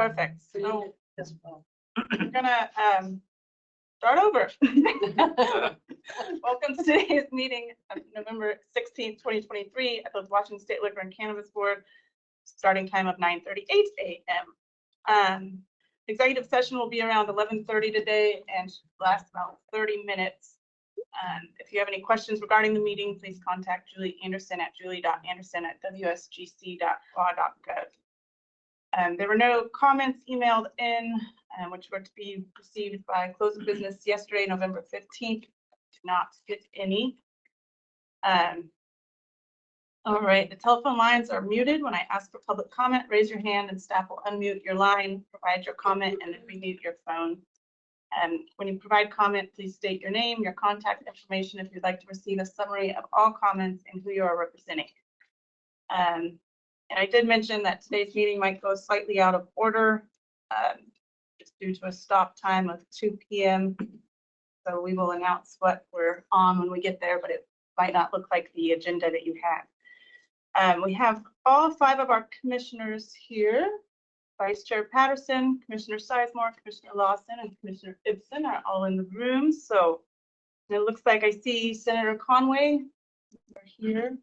Perfect. So we're gonna start over. Welcome to today's meeting of November 16th, 2023 at the Washington State Liquor and Cannabis Board, starting time of 9:38 a.m. Executive session will be around 11:30 today and last about 30 minutes. If you have any questions regarding the meeting, please contact Julie Anderson at julie.anderson@wsgc.law.gov. There were no comments emailed in, which were to be received by close of business yesterday, November 15th. Did not get any. All right, the telephone lines are muted. When I ask for public comment, raise your hand and staff will unmute your line, provide your comment, and then remute your phone. When you provide comment, please state your name, your contact information if you'd like to receive a summary of all comments and who you are representing. And I did mention that today's meeting might go slightly out of order, just due to a stop time of 2 p.m. So we will announce what we're on when we get there, but it might not look like the agenda that you have. We have all 5 of our commissioners here. Vice Chair Patterson, Commissioner Sizemore, Commissioner Lawson, and Commissioner Ibsen are all in the room. So it looks like I see Senator Conway here.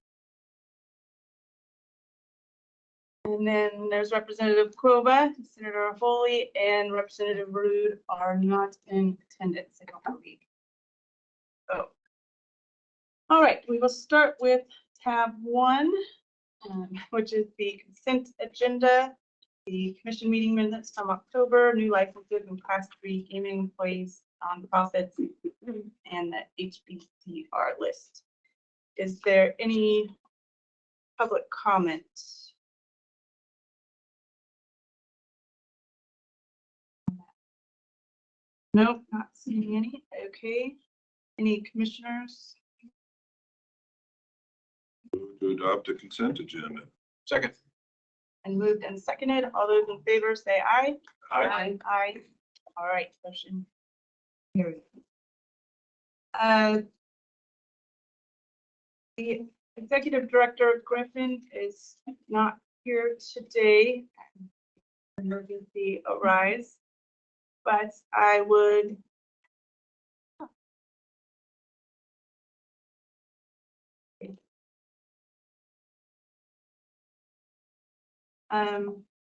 And then there's Representative Kova, Senator Foley, and Representative Rude are not in attendance, I don't believe. So, all right, we will start with tab 1, which is the consent agenda. The commission meeting minutes from October, new licenses and class 3 gaming employees, nonprofits, and the HBCR list. Is there any public comment? Nope, not seeing any. Okay. Any commissioners? Move to adopt a consent agenda. Second. And moved and seconded. All those in favor say aye. Aye. Aye. All right, motion carried. The executive director Griffin is not here today. Emergency arise, but I would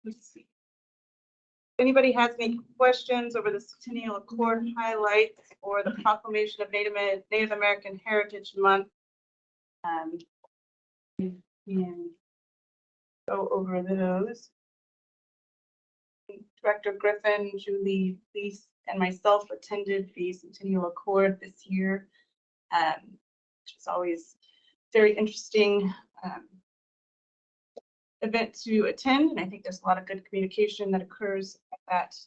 let's see. If anybody has any questions over the Centennial Accord highlights or the proclamation of Native American Heritage Month, we can go over those. Director Griffin, Julie, Lise, and myself attended the Centennial Accord this year, which was always very interesting event to attend, and I think there's a lot of good communication that occurs at that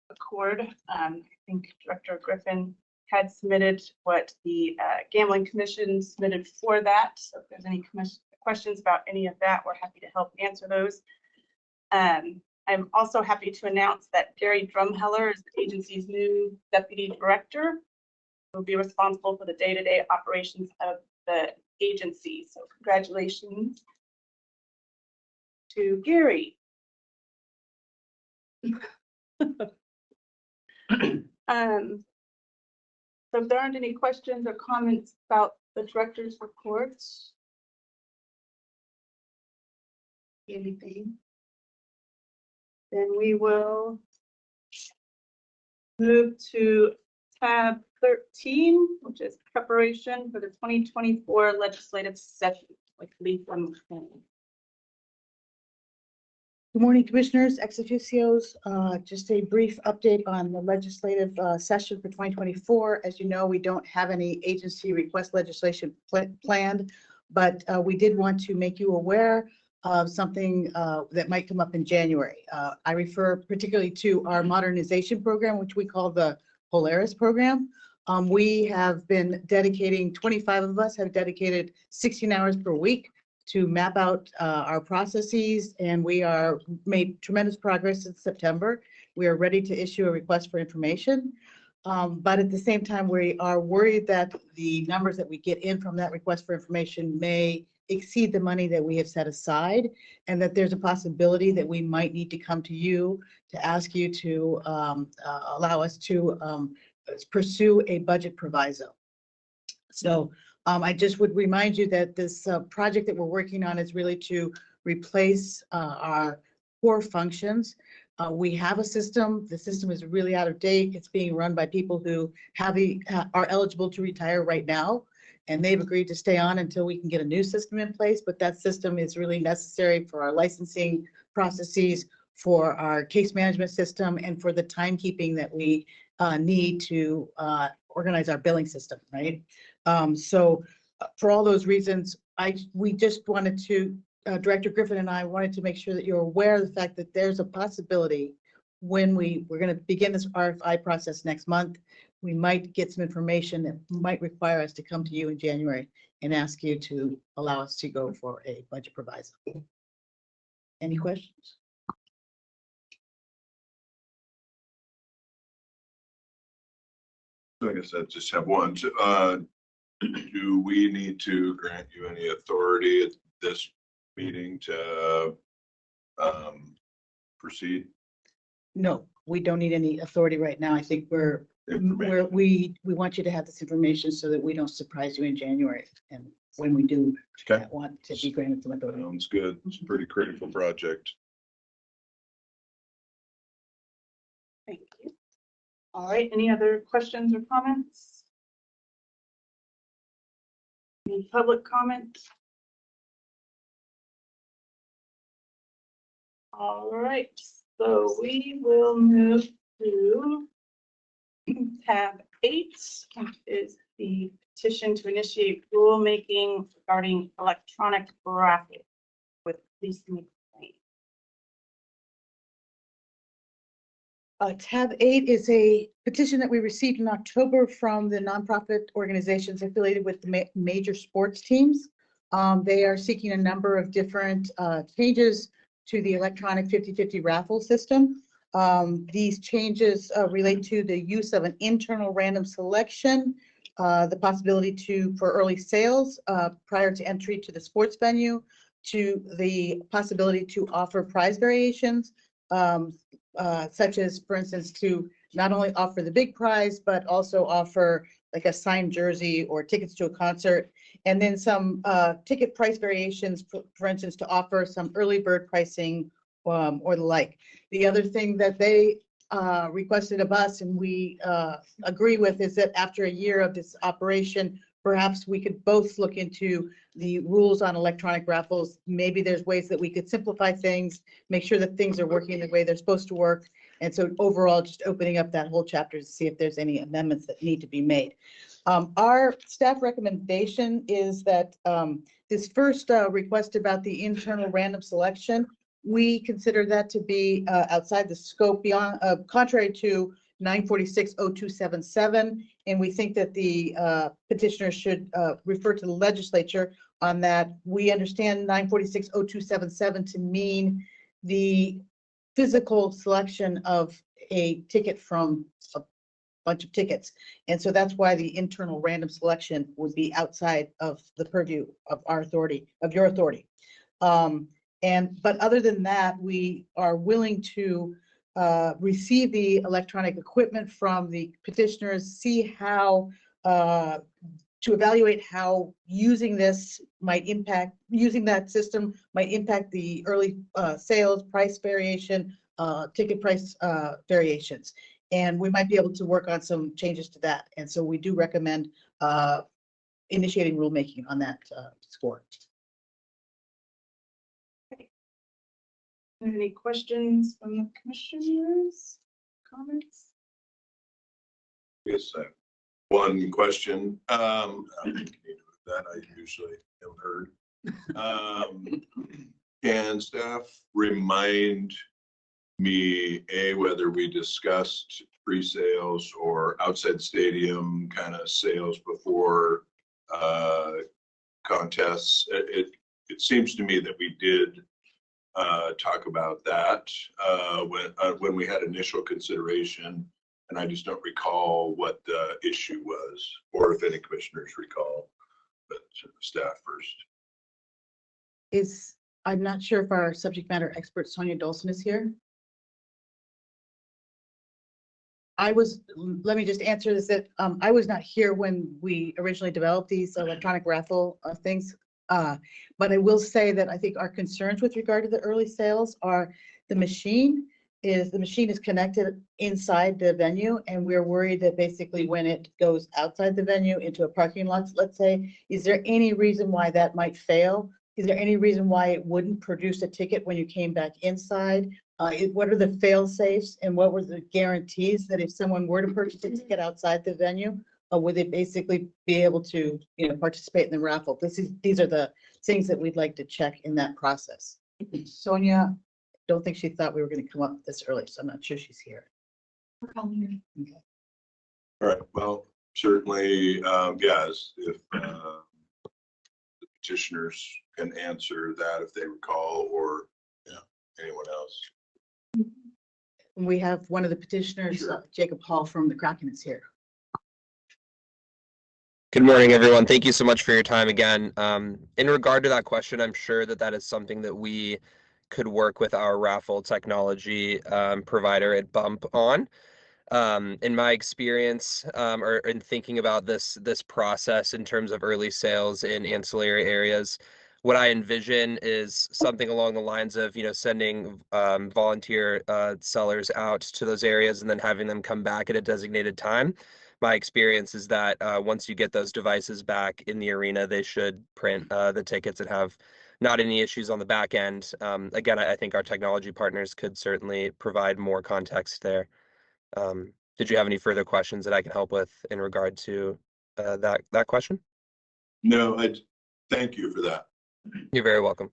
accord. I think Director Griffin had submitted what the Gambling Commission submitted for that, so if there's any questions about any of that, we're happy to help answer those. I'm also happy to announce that Gary Drumheller is the agency's new Deputy Director. He'll be responsible for the day-to-day operations of the agency, so congratulations to Gary. So if there aren't any questions or comments about the director's reports, anything, then we will move to tab 13, which is preparation for the 2024 legislative session. Like lead one. Good morning, Commissioners, ex officios. Just a brief update on the legislative session for 2024. As you know, we don't have any agency request legislation planned, but we did want to make you aware of something that might come up in January. I refer particularly to our modernization program, which we call the Polaris program. We have been dedicating, 25 of us have dedicated 16 hours per week to map out our processes, and we are made tremendous progress in September. We are ready to issue a request for information, but at the same time, we are worried that the numbers that we get in from that request for information may exceed the money that we have set aside, and that there's a possibility that we might need to come to you to ask you to allow us to pursue a budget proviso. So I just would remind you that this project that we're working on is really to replace our core functions. We have a system. The system is really out of date. It's being run by people who are eligible to retire right now, and they've agreed to stay on until we can get a new system in place. But that system is really necessary for our licensing processes, for our case management system, and for the timekeeping that we need to organize our billing system, right? So for all those reasons, we just wanted to, Director Griffin and I wanted to make sure that you're aware of the fact that there's a possibility when we're going to begin this RFI process next month, we might get some information that might require us to come to you in January and ask you to allow us to go for a budget proviso. Any questions? So I guess I just have one. Do we need to grant you any authority at this meeting to proceed? No, we don't need any authority right now. I think we want you to have this information so that we don't surprise you in January. And when we do Okay. want to be granted some authority. Sounds good. It's a pretty critical project. Thank you. All right, any other questions or comments? Any public comments? All right, so we will move to tab 8, which is the petition to initiate rulemaking regarding electronic raffles with police complaint. Tab 8 is a petition that we received in October from the nonprofit organizations affiliated with the major sports teams. They are seeking a number of different changes to the electronic 50/50 raffle system. These changes relate to the use of an internal random selection, the possibility for early sales prior to entry to the sports venue, to the possibility to offer prize variations, such as, for instance, to not only offer the big prize, but also offer like a signed jersey or tickets to a concert, and then some ticket price variations, for instance, to offer some early bird pricing or the like. The other thing that they requested of us, and we agree with, is that after a year of this operation, perhaps we could both look into the rules on electronic raffles. Maybe there's ways that we could simplify things, make sure that things are working the way they're supposed to work. And so overall, just opening up that whole chapter to see if there's any amendments that need to be made. Our staff recommendation is that this first request about the internal random selection, we consider that to be outside the scope, beyond contrary to 946-0277, and we think that the petitioner should refer to the legislature on that. We understand 946-0277 to mean the physical selection of a ticket from a bunch of tickets, and so that's why the internal random selection would be outside of the purview of our authority, of your authority. But other than that, we are willing to receive the electronic equipment from the petitioners, see how to evaluate how using that system might impact the early sales, price variation, ticket price variations. And we might be able to work on some changes to that. And so we do recommend initiating rulemaking on that score. Any questions from the commissioners? Comments? Yes, one question. I usually am heard. Can staff remind me, whether we discussed pre-sales or outside stadium kind of sales before contests? It seems to me that we did talk about that when we had initial consideration, and I just don't recall what the issue was, or if any commissioners recall. But staff first. I'm not sure if our subject matter expert Sonia Dolson is here. Let me just answer this, that I was not here when we originally developed these electronic raffle things. But I will say that I think our concerns with regard to the early sales are the machine is connected inside the venue, and we're worried that basically when it goes outside the venue into a parking lot, let's say, is there any reason why that might fail? Is there any reason why it wouldn't produce a ticket when you came back inside? What are the fail safes and what were the guarantees that if someone were to purchase a ticket outside the venue, would they basically be able to, participate in the raffle? These are the things that we'd like to check in that process. Sonia, don't think she thought we were going to come up this early, so I'm not sure she's here. We're calling her. Okay. All right, well, certainly, guys, if the petitioners can answer that if they recall, or anyone else. We have one of the petitioners, Sure. Jacob Hall from the Kraken is here. Good morning, everyone. Thank you so much for your time again. In regard to that question, I'm sure that is something that we could work with our raffle technology provider at Bump on. In my experience, or in thinking about this process in terms of early sales in ancillary areas, what I envision is something along the lines of, sending volunteer sellers out to those areas and then having them come back at a designated time. My experience is that once you get those devices back in the arena, they should print the tickets and have not any issues on the back end. Again, I think our technology partners could certainly provide more context there. Did you have any further questions that I can help with in regard to that question? No, thank you for that. You're very welcome.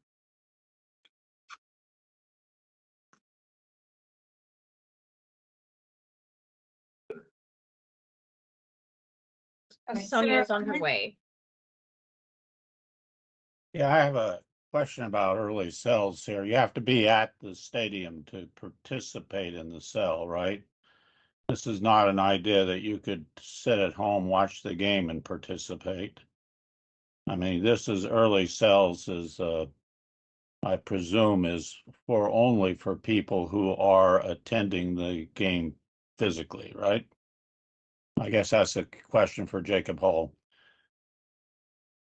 Okay, Sonia's Sarah, on her way. Yeah, I have a question about early sales here. You have to be at the stadium to participate in the sale, right? This is not an idea that you could sit at home, watch the game and participate. I mean, this is early sales is, I presume is only for people who are attending the game physically, right? I guess that's a question for Jacob Hall.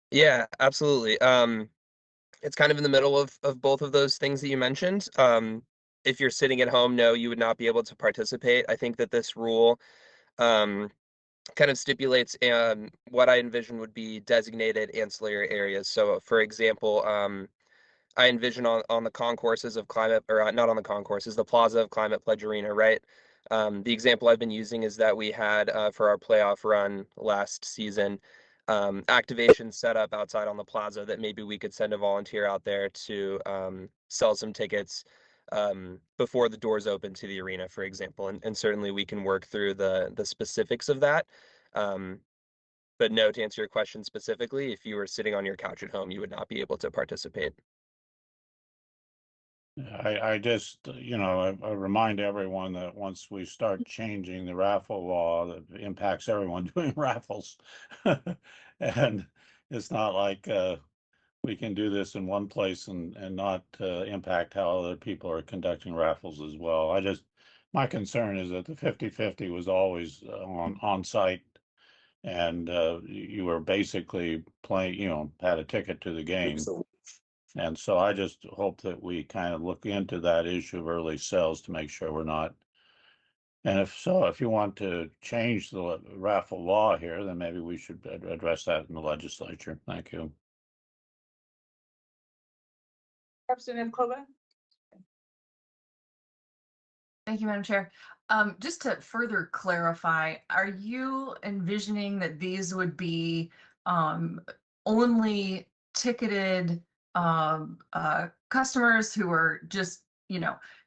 Yeah, absolutely. It's kind of in the middle of both of those things that you mentioned. If you're sitting at home, no, you would not be able to participate. I think that this rule kind of stipulates what I envision would be designated ancillary areas. So, for example, I envision on the concourses of Climate, or not on the concourses, the plaza of Climate Pledge Arena, right? The example I've been using is that we had for our playoff run last season, activation set up outside on the plaza that maybe we could send a volunteer out there to sell some tickets before the doors open to the arena, for example. And certainly we can work through the specifics of that. But no, to answer your question specifically, if you were sitting on your couch at home, you would not be able to participate. I just, I remind everyone that once we start changing the raffle law, that impacts everyone doing raffles. And it's not like we can do this in one place and not impact how other people are conducting raffles as well. My concern is that the 50-50 was always on site, and you were basically playing, had a ticket to the game. And so I just hope that we kind of look into that issue of early sales to make sure we're not. And if you want to change the raffle law here, then maybe we should address that in the legislature. Thank you. Representative Kova? Thank you, Madam Chair. Just to further clarify, are you envisioning that these would be only ticketed customers who are just,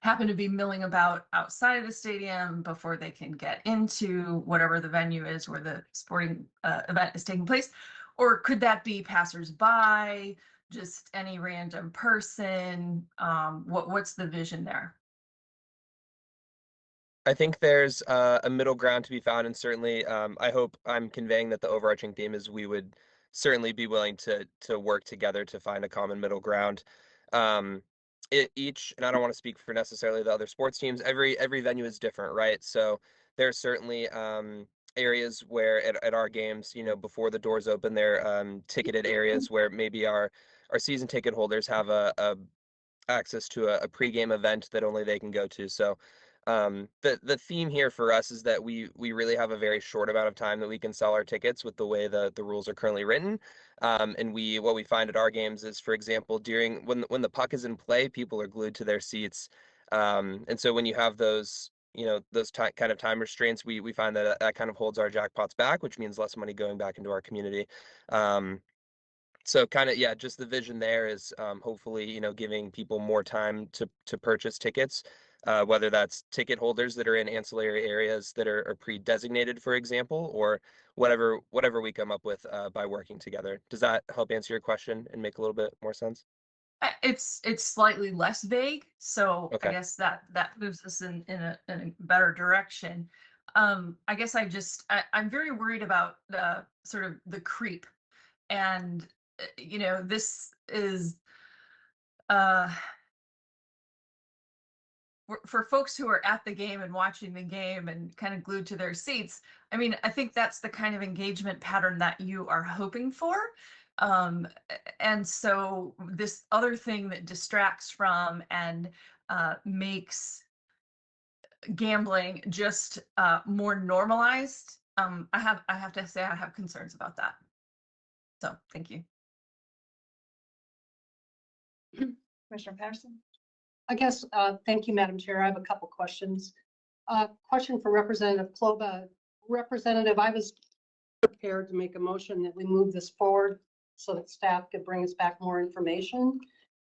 happen to be milling about outside of the stadium before they can get into whatever the venue is where the sporting event is taking place? Or could that be passersby, just any random person? What's the vision there? I think there's a middle ground to be found, and certainly I hope I'm conveying that the overarching theme is we would certainly be willing to work together to find a common middle ground. Each, and I don't want to speak for necessarily the other sports teams, every venue is different, right? So there's certainly areas where at our games, you know, before the doors open, there ticketed areas where maybe our season ticket holders have a access to a pregame event that only they can go to. So the theme here for us is that we really have a very short amount of time that we can sell our tickets with the way the rules are currently written. And what we find at our games is, for example, during when the puck is in play, people are glued to their seats. And so when you have those, you know, those kind of time restraints, we find that that kind of holds our jackpots back, which means less money going back into our community. So kind of, yeah, just the vision there is hopefully, you know, giving people more time to purchase tickets, whether that's ticket holders that are in ancillary areas that are pre-designated, for example, or whatever we come up with by working together. Does that help answer your question and make a little bit more sense? It's slightly less vague, so Okay. I guess that moves us in a better direction. I guess I'm very worried about the sort of the creep, and you know, this is for folks who are at the game and watching the game and kind of glued to their seats. I mean, I think that's the kind of engagement pattern that you are hoping for. And so this other thing that distracts from and makes gambling just more normalized, I have to say I have concerns about that. So thank you. Commissioner Patterson? I guess, thank you, Madam Chair. I have a couple questions. Question for Representative Kloba. Representative, I was prepared to make a motion that we move this forward so that staff could bring us back more information.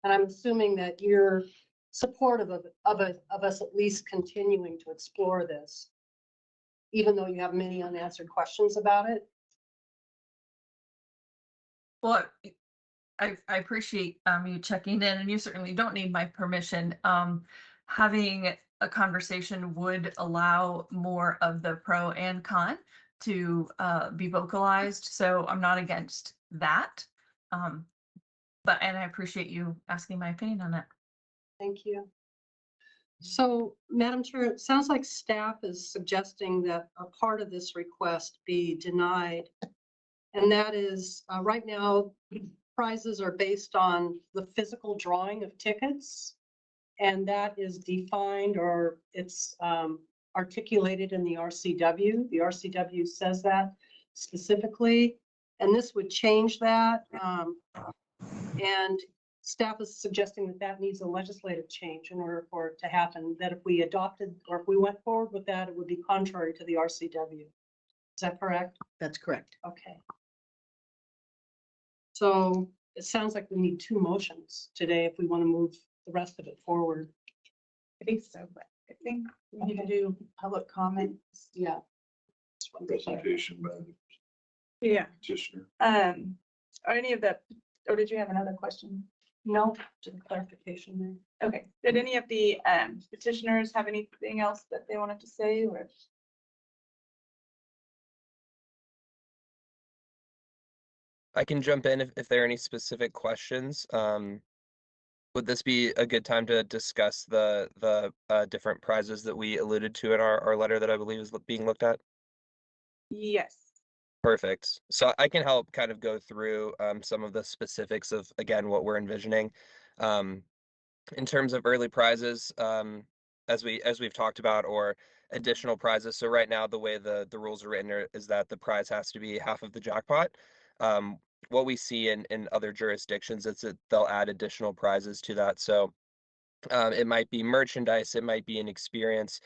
And I'm assuming that you're supportive of us at least continuing to explore this, even though you have many unanswered questions about it. Well, I appreciate you checking in, and you certainly don't need my permission. Having a conversation would allow more of the pro and con to be vocalized, so I'm not against that. And I appreciate you asking my opinion on that. Thank you. So, Madam Chair, it sounds like staff is suggesting that a part of this request be denied. And that is, right now, prizes are based on the physical drawing of tickets. And that is defined, or it's articulated in the RCW. The RCW says that specifically. And this would change that. And staff is suggesting that that needs a legislative change in order for it to happen, that if we adopted or if we went forward with that, it would be contrary to the RCW. Is that correct? That's correct. Okay. So it sounds like we need two motions today if we want to move the rest of it forward. I think so, but I think we need to do public comments. Yeah. Presentation by the Yeah. petitioner. Are any of the, or did you have another question? No, just clarification there. Okay, did any of the petitioners have anything else that they wanted to say, or? I can jump in if there are any specific questions. Would this be a good time to discuss the different prizes that we alluded to in our letter that I believe is being looked at? Yes. Perfect. So I can help kind of go through some of the specifics of, again, what we're envisioning. In terms of early prizes, as we've talked about, or additional prizes. So right now, the way the rules are written is that the prize has to be half of the jackpot. What we see in other jurisdictions is that they'll add additional prizes to that. So it might be merchandise, it might be an experience.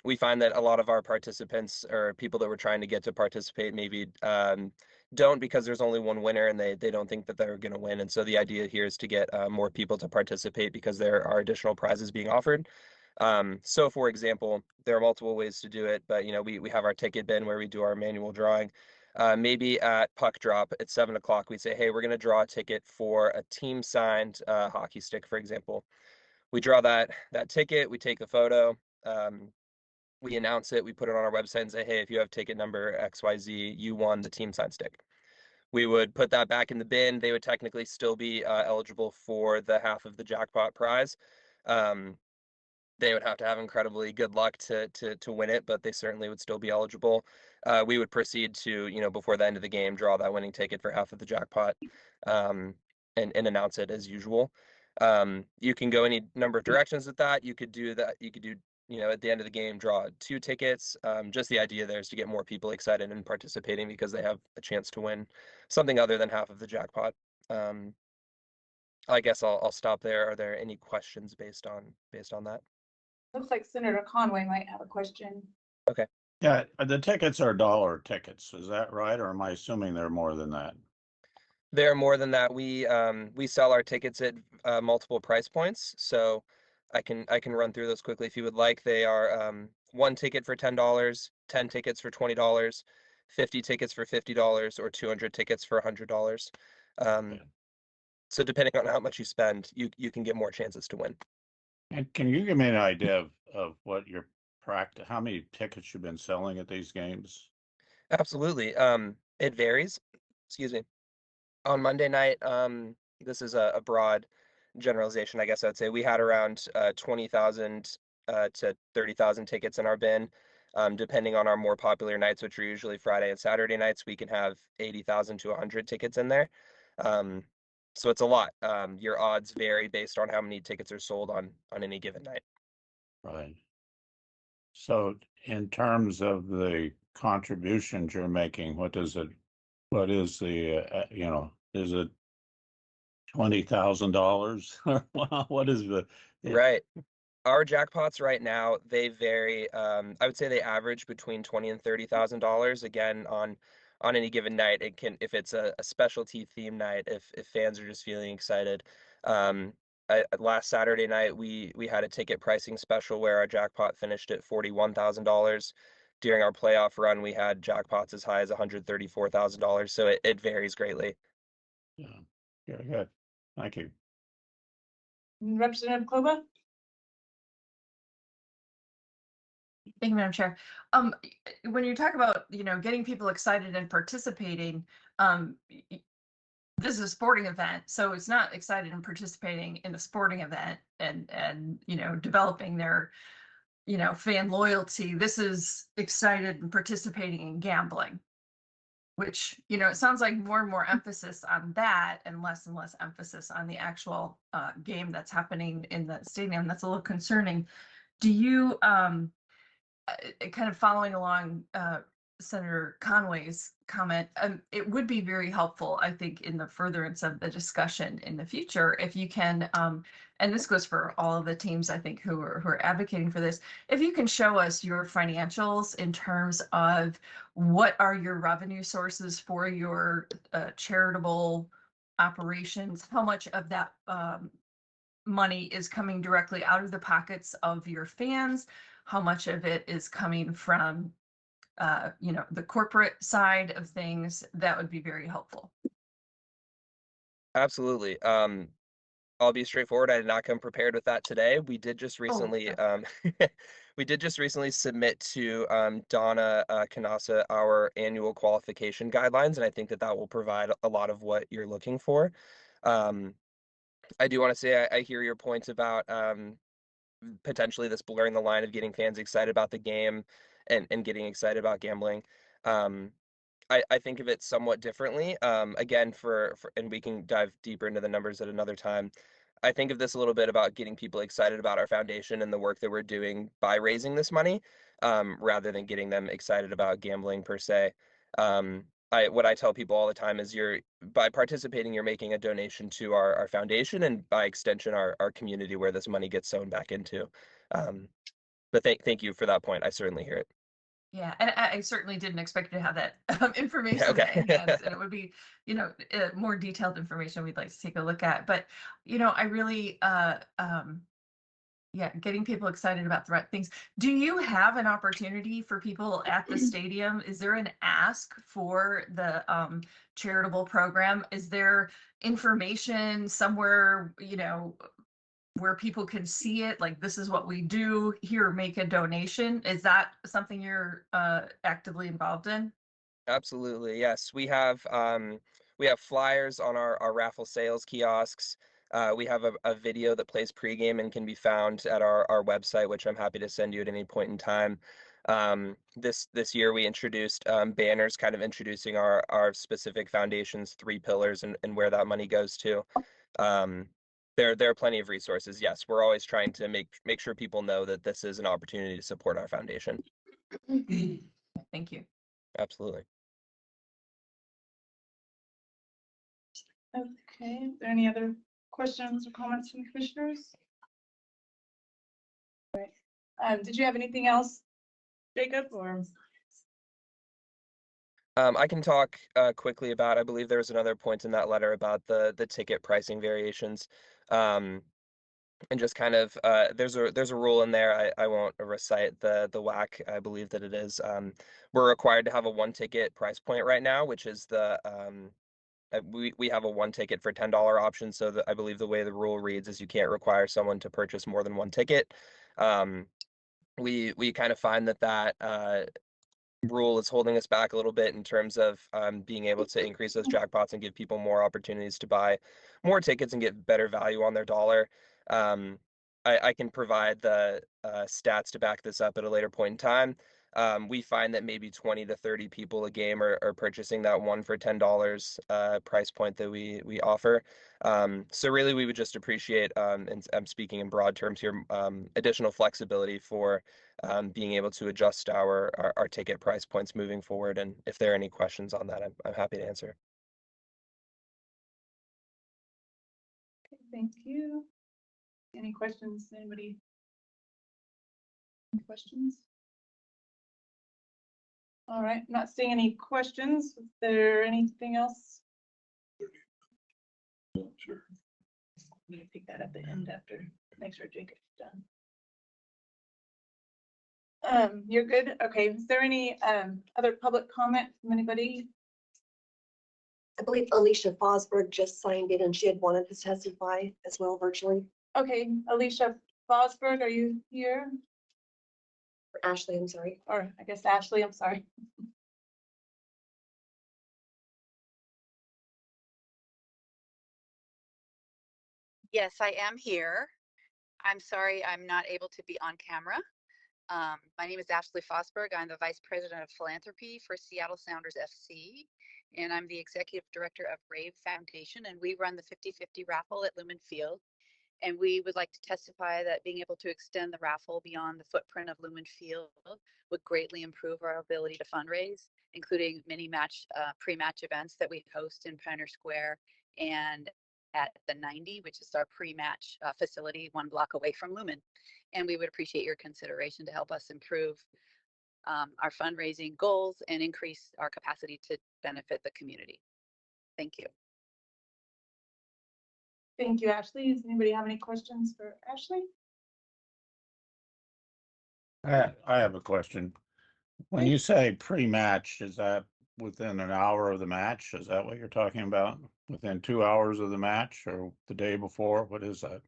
We find that a lot of our participants or people that we're trying to get to participate maybe don't, because there's only one winner and they don't think that they're going to win. And so the idea here is to get more people to participate because there are additional prizes being offered. So for example, there are multiple ways to do it, but you know, we have our ticket bin where we do our manual drawing. Maybe at puck drop at 7 o'clock, we say, hey, we're going to draw a ticket for a team signed hockey stick, for example. We draw that ticket, we take a photo, we announce it, we put it on our website and say, hey, if you have ticket number XYZ, you won the team signed stick. We would put that back in the bin. They would technically still be eligible for the half of the jackpot prize. They would have to have incredibly good luck to win it, but they certainly would still be eligible. We would proceed to, before the end of the game, draw that winning ticket for half of the jackpot, and announce it as usual. You can go any number of directions with that. You could do that. You could do, at the end of the game, draw 2 tickets. Just the idea there is to get more people excited and participating because they have a chance to win something other than half of the jackpot. I guess I'll stop there. Are there any questions based on that? Looks like Senator Conway might have a question. Yeah, the tickets are dollar tickets. Is that right? Or am I assuming they're more than that? They're more than that. We sell our tickets at multiple price points, so I can run through those quickly if you would like. They are 1 ticket for $10, 10 tickets for $20, 50 tickets for $50, or 200 tickets for $100. So depending on how much you spend, you can get more chances to win. And can you give me an idea of what your how many tickets you've been selling at these games? Absolutely. It varies. Excuse me. On Monday night, this is a broad generalization, I guess I'd say. We had around 20,000 to 30,000 tickets in our bin. Depending on our more popular nights, which are usually Friday and Saturday nights, we can have 80,000 to 100 tickets in there. So it's a lot. Your odds vary based on how many tickets are sold on any given night. Right. So in terms of the contributions you're making, what is the, is it $20,000? What is the? Right. Our jackpots right now, they vary. I would say they average between $20,000 and $30,000. Again, on any given night, it can, if it's a specialty theme night, if fans are just feeling excited. Last Saturday night, we had a ticket pricing special where our jackpot finished at $41,000. During our playoff run, we had jackpots as high as $134,000. So it varies greatly. Yeah, very good. Thank you. Representative Kloba? Thank you, Madam Chair. When you talk about, getting people excited and participating, this is a sporting event, so it's not excited and participating in a sporting event and developing their, fan loyalty. This is excited and participating in gambling, which, it sounds like more and more emphasis on that and less emphasis on the actual game that's happening in the stadium. That's a little concerning. Do you, kind of following along Senator Conway's comment, it would be very helpful, I think, in the furtherance of the discussion in the future, if you can, and this goes for all of the teams, I think, who are advocating for this, if you can show us your financials in terms of what are your revenue sources for your charitable operations, how much of that money is coming directly out of the pockets of your fans, how much of it is coming from the corporate side of things, that would be very helpful. Absolutely. I'll be straightforward. I did not come prepared with that today. We did just recently, submit to Donna Canassa our annual qualification guidelines, and I think that will provide a lot of what you're looking for. I do want to say I hear your points about potentially this blurring the line of getting fans excited about the game and getting excited about gambling. I think of it somewhat differently. Again, for and we can dive deeper into the numbers at another time. I think of this a little bit about getting people excited about our foundation and the work that we're doing by raising this money, rather than getting them excited about gambling per se. What I tell people all the time is by participating, you're making a donation to our foundation and by extension, our community where this money gets sewn back into. But thank you for that point. I certainly hear it. Yeah, and I certainly didn't expect you to have that information Okay. in hand, and it would be, more detailed information we'd like to take a look at. But, I really, getting people excited about the right things. Do you have an opportunity for people at the stadium? Is there an ask for the charitable program? Is there information somewhere, where people can see it, like, this is what we do here, make a donation? Is that something you're actively involved in? Absolutely. Yes. We have we have flyers on our raffle sales kiosks. We have a video that plays pregame and can be found at our website, which I'm happy to send you at any point in time. This year we introduced banners kind of introducing our specific foundation's 3 pillars and where that money goes to. There are plenty of resources. Yes, we're always trying to make sure people know that this is an opportunity to support our foundation. Thank you. Absolutely. Okay, is there any other questions or comments from the commissioners? All right. Did you have anything else, Jacob, or? I can talk quickly about, I believe there was another point in that letter about the ticket pricing variations. And just kind of there's a rule in there. I won't recite the WAC. I believe that it is. We're required to have a 1 ticket price point right now, which is the we have a 1 ticket for $10 option. So that I believe the way the rule reads is you can't require someone to purchase more than 1 ticket. We kind of find that rule is holding us back a little bit in terms of being able to increase those jackpots and give people more opportunities to buy more tickets and get better value on their dollar. I can provide the stats to back this up at a later point in time. We find that maybe 20 to 30 people a game are purchasing that 1 for $10 price point that we offer. So really we would just appreciate, and I'm speaking in broad terms here, additional flexibility for being able to adjust our ticket price points moving forward. And if there are any questions on that, I'm happy to answer. Okay, thank you. Any questions? Anybody? Any questions? All right, not seeing any questions. Is there anything else? Sure. I'm gonna pick that at the end after, make sure Jacob's done. You're good? Okay, is there any other public comment from anybody? I believe Alicia Fosberg just signed in and she had wanted to testify as well virtually. Okay, Alicia Fosberg, are you here? Or Ashley, I'm sorry. Or I guess Ashley, I'm sorry. Yes, I am here. I'm sorry I'm not able to be on camera. My name is Ashley Fosberg. I'm the Vice President of Philanthropy for Seattle Sounders FC, and I'm the Executive Director of Rave Foundation, and we run the 50/50 raffle at Lumen Field. And we would like to testify that being able to extend the raffle beyond the footprint of Lumen Field would greatly improve our ability to fundraise, including many pre-match events that we host in Pioneer Square and at the 90, which is our pre-match facility 1 block away from Lumen. And we would appreciate your consideration to help us improve our fundraising goals and increase our capacity to benefit the community. Thank you. Thank you, Ashley. Does anybody have any questions for Ashley? I have a question. When you say pre-match, is that within an hour of the match? Is that what you're talking about? Within 2 hours of the match or the day before? What is that?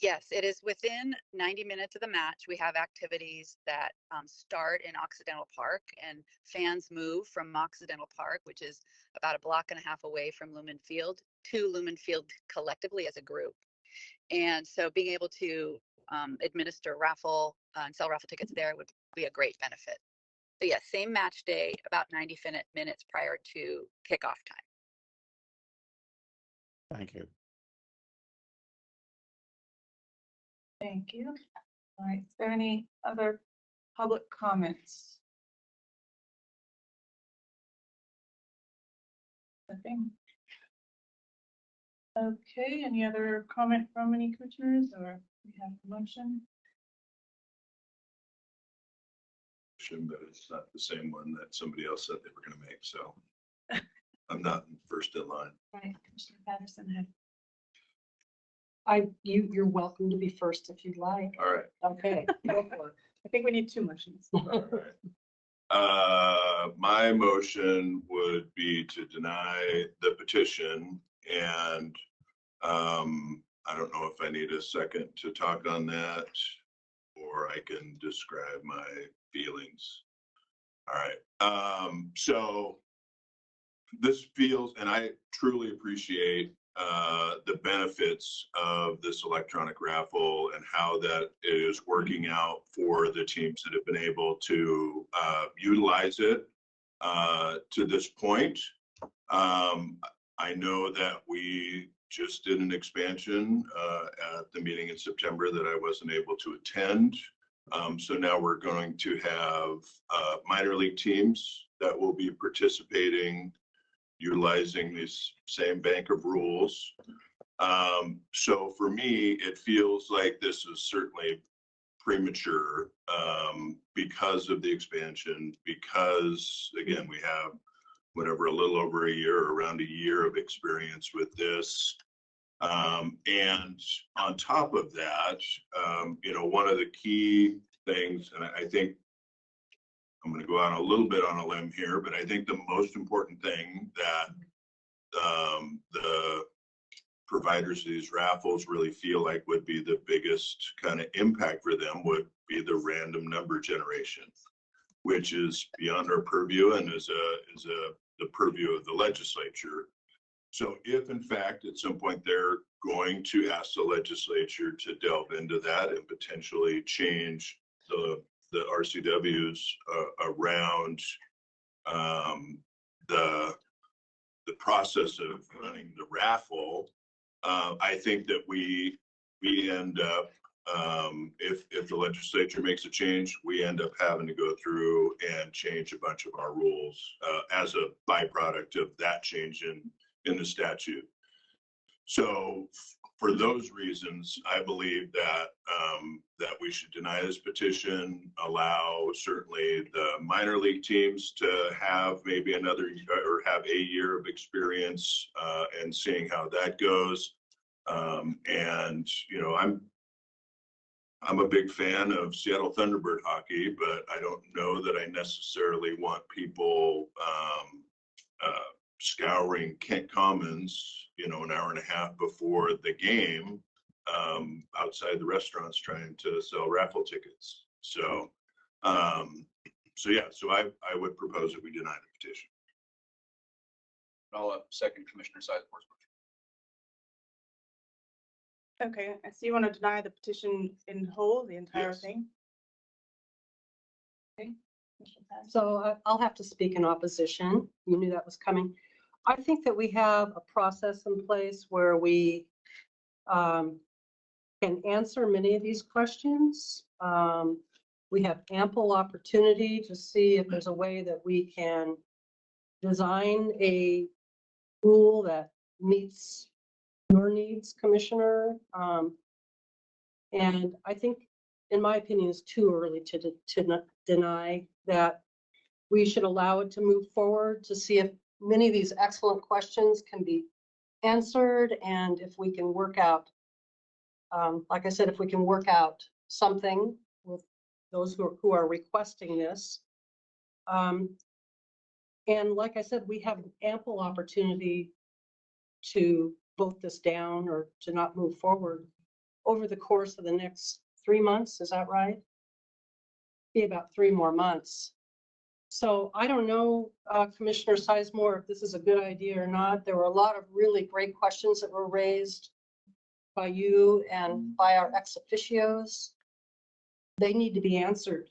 Yes, it is within 90 minutes of the match. We have activities that start in Occidental Park, and fans move from Occidental Park, which is about 1.5 blocks away from Lumen Field, to Lumen Field collectively as a group. And so being able to administer raffle and sell raffle tickets there would be a great benefit. So yes, same match day, about 90 minutes prior to kickoff time. Thank you. Thank you. All right, is there any other public comments? Nothing. Okay, any other comment from any commissioners, or we have a motion? But it's not the same one that somebody else said they were going to make, so I'm not first in line. Right, Commissioner Patterson had. You're welcome to be first if you'd like. All right. Okay. Go for it. I think we need 2 motions. All right. My motion would be to deny the petition, and I don't know if I need a second to talk on that, or I can describe my feelings. All right. So this feels, and I truly appreciate the benefits of this electronic raffle and how that is working out for the teams that have been able to utilize it to this point. I know that we just did an expansion at the meeting in September that I wasn't able to attend. So now we're going to have minor league teams that will be participating utilizing this same bank of rules. So for me, it feels like this is certainly premature because of the expansion, because again, we have whatever, a little over a year, around a year of experience with this. And on top of that, you know, one of the key things, and I think I'm going to go out a little bit on a limb here, but I think the most important thing that the providers of these raffles really feel like would be the biggest kind of impact for them would be the random number generation, which is beyond our purview and is the purview of the legislature. So if in fact at some point they're going to ask the legislature to delve into that and potentially change the RCWs around the process of running the raffle, I think that we end up, if the legislature makes a change, we end up having to go through and change a bunch of our rules as a byproduct of that change in the statute. So for those reasons, I believe that that we should deny this petition, allow certainly the minor league teams to have maybe another or have a year of experience and seeing how that goes. And you know, I'm a big fan of Seattle Thunderbird hockey, but I don't know that I necessarily want people scouring Kent Commons, you know, an hour and a half before the game outside the restaurants trying to sell raffle tickets. So, so I would propose that we deny the petition. I'll second Commissioner Sizemore's motion. Okay, I see you want to deny the petition in whole, the entire Yes. thing. Okay. So I'll have to speak in opposition. You knew that was coming. I think that we have a process in place where we can answer many of these questions. We have ample opportunity to see if there's a way that we can design a rule that meets your needs, Commissioner. And I think, in my opinion, it's too early to deny that. We should allow it to move forward to see if many of these excellent questions can be answered, and if we can work out, like I said, if we can work out something with those who are requesting this. And like I said, we have ample opportunity to vote this down or to not move forward over the course of the next 3 months. Is that right? Be about 3 more months. So I don't know, Commissioner Sizemore, if this is a good idea or not. There were a lot of really great questions that were raised by you and by our ex officios. They need to be answered.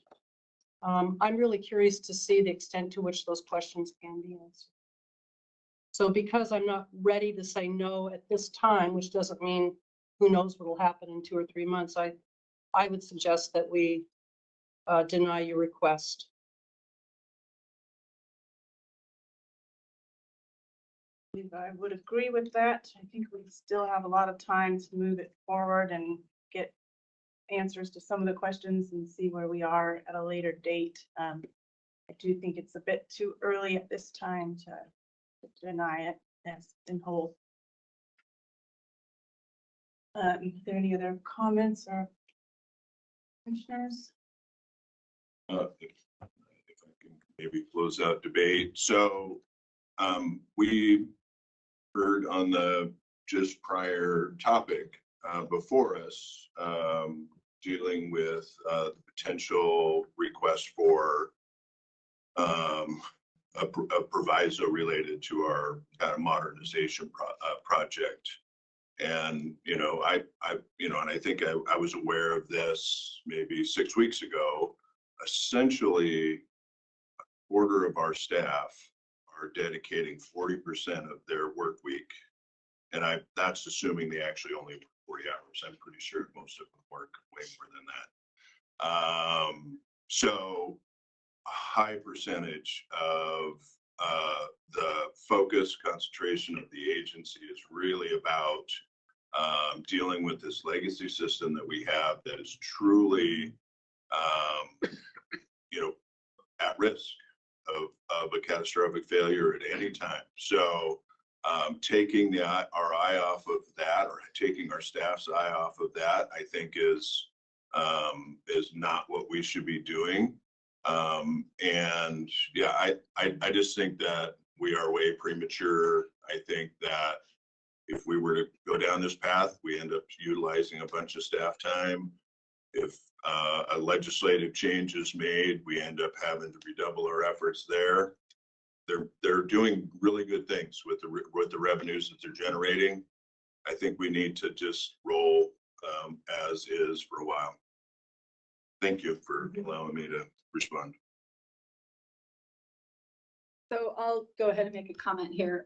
I'm really curious to see the extent to which those questions can be answered. So because I'm not ready to say no at this time, which doesn't mean who knows what will happen in 2 or 3 months, I would suggest that we deny your request. I would agree with that. I think we still have a lot of time to move it forward and get answers to some of the questions and see where we are at a later date. I do think it's a bit too early at this time to deny it as in whole. Are there any other comments or commissioners? If I can maybe close out debate. So we heard on the just prior topic before us dealing with the potential request for a proviso related to our kind of modernization project. And, you know, and I think I was aware of this maybe 6 weeks ago. Essentially, a quarter of our staff are dedicating 40% of their work week. And that's assuming they actually only work 40 hours. I'm pretty sure most of them work way more than that. So a high percentage of the focus concentration of the agency is really about dealing with this legacy system that we have that is truly, you know, at risk of a catastrophic failure at any time. So taking our eye off of that, or taking our staff's eye off of that, I think is not what we should be doing. And yeah, I just think that we are way premature. I think that if we were to go down this path, we end up utilizing a bunch of staff time. If a legislative change is made, we end up having to redouble our efforts there. They're doing really good things with the revenues that they're generating. I think we need to just roll as is for a while. Thank you for allowing me to respond. So I'll go ahead and make a comment here.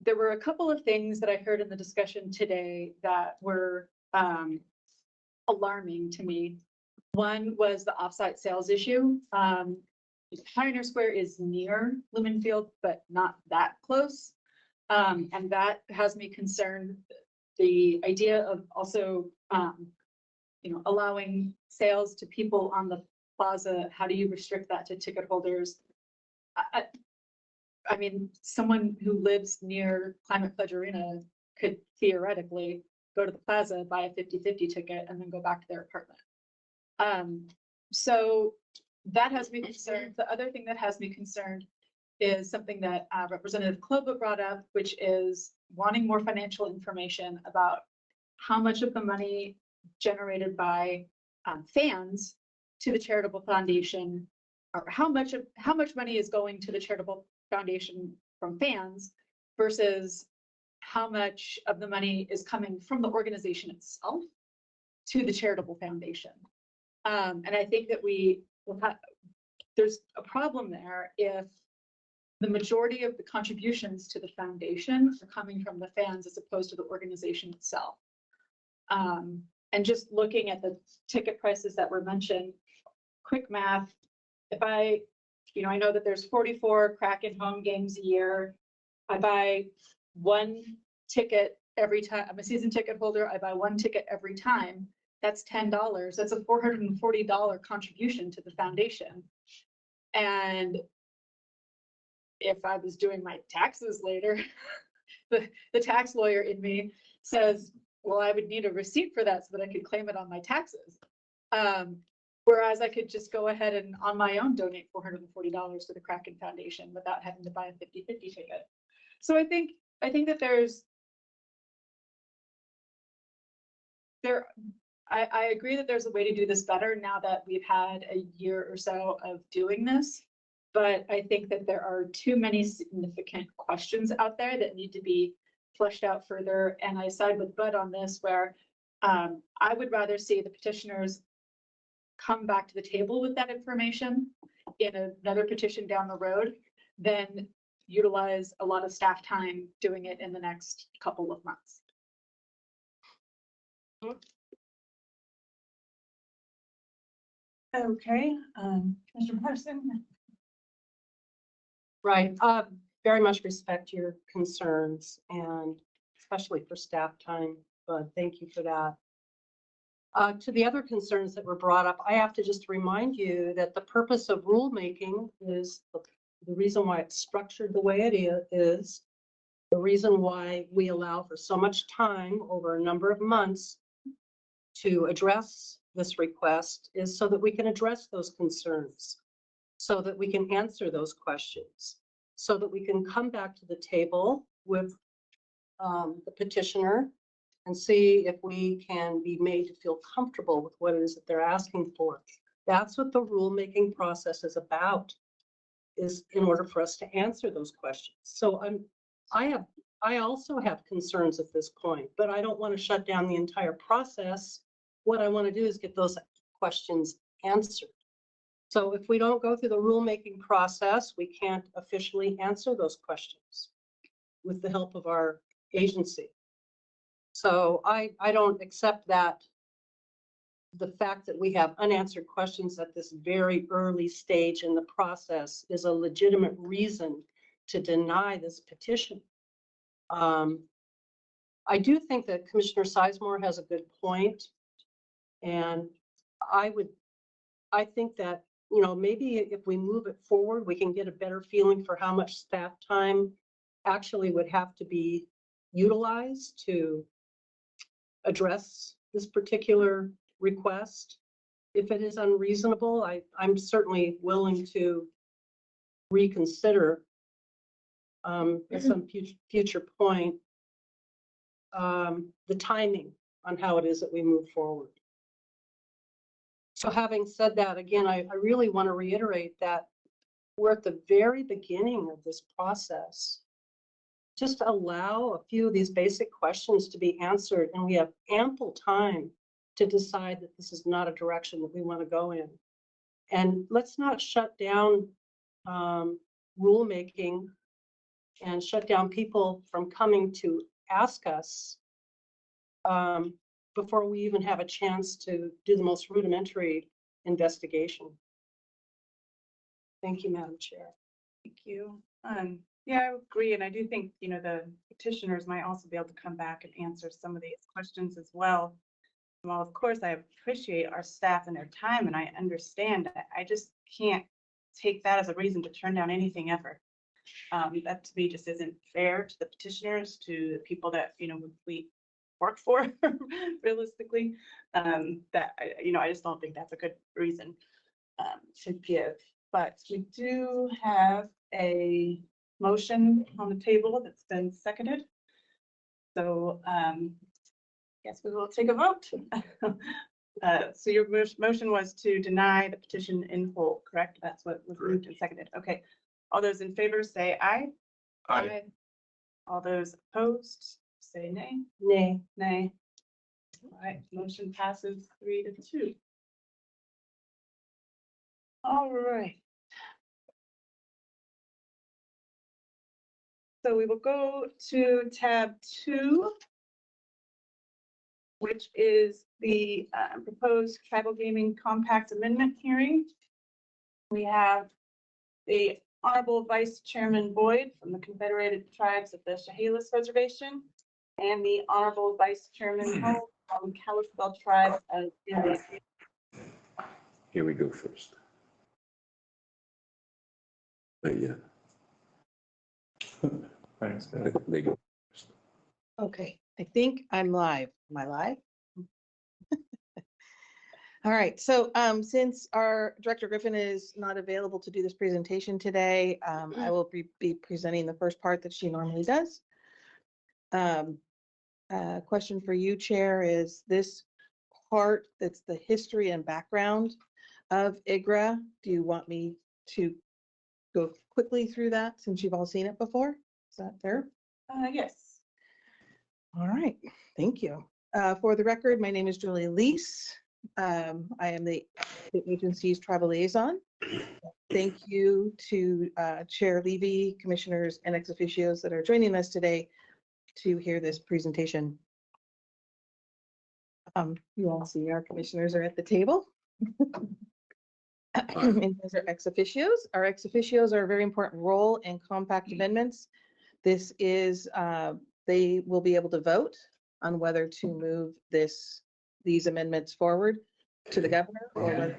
There were a couple of things that I heard in the discussion today that were alarming to me. One was the offsite sales issue. Pioneer Square is near Lumen Field, but not that close. And that has me concerned. The idea of also, allowing sales to people on the plaza, how do you restrict that to ticket holders? I mean, someone who lives near Climate Pledge Arena could theoretically go to the plaza, buy a 50/50 ticket, and then go back to their apartment. So that has me concerned. The other thing that has me concerned is something that Representative Kloba brought up, which is wanting more financial information about how much of the money generated by fans to the charitable foundation, or how much money is going to the charitable foundation from fans versus how much of the money is coming from the organization itself to the charitable foundation. And I think that there's a problem there if the majority of the contributions to the foundation are coming from the fans as opposed to the organization itself. And just looking at the ticket prices that were mentioned, quick math, if I know that there's 44 Kraken home games a year. I buy one ticket every time. I'm a season ticket holder. I buy one ticket every time. That's $10. That's a $440 contribution to the foundation. And if I was doing my taxes later, the tax lawyer in me says, well, I would need a receipt for that so that I could claim it on my taxes. Whereas I could just go ahead and on my own donate $440 to the Kraken Foundation without having to buy a 50/50 ticket. So I think that I agree that there's a way to do this better now that we've had a year or so of doing this, but I think that there are too many significant questions out there that need to be fleshed out further. And I side with Bud on this, where I would rather see the petitioners come back to the table with that information in another petition down the road than utilize a lot of staff time doing it in the next couple of months. Okay, Mr. Parson. Right. Very much respect your concerns, and especially for staff time, but thank you for that. To the other concerns that were brought up, I have to just remind you that the purpose of rulemaking is the reason why it's structured the way it is, the reason why we allow for so much time over a number of months to address this request is so that we can address those concerns, so that we can answer those questions, so that we can come back to the table with the petitioner and see if we can be made to feel comfortable with what it is that they're asking for. That's what the rulemaking process is about. is in order for us to answer those questions. So I also have concerns at this point, but I don't want to shut down the entire process. What I want to do is get those questions answered. So if we don't go through the rulemaking process, we can't officially answer those questions with the help of our agency. So I don't accept that the fact that we have unanswered questions at this very early stage in the process is a legitimate reason to deny this petition. I do think that Commissioner Sizemore has a good point. And I think that, maybe if we move it forward, we can get a better feeling for how much staff time actually would have to be utilized to address this particular request. If it is unreasonable, I'm certainly willing to reconsider at some future point the timing on how it is that we move forward. So having said that, again, I really want to reiterate that we're at the very beginning of this process. Just allow a few of these basic questions to be answered, and we have ample time to decide that this is not a direction that we want to go in. And let's not shut down rulemaking and shut down people from coming to ask us before we even have a chance to do the most rudimentary investigation. Thank you, Madam Chair. Thank you. Yeah, I agree. And I do think, the petitioners might also be able to come back and answer some of these questions as well. Well, of course, I appreciate our staff and their time, and I understand that. I just can't take that as a reason to turn down anything ever. That to me just isn't fair to the petitioners, to the people that, we work for realistically. I just don't think that's a good reason to give. But we do have a motion on the table that's been seconded. So yes, we will take a vote. So your motion was to deny the petition in whole, correct? That's what was moved and seconded. Okay. All those in favor say aye. Aye. All those opposed say nay. Nay. Nay. All right, motion passes 3-2. All right. So we will go to tab 2, which is the proposed tribal gaming compact amendment hearing. We have the Honorable Vice Chairman Boyd from the Confederated Tribes of the Chehalis Reservation and the Honorable Vice Chairman Hull from Kalispel Tribe of Indiana. Here we go first. Yeah. Thanks. They go first. Okay, I think I'm live. Am I live? All right, so since our Director Griffin is not available to do this presentation today, I will be presenting the first part that she normally does. Question for you, Chair, is this part that's the history and background of IGRA. Do you want me to go quickly through that since you've all seen it before? Is that fair? Yes. All right, thank you. For the record, my name is Julie Lease. I am the agency's tribal liaison. Thank you to Chair Levy, commissioners, and ex officios that are joining us today to hear this presentation. You all see our commissioners are at the table. And those are ex officios. Our ex officios are a very important role in compact amendments. This is, they will be able to vote on whether to move these amendments forward to the governor or whether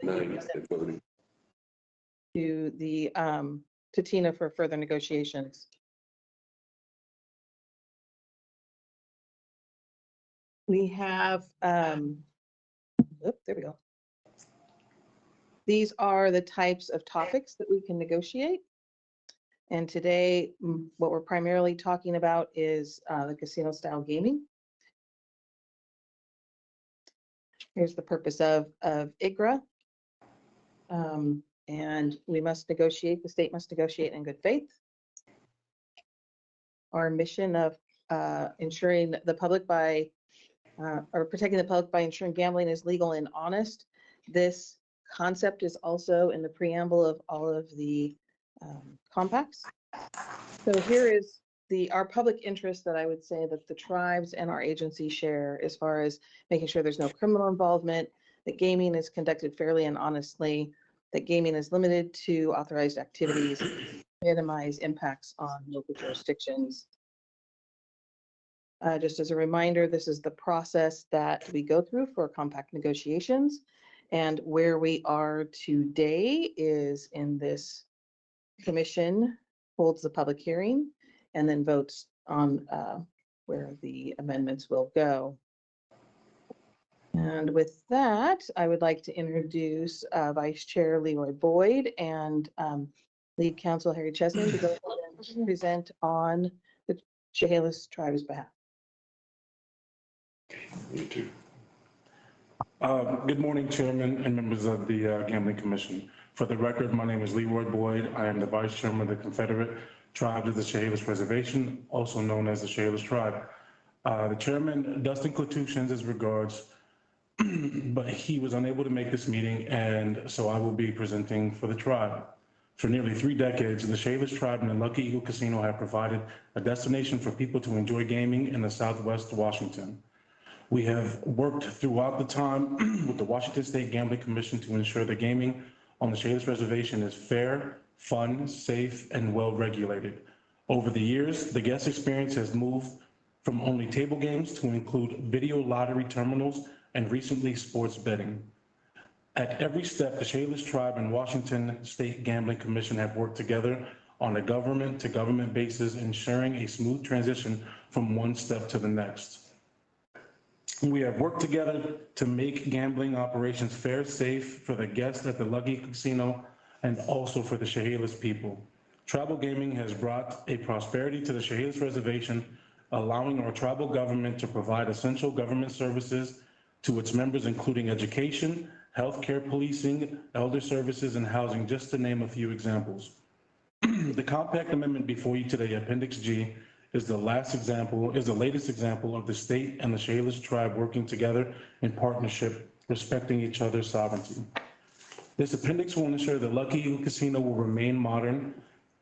to the to Tina for further negotiations. We have there we go. These are the types of topics that we can negotiate. And today, what we're primarily talking about is the casino style gaming. Here's the purpose of IGRA. and we must negotiate, the state must negotiate in good faith. Our mission of ensuring the public by, or protecting the public by ensuring gambling is legal and honest. This concept is also in the preamble of all of the compacts. So here is our public interest that I would say that the tribes and our agency share, as far as making sure there's no criminal involvement, that gaming is conducted fairly and honestly, that gaming is limited to authorized activities, minimize impacts on local jurisdictions. Just as a reminder, this is the process that we go through for compact negotiations. And where we are today is in this commission holds the public hearing and then votes on where the amendments will go. And with that, I would like to introduce Vice Chair Leroy Boyd and Lead Counsel Harry Chesney to go ahead and present on the Chehalis Tribe's behalf. Me too. Good morning, Chairman and members of the Gambling Commission. For the record, my name is Leroy Boyd. I am the Vice Chairman of the Confederate Tribes of the Chehalis Reservation, also known as the Chehalis Tribe. The Chairman, Dustin Clatuch, sends his regards, but he was unable to make this meeting, and so I will be presenting for the tribe. For nearly 3 decades, the Chehalis Tribe and the Lucky Eagle Casino have provided a destination for people to enjoy gaming in the Southwest Washington. We have worked throughout the time with the Washington State Gambling Commission to ensure the gaming on the Chehalis Reservation is fair, fun, safe, and well-regulated. Over the years, the guest experience has moved from only table games to include video lottery terminals and recently sports betting. At every step, the Chehalis Tribe and Washington State Gambling Commission have worked together on a government-to-government basis, ensuring a smooth transition from one step to the next. We have worked together to make gambling operations fair, safe for the guests at the Lucky Casino and also for the Chehalis people. Tribal gaming has brought a prosperity to the Chehalis Reservation, allowing our tribal government to provide essential government services to its members, including education, healthcare, policing, elder services, and housing, just to name a few examples. The compact amendment before you today, Appendix G, is the latest example of the state and the Chehalis Tribe working together in partnership, respecting each other's sovereignty. This appendix will ensure that Lucky Eagle Casino will remain modern,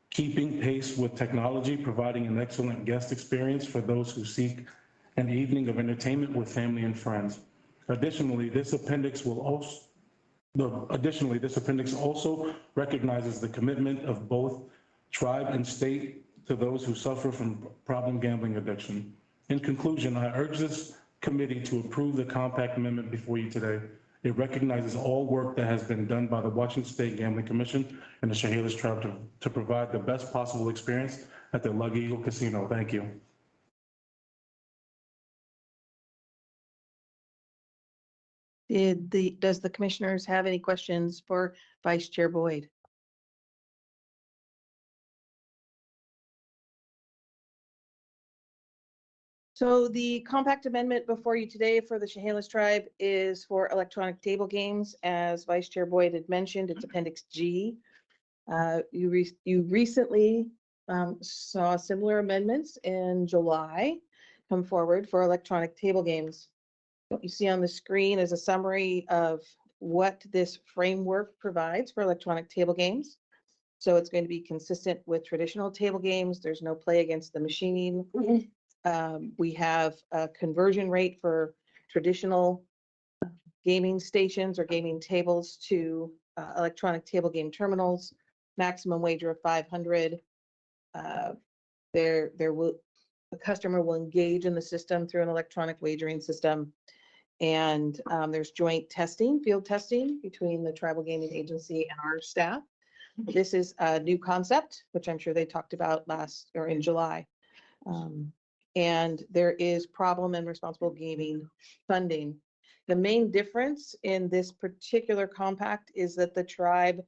keeping pace with technology, providing an excellent guest experience for those who seek an evening of entertainment with family and friends. Additionally, this appendix also recognizes the commitment of both tribe and state to those who suffer from problem gambling addiction. In conclusion, I urge this committee to approve the compact amendment before you today. It recognizes all work that has been done by the Washington State Gambling Commission and the Chehalis Tribe to provide the best possible experience at the Lucky Eagle Casino. Thank you. Does the commissioners have any questions for Vice Chair Boyd? So the compact amendment before you today for the Chehalis Tribe is for electronic table games. As Vice Chair Boyd had mentioned, it's Appendix G. You recently saw similar amendments in July come forward for electronic table games. What you see on the screen is a summary of what this framework provides for electronic table games. So it's going to be consistent with traditional table games. There's no play against the machine. We have a conversion rate for traditional gaming stations or gaming tables to electronic table game terminals, maximum wager of 500. The customer will engage in the system through an electronic wagering system. And there's joint testing, field testing between the Tribal Gaming Agency and our staff. This is a new concept, which I'm sure they talked about in July. And there is problem and responsible gaming funding. The main difference in this particular compact is that the tribe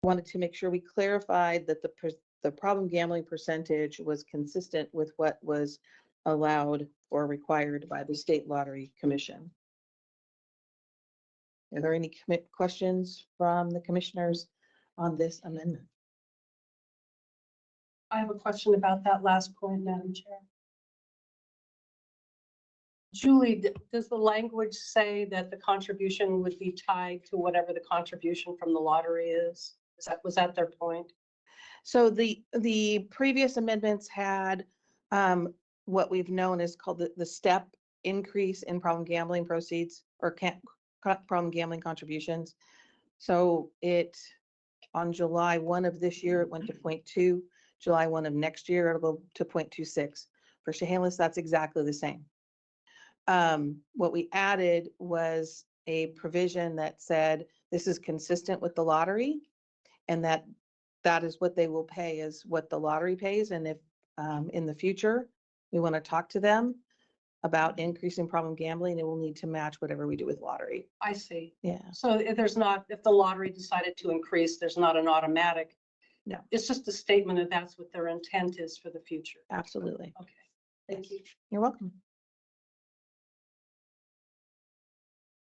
wanted to make sure we clarified that the problem gambling percentage was consistent with what was allowed or required by the State Lottery Commission. Are there any questions from the commissioners on this amendment. I have a question about that last point, Madam Chair. Julie, does the language say that the contribution would be tied to whatever the contribution from the lottery is? Was that their point? So the previous amendments had what we've known is called the step increase in problem gambling proceeds or problem gambling contributions. So on July 1 of this year, it went to 0.2. July 1 of next year, it'll go to 0.26. For Chehalis, that's exactly the same. What we added was a provision that said this is consistent with the lottery and that is what they will pay is what the lottery pays. And if in the future, we want to talk to them about increasing problem gambling, it will need to match whatever we do with lottery. I see. Yeah. So if the lottery decided to increase, there's not an automatic. No. It's just a statement that that's what their intent is for the future. Absolutely. Okay, thank you. You're welcome.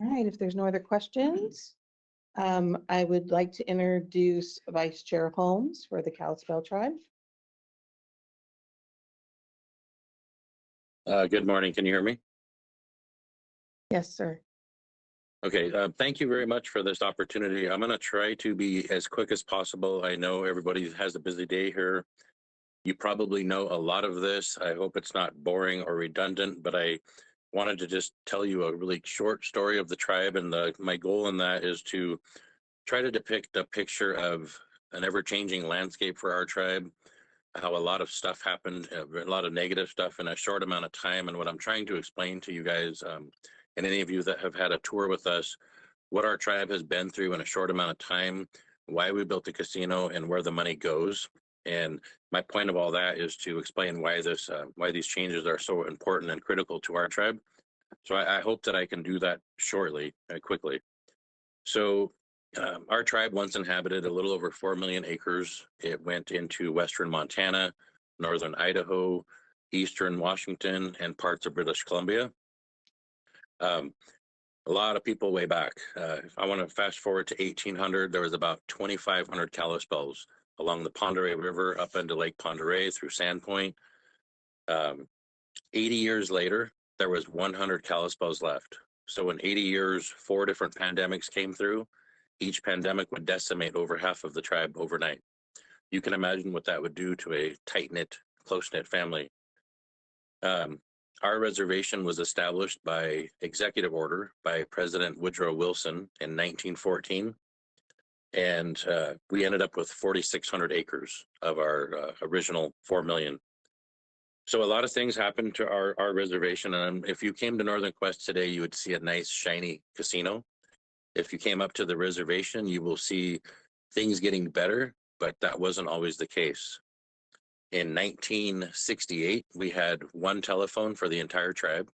All right, if there's no other questions, I would like to introduce Vice Chair Holmes for the Kalispell Tribe. Good morning. Can you hear me? Yes, sir. Okay. Thank you very much for this opportunity. I'm going to try to be as quick as possible. I know everybody has a busy day here. You probably know a lot of this. I hope it's not boring or redundant, but I wanted to just tell you a really short story of the tribe. And my goal in that is to try to depict a picture of an ever-changing landscape for our tribe, how a lot of stuff happened, a lot of negative stuff in a short amount of time. And what I'm trying to explain to you guys, and any of you that have had a tour with us, what our tribe has been through in a short amount of time, why we built the casino, and where the money goes. And my point of all that is to explain why these changes are so important and critical to our tribe. So I hope that I can do that shortly, quickly. So our tribe once inhabited a little over 4 million acres. It went into western Montana, northern Idaho, eastern Washington, and parts of British Columbia. A lot of people way back. If I want to fast forward to 1800, there was about 2,500 Kalispels along the Pend Oreille River up into Lake Pend Oreille through Sandpoint. 80 years later, there was 100 Kalispels left. So in 80 years, 4 different pandemics came through. Each pandemic would decimate over half of the tribe overnight. You can imagine what that would do to a tight-knit, close-knit family. Our reservation was established by executive order by President Woodrow Wilson in 1914. And we ended up with 4,600 acres of our original 4 million. So a lot of things happened to our reservation. And if you came to Northern Quest today, you would see a nice, shiny casino. If you came up to the reservation, you will see things getting better, but that wasn't always the case. In 1968, we had 1 telephone for the entire tribe,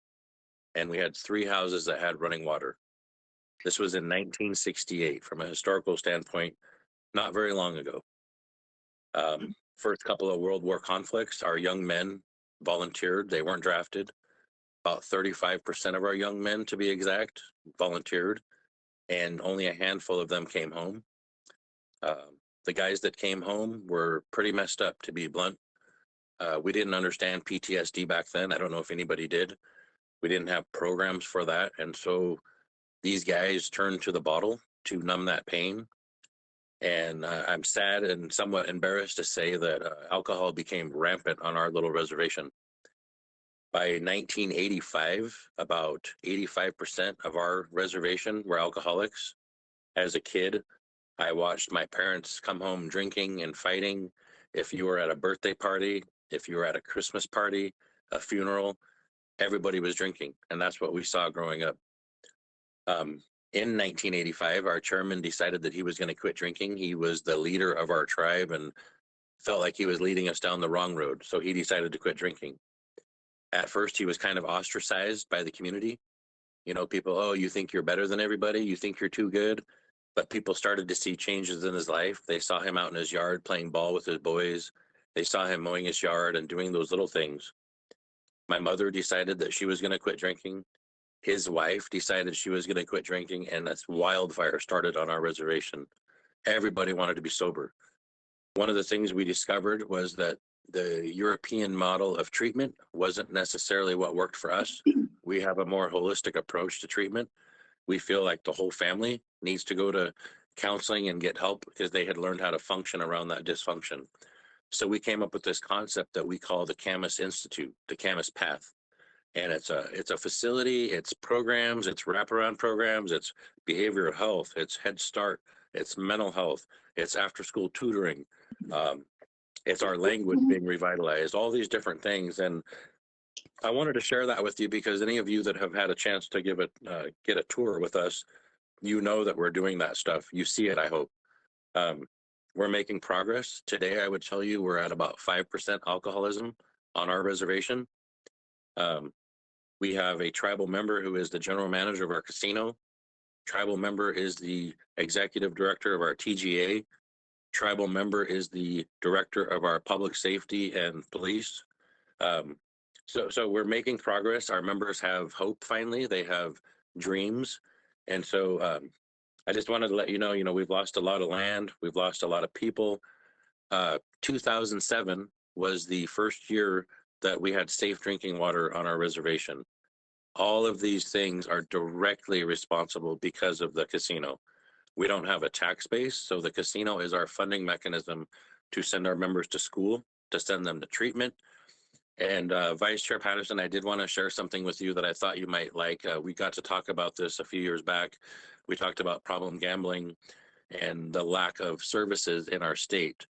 and we had 3 houses that had running water. This was in 1968. From a historical standpoint, not very long ago. First couple of World War conflicts, our young men volunteered. They weren't drafted. About 35% of our young men, to be exact, volunteered, and only a handful of them came home. The guys that came home were pretty messed up, to be blunt. We didn't understand PTSD back then. I don't know if anybody did. We didn't have programs for that. And so these guys turned to the bottle to numb that pain. And I'm sad and somewhat embarrassed to say that alcohol became rampant on our little reservation. By 1985, about 85% of our reservation were alcoholics. As a kid, I watched my parents come home drinking and fighting. If you were at a birthday party, if you were at a Christmas party, a funeral, everybody was drinking. And that's what we saw growing up. In 1985, our chairman decided that he was going to quit drinking. He was the leader of our tribe and felt like he was leading us down the wrong road. So he decided to quit drinking. At first, he was kind of ostracized by the community. You know, people, oh, you think you're better than everybody? You think you're too good? But people started to see changes in his life. They saw him out in his yard playing ball with his boys. They saw him mowing his yard and doing those little things. My mother decided that she was going to quit drinking. His wife decided she was going to quit drinking, and this wildfire started on our reservation. Everybody wanted to be sober. One of the things we discovered was that the European model of treatment wasn't necessarily what worked for us. We have a more holistic approach to treatment. We feel like the whole family needs to go to counseling and get help because they had learned how to function around that dysfunction. So we came up with this concept that we call the Camus Institute, the Camus Path. And it's a facility, it's programs, it's wraparound programs, it's behavioral health, it's Head Start, it's mental health, it's after school tutoring, it's our language being revitalized, all these different things. And I wanted to share that with you because any of you that have had a chance to get a tour with us, you know that we're doing that stuff. You see it, I hope. We're making progress. Today, I would tell you we're at about 5% alcoholism on our reservation. We have a tribal member who is the general manager of our casino. Tribal member is the executive director of our TGA. Tribal member is the director of our public safety and police. So we're making progress. Our members have hope finally. They have dreams. And so I just wanted to let you know, we've lost a lot of land. We've lost a lot of people. 2007 was the first year that we had safe drinking water on our reservation. All of these things are directly responsible because of the casino. We don't have a tax base, so the casino is our funding mechanism to send our members to school, to send them to treatment. And Vice Chair Patterson, I did want to share something with you that I thought you might like. We got to talk about this a few years back. We talked about problem gambling and the lack of services in our state.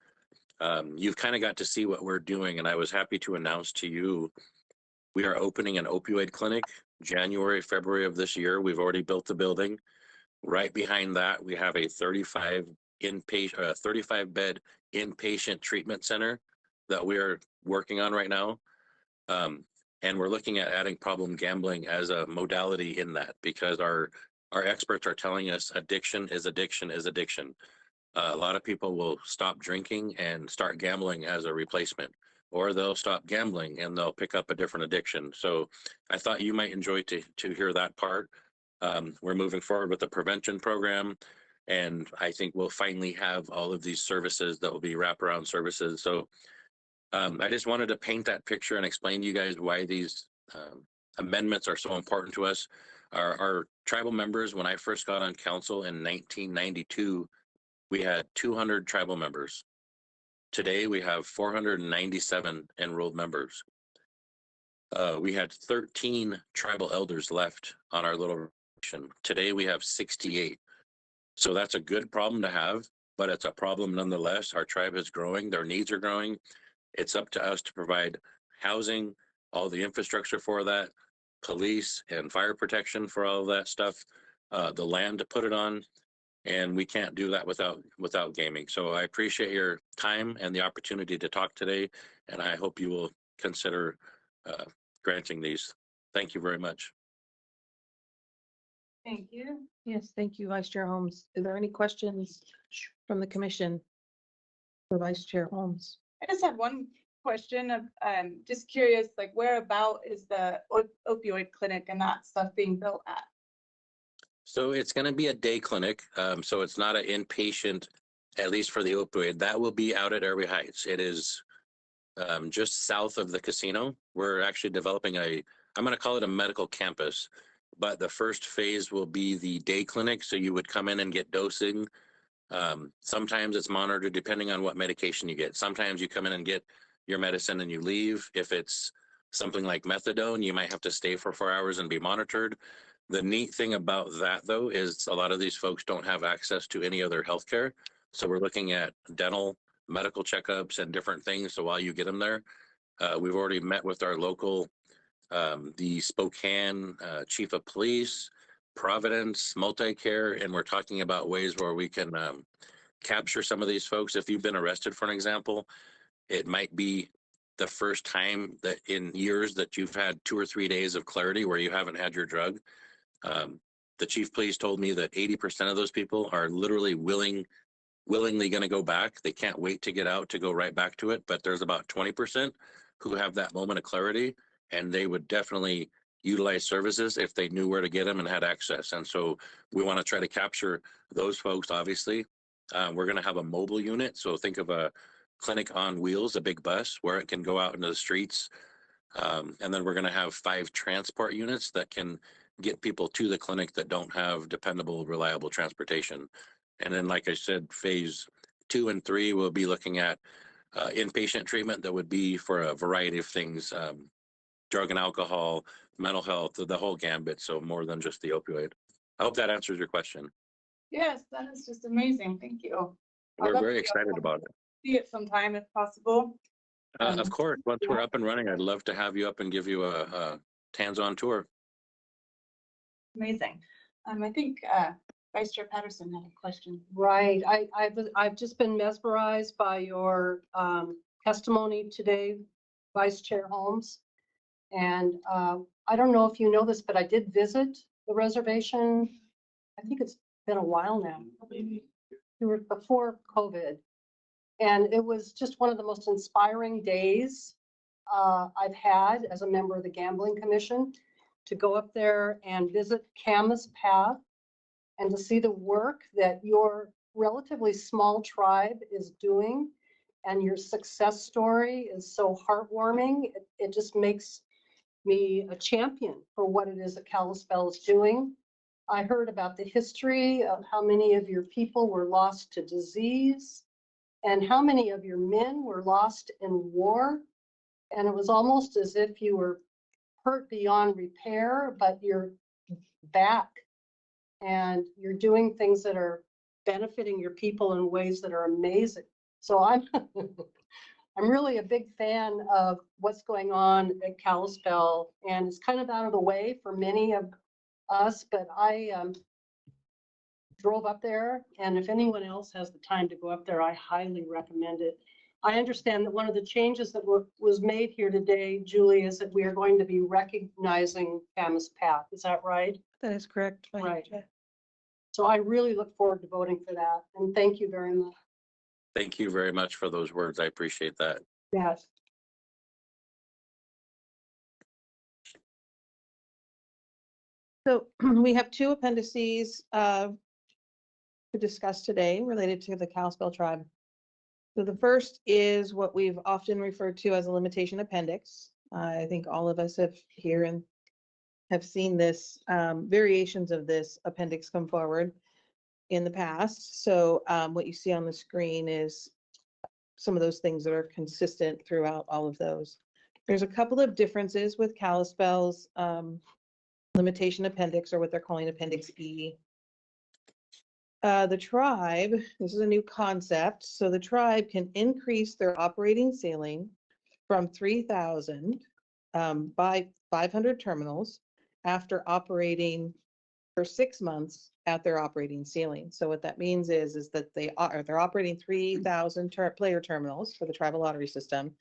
You've kind of got to see what we're doing, and I was happy to announce to you we are opening an opioid clinic January, February of this year. We've already built the building. Right behind that, we have a 35 bed inpatient treatment center that we are working on right now. And we're looking at adding problem gambling as a modality in that because our experts are telling us addiction is addiction is addiction. A lot of people will stop drinking and start gambling as a replacement, or they'll stop gambling and they'll pick up a different addiction. So I thought you might enjoy to hear that part. We're moving forward with the prevention program, and I think we'll finally have all of these services that will be wraparound services. So I just wanted to paint that picture and explain to you guys why these amendments are so important to us. Our tribal members, when I first got on council in 1992, we had 200 tribal members. Today, we have 497 enrolled members. We had 13 tribal elders left on our little region. Today, we have 68. So that's a good problem to have, but it's a problem nonetheless. Our tribe is growing. Their needs are growing. It's up to us to provide housing, all the infrastructure for that, police and fire protection for all of that stuff, the land to put it on. And we can't do that without gaming. So I appreciate your time and the opportunity to talk today. And I hope you will consider granting these. Thank you very much. Thank you. Yes, thank you, Vice Chair Holmes. Are there any questions from the commission for Vice Chair Holmes? I just had one question of, just curious, like whereabout is the opioid clinic and that stuff being built at? So it's going to be a day clinic. So it's not an inpatient, at least for the opioid. That will be out at Airway Heights. It is just south of the casino. We're actually developing I'm going to call it a medical campus, but the first phase will be the day clinic. So you would come in and get dosing. Sometimes it's monitored depending on what medication you get. Sometimes you come in and get your medicine and you leave. If it's something like methadone, you might have to stay for 4 hours and be monitored. The neat thing about that, though, is a lot of these folks don't have access to any other healthcare. So we're looking at dental, medical checkups and different things. So while you get them there, we've already met with our local, the Spokane chief of police, Providence, Multi-Care, and we're talking about ways where we can capture some of these folks. If you've been arrested, for an example, it might be the first time that in years that you've had 2 or 3 days of clarity where you haven't had your drug. The chief police told me that 80% of those people are literally willingly going to go back. They can't wait to get out to go right back to it. But there's about 20% who have that moment of clarity, and they would definitely utilize services if they knew where to get them and had access. And so we want to try to capture those folks, obviously. We're going to have a mobile unit. So think of a clinic on wheels, a big bus where it can go out into the streets. And then we're going to have 5 transport units that can get people to the clinic that don't have dependable, reliable transportation. And then, like I said, phase 2 and 3, we'll be looking at inpatient treatment that would be for a variety of things, drug and alcohol, mental health, the whole gambit. So more than just the opioid. I hope that answers your question. Yes, that is just amazing. Thank you. I'd We're love to very be excited able to about it. See it sometime if possible. Of course, once we're up and running, I'd love to have you up and give you a hands-on tour. Amazing. I think Vice Chair Patterson had a question. Right. I've just been mesmerized by your testimony today, Vice Chair Holmes. And I don't know if you know this, but I did visit the reservation. I think it's been a while now, before COVID. And it was just one of the most inspiring days I've had as a member of the Gambling Commission, to go up there and visit Camas Path and to see the work that your relatively small tribe is doing. And your success story is so heartwarming. It just makes me a champion for what it is that Kalispell is doing. I heard about the history of how many of your people were lost to disease and how many of your men were lost in war. And it was almost as if you were hurt beyond repair, but you're back and you're doing things that are benefiting your people in ways that are amazing. So I'm I'm really a big fan of what's going on at Kalispell, and it's kind of out of the way for many of us, but I drove up there, and if anyone else has the time to go up there, I highly recommend it. I understand that one of the changes that was made here today, Julie, is that we are going to be recognizing Camas Path. Is that right? That is correct. Right. So I really look forward to voting for that, and thank you very much. Thank you very much for those words. I appreciate that. Yes. So we have 2 appendices to discuss today related to the Kalispell tribe. So the first is what we've often referred to as a limitation appendix. I think all of us have here and have seen this, variations of this appendix come forward in the past. So what you see on the screen is some of those things that are consistent throughout all of those. There's a couple of differences with Kalispell's limitation appendix, or what they're calling Appendix E. The tribe, this is a new concept. So the tribe can increase their operating ceiling from 3,000 by 500 terminals after operating for 6 months at their operating ceiling. So what that means is that they're operating 3,000 player terminals for the tribal lottery system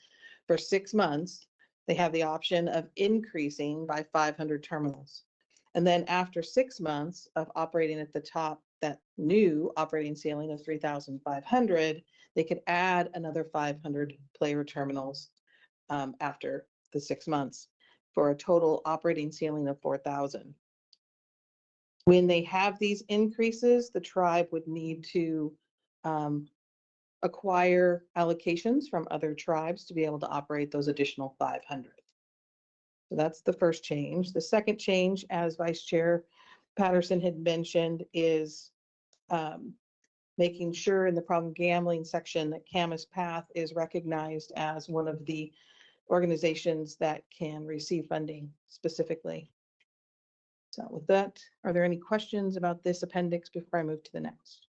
for 6 months. They have the option of increasing by 500 terminals. And then after 6 months of operating at the top, that new operating ceiling of 3,500, they could add another 500 player terminals after the 6 months for a total operating ceiling of 4,000. When they have these increases, the tribe would need to acquire allocations from other tribes to be able to operate those additional 500. So that's the first change. The second change, as Vice Chair Patterson had mentioned, is making sure in the problem gambling section that Camas Path is recognized as one of the organizations that can receive funding specifically. So with that, are there any questions about this appendix before I move to the next?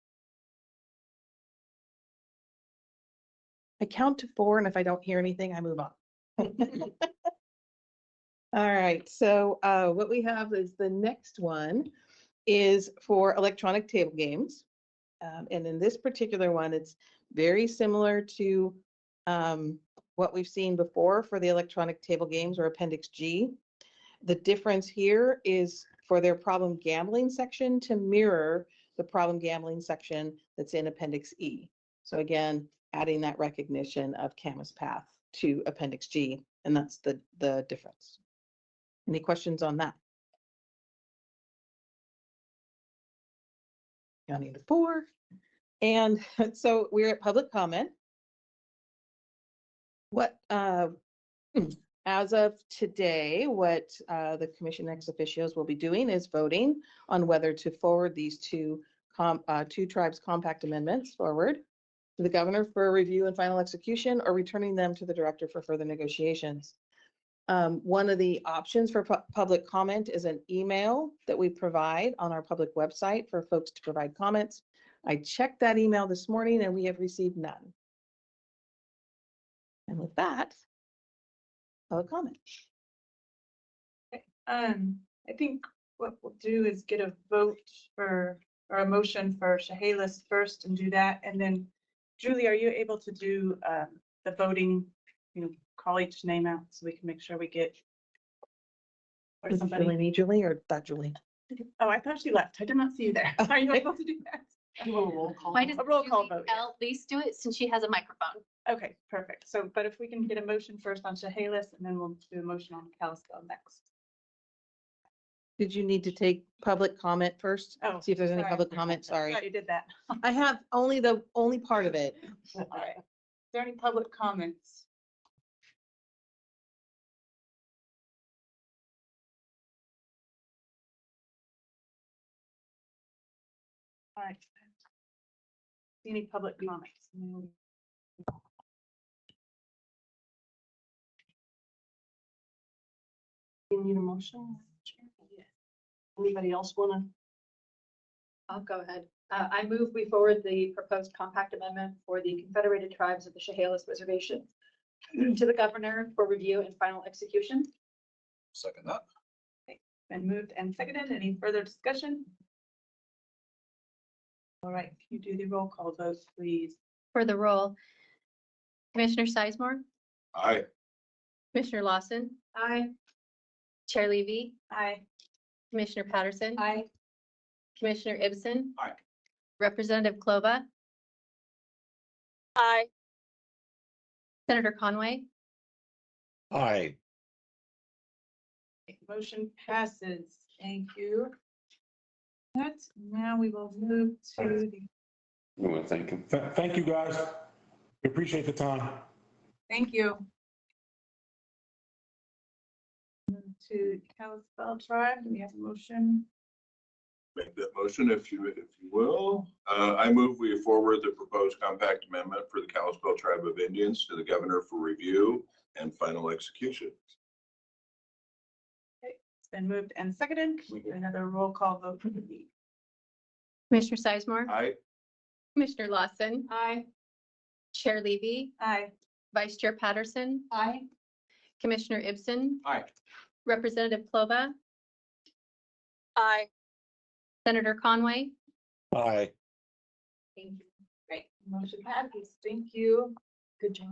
I count to 4, and if I don't hear anything, I move on. All right, so what we have is the next one is for electronic table games. And in this particular one, it's very similar to what we've seen before for the electronic table games, or Appendix G. The difference here is for their problem gambling section to mirror the problem gambling section that's in Appendix E. So again, adding that recognition of Camas Path to Appendix G, and that's the difference. Any questions on that? Counting to 4. And so we're at public comment. What, as of today, what the commission ex officios will be doing is voting on whether to forward these two tribes compact amendments forward to the governor for review and final execution, or returning them to the director for further negotiations. One of the options for public comment is an email that we provide on our public website for folks to provide comments. I checked that email this morning and we have received none. And with that, public comment. I think what we'll do is get a vote for, or a motion for Chehalis first and do that. And then Julie, are you able to do the voting, call each name out so we can make sure we get. Or Does somebody. Julie need Julie or that Julie? Oh, I thought she left. I did not see you there. Are you able to do that? Why does A roll call Julie vote. at least do it since she has a microphone? Okay, perfect. So, but if we can get a motion first on Chehalis and then we'll do a motion on Kalispell next. Did you need to take public comment first? Oh, See if there's any sorry. public comment, I sorry. thought you did that. I have only part of it. All right. Is there any public comments? All right. See any public comments? No. You need a motion? Anybody else wanna? I'll go ahead. I move we forward the proposed compact amendment for the Confederated Tribes of the Chehalis Reservation to the governor for review and final execution. Second that. Been moved and seconded. Any further discussion? All right, can you do the roll call vote, please? For the roll, Commissioner Sizemore, Aye. Commissioner Lawson, Aye. Chair Levy, Aye. Commissioner Patterson, Aye. Commissioner Ibsen. Aye. Representative Klova. Aye. Senator Conway. Aye. Motion passes. Thank you. That's, now we will move to the, We want to thank him. Thank you, guys. We appreciate the time. thank you. To Kalispell Tribe, do we have a motion? Make that motion if you will. I move we forward the proposed compact amendment for the Kalispell Tribe of Indians to the governor for review and final execution. It's been moved and seconded. We get another roll call vote for the meeting. Commissioner Sizemore, Aye. Commissioner Lawson, Aye. Chair Levy, Aye. Vice Chair Patterson, Aye. Commissioner Ibsen. Aye. Representative Klova. Aye. Senator Conway. Aye. Thank you. Great. Motion passes. Thank you. Good job.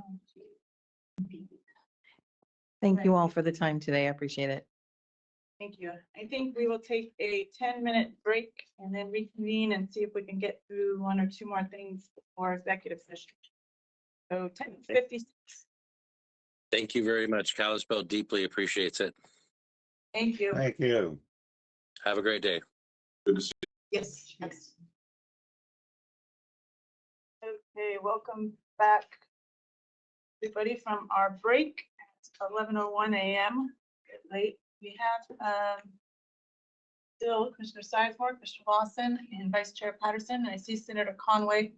Thank you all for the time today. I appreciate it. Thank you. I think we will take a 10-minute break and then reconvene and see if we can get through one or two more things before executive session. So 10:56. Thank you very much. Kalispell deeply appreciates it. Thank you. Thank you. Have a great day. Good to see Yes. Yes. Okay, welcome back, everybody, from our break at 11:01 a.m. Get late. We have still Commissioner Sizemore, Commissioner Lawson, and Vice Chair Patterson. And I see Senator Conway.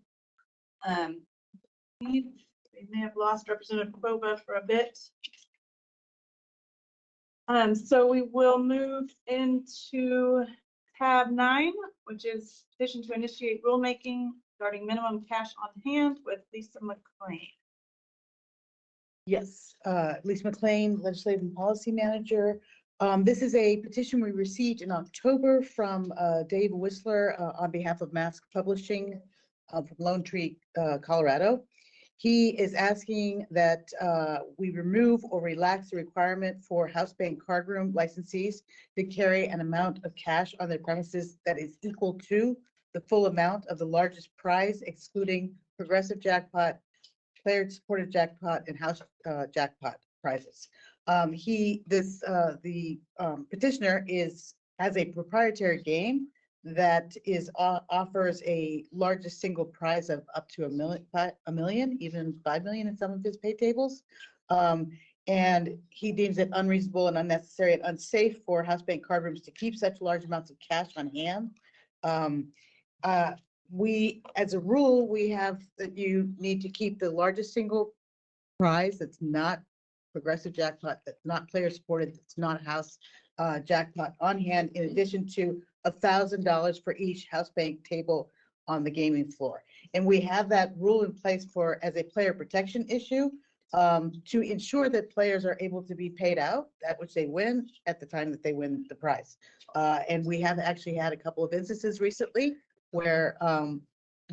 We may have lost Representative Klova for a bit. So we will move into tab 9, which is petition to initiate rulemaking regarding minimum cash on hand with Lisa McLean. Yes, Lisa McLean, Legislative and Policy Manager. This is a petition we received in October from Dave Whistler on behalf of Mask Publishing from Lone Tree, Colorado. He is asking that we remove or relax the requirement for house bank card room licensees to carry an amount of cash on their premises that is equal to the full amount of the largest prize, excluding progressive jackpot, player supported jackpot, and house jackpot prizes. The petitioner has a proprietary game that is, offers a largest single prize of up to a million, even 5 million in some of his pay tables. And he deems it unreasonable and unnecessary and unsafe for house bank card rooms to keep such large amounts of cash on hand. We, as a rule, we have that you need to keep the largest single prize that's not progressive jackpot, that's not player supported, that's not house jackpot on hand, in addition to $1,000 for each house bank table on the gaming floor. And we have that rule in place for, as a player protection issue, to ensure that players are able to be paid out that which they win at the time that they win the prize. And we have actually had a couple of instances recently where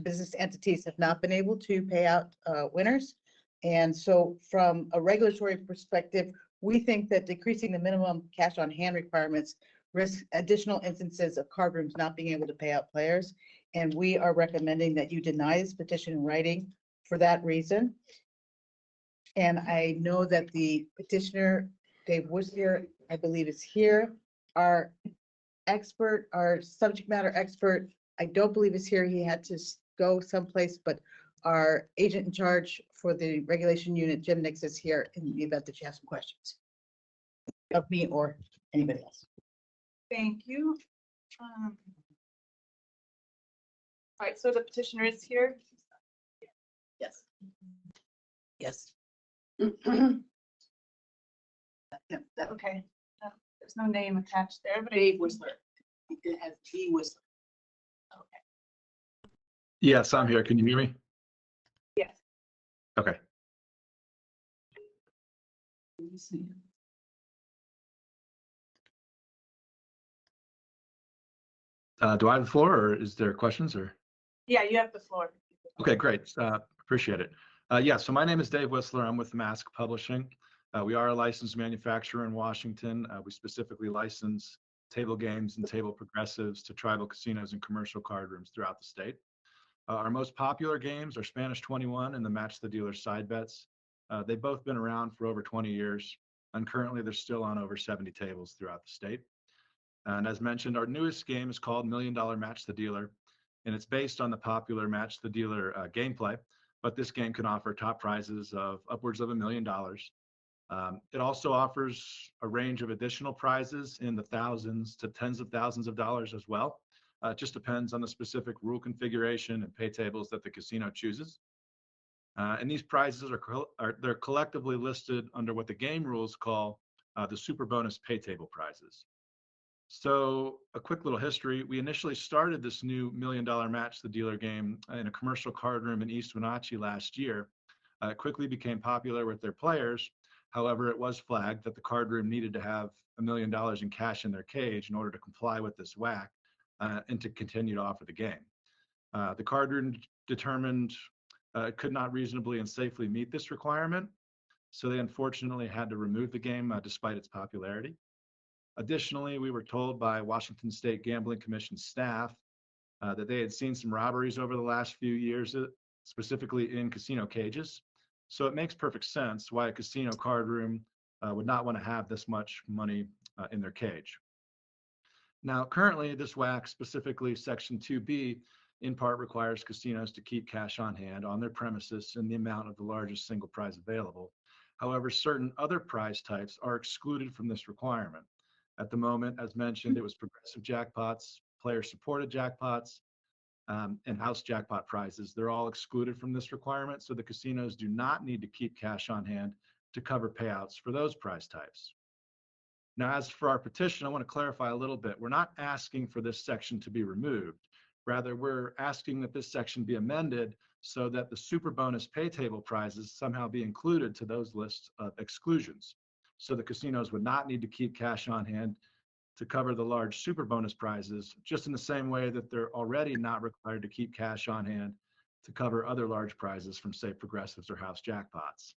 business entities have not been able to pay out winners. And so from a regulatory perspective, we think that decreasing the minimum cash on hand requirements risk additional instances of card rooms not being able to pay out players. And we are recommending that you deny this petition in writing for that reason. And I know that the petitioner, Dave Whistler, I believe is here. Our expert, our subject matter expert, I don't believe is here. He had to go someplace, but our agent in charge for the regulation unit, Jim Nix, is here in the event that you have some questions of me or anybody else. Thank you. All right, so the petitioner is here. Yes. Yes. Okay, there's no name attached there, but Dave Whistler. It has T Whistler. Okay. Yes, I'm here. Can you hear me? Yes. Okay. Let me see. Do I have the floor, or is there questions, or? Yeah, you have the floor. Okay, great. Appreciate it. Yeah, so my name is Dave Whistler. I'm with Mask Publishing. We are a licensed manufacturer in Washington. We specifically license table games and table progressives to tribal casinos and commercial card rooms throughout the state. Our most popular games are Spanish 21 and the Match the Dealer side bets. They've both been around for over 20 years, and currently they're still on over 70 tables throughout the state. And as mentioned, our newest game is called $1 Million Match the Dealer, and it's based on the popular Match the Dealer gameplay, but this game can offer top prizes of upwards of $1 million. It also offers a range of additional prizes in the thousands to tens of thousands of dollars as well. It just depends on the specific rule configuration and pay tables that the casino chooses. And these prizes they're collectively listed under what the game rules call the super bonus pay table prizes. So a quick little history. We initially started this new $1 Million Match the Dealer game in a commercial card room in East Wenatchee last year. It quickly became popular with their players. However, it was flagged that the card room needed to have $1 million in cash in their cage in order to comply with this WAC and to continue to offer the game. The card room determined it could not reasonably and safely meet this requirement, so they unfortunately had to remove the game despite its popularity. Additionally, we were told by Washington State Gambling Commission staff that they had seen some robberies over the last few years, specifically in casino cages. So it makes perfect sense why a casino card room would not want to have this much money in their cage. Now, currently, this WAC, specifically Section 2B, in part requires casinos to keep cash on hand on their premises in the amount of the largest single prize available. However, certain other prize types are excluded from this requirement. At the moment, as mentioned, it was progressive jackpots, player-supported jackpots, and house jackpot prizes. They're all excluded from this requirement, so the casinos do not need to keep cash on hand to cover payouts for those prize types. Now, as for our petition, I want to clarify a little bit. We're not asking for this section to be removed. Rather, we're asking that this section be amended so that the super bonus pay table prizes somehow be included to those lists of exclusions. So the casinos would not need to keep cash on hand to cover the large super bonus prizes, just in the same way that they're already not required to keep cash on hand to cover other large prizes from, say, progressives or house jackpots.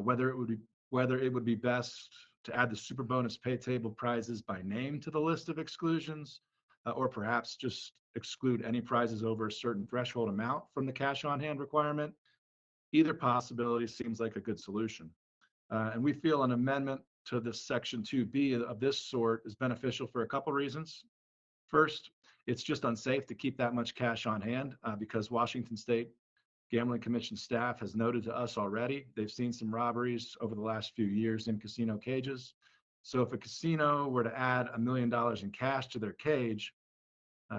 Whether it would be best to add the super bonus pay table prizes by name to the list of exclusions, or perhaps just exclude any prizes over a certain threshold amount from the cash on hand requirement, either possibility seems like a good solution. And we feel an amendment to this Section 2B of this sort is beneficial for a couple reasons. First, It's just unsafe to keep that much cash on hand because Washington State Gambling Commission staff has noted to us already, they've seen some robberies over the last few years in casino cages. So if a casino were to add $1 million in cash to their cage,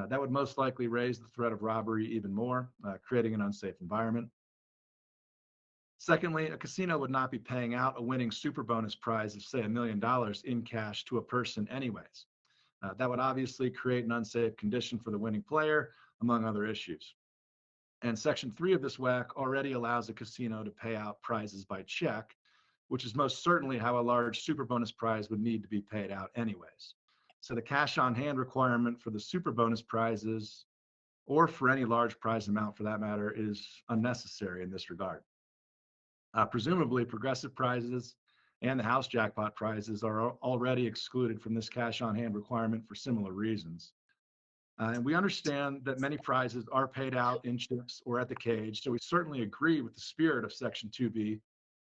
that would most likely raise the threat of robbery even more, creating an unsafe environment. Secondly, a casino would not be paying out a winning super bonus prize of, say, $1 million in cash to a person anyways. That would obviously create an unsafe condition for the winning player, among other issues. And Section 3 of this WAC already allows a casino to pay out prizes by check, which is most certainly how a large super bonus prize would need to be paid out anyways. So the cash on hand requirement for the super bonus prizes, or for any large prize amount for that matter, is unnecessary in this regard. Presumably, progressive prizes and the house jackpot prizes are already excluded from this cash on hand requirement for similar reasons. And we understand that many prizes are paid out in chips or at the cage, so we certainly agree with the spirit of Section 2B,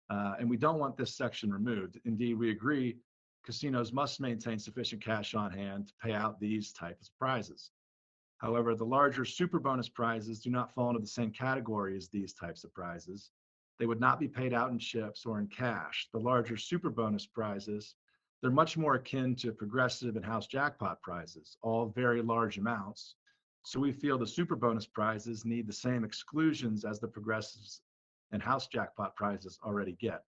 and we don't want this section removed. Indeed, we agree casinos must maintain sufficient cash on hand to pay out these types of prizes. However, the larger super bonus prizes do not fall into the same category as these types of prizes. They would not be paid out in chips or in cash. The larger super bonus prizes, they're much more akin to progressive and house jackpot prizes, all very large amounts. So we feel the super bonus prizes need the same exclusions as the progressives and house jackpot prizes already get.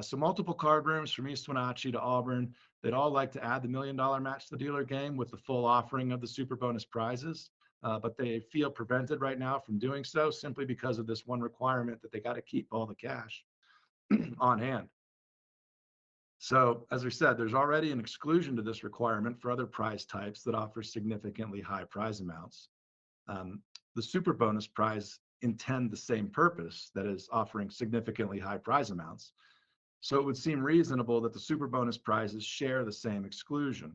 So multiple card rooms from East Wenatchee to Auburn, they'd all like to add the $1 million match the dealer game with the full offering of the super bonus prizes, but they feel prevented right now from doing so simply because of this one requirement that they got to keep all the cash on hand. So as we said, there's already an exclusion to this requirement for other prize types that offer significantly high prize amounts. The super bonus prize intend the same purpose, that is offering significantly high prize amounts. So it would seem reasonable that the super bonus prizes share the same exclusion.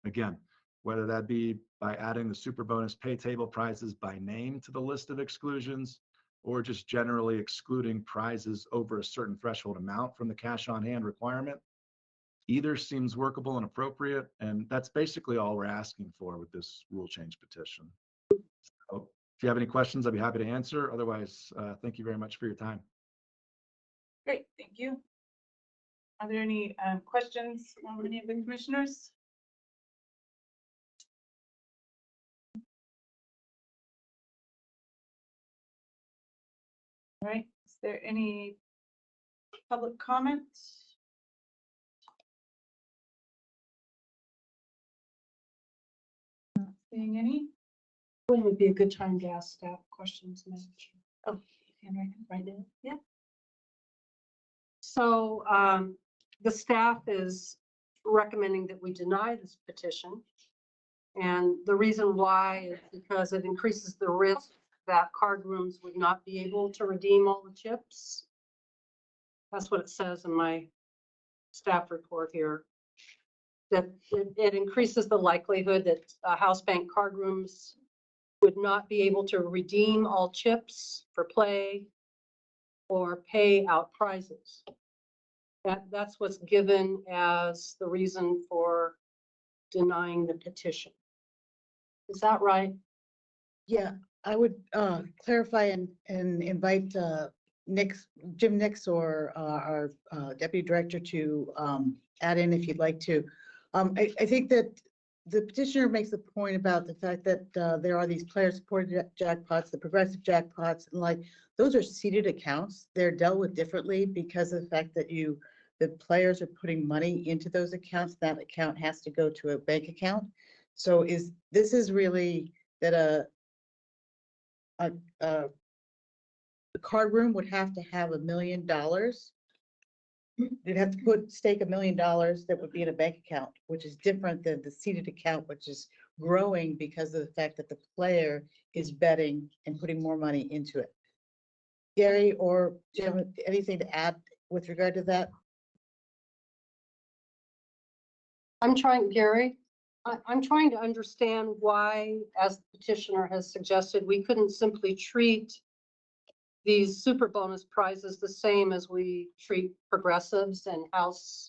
Again, whether that be by adding the super bonus pay table prizes by name to the list of exclusions, or just generally excluding prizes over a certain threshold amount from the cash on hand requirement. Either seems workable and appropriate, and that's basically all we're asking for with this rule change petition. So if you have any questions, I'd be happy to answer. Otherwise, thank you very much for your time. Great, thank you. Are there any questions from any of the commissioners? All right, is there any public comments? Not seeing any. When would be a good time to ask staff questions? Oh, right now. Yeah. So the staff is recommending that we deny this petition. And the reason why is because it increases the risk that card rooms would not be able to redeem all the chips. That's what it says in my staff report here. That it increases the likelihood that house bank card rooms would not be able to redeem all chips for play or pay out prizes. That's what's given as the reason for denying the petition. Is that right? Yeah, I would clarify and invite Jim Nix or our deputy director to add in if you'd like to. I think that the petitioner makes the point about the fact that there are these player-supported jackpots, the progressive jackpots, and like those are seeded accounts. They're dealt with differently because of the fact that the players are putting money into those accounts. That account has to go to a bank account. So this is really that the card room would have to have $1 million. They'd have to stake $1 million that would be in a bank account, which is different than the seeded account, which is growing because of the fact that the player is betting and putting more money into it. Gary or Jim, anything to add with regard to that? Gary, I'm trying to understand why, as the petitioner has suggested, we couldn't simply treat these super bonus prizes the same as we treat progressives and house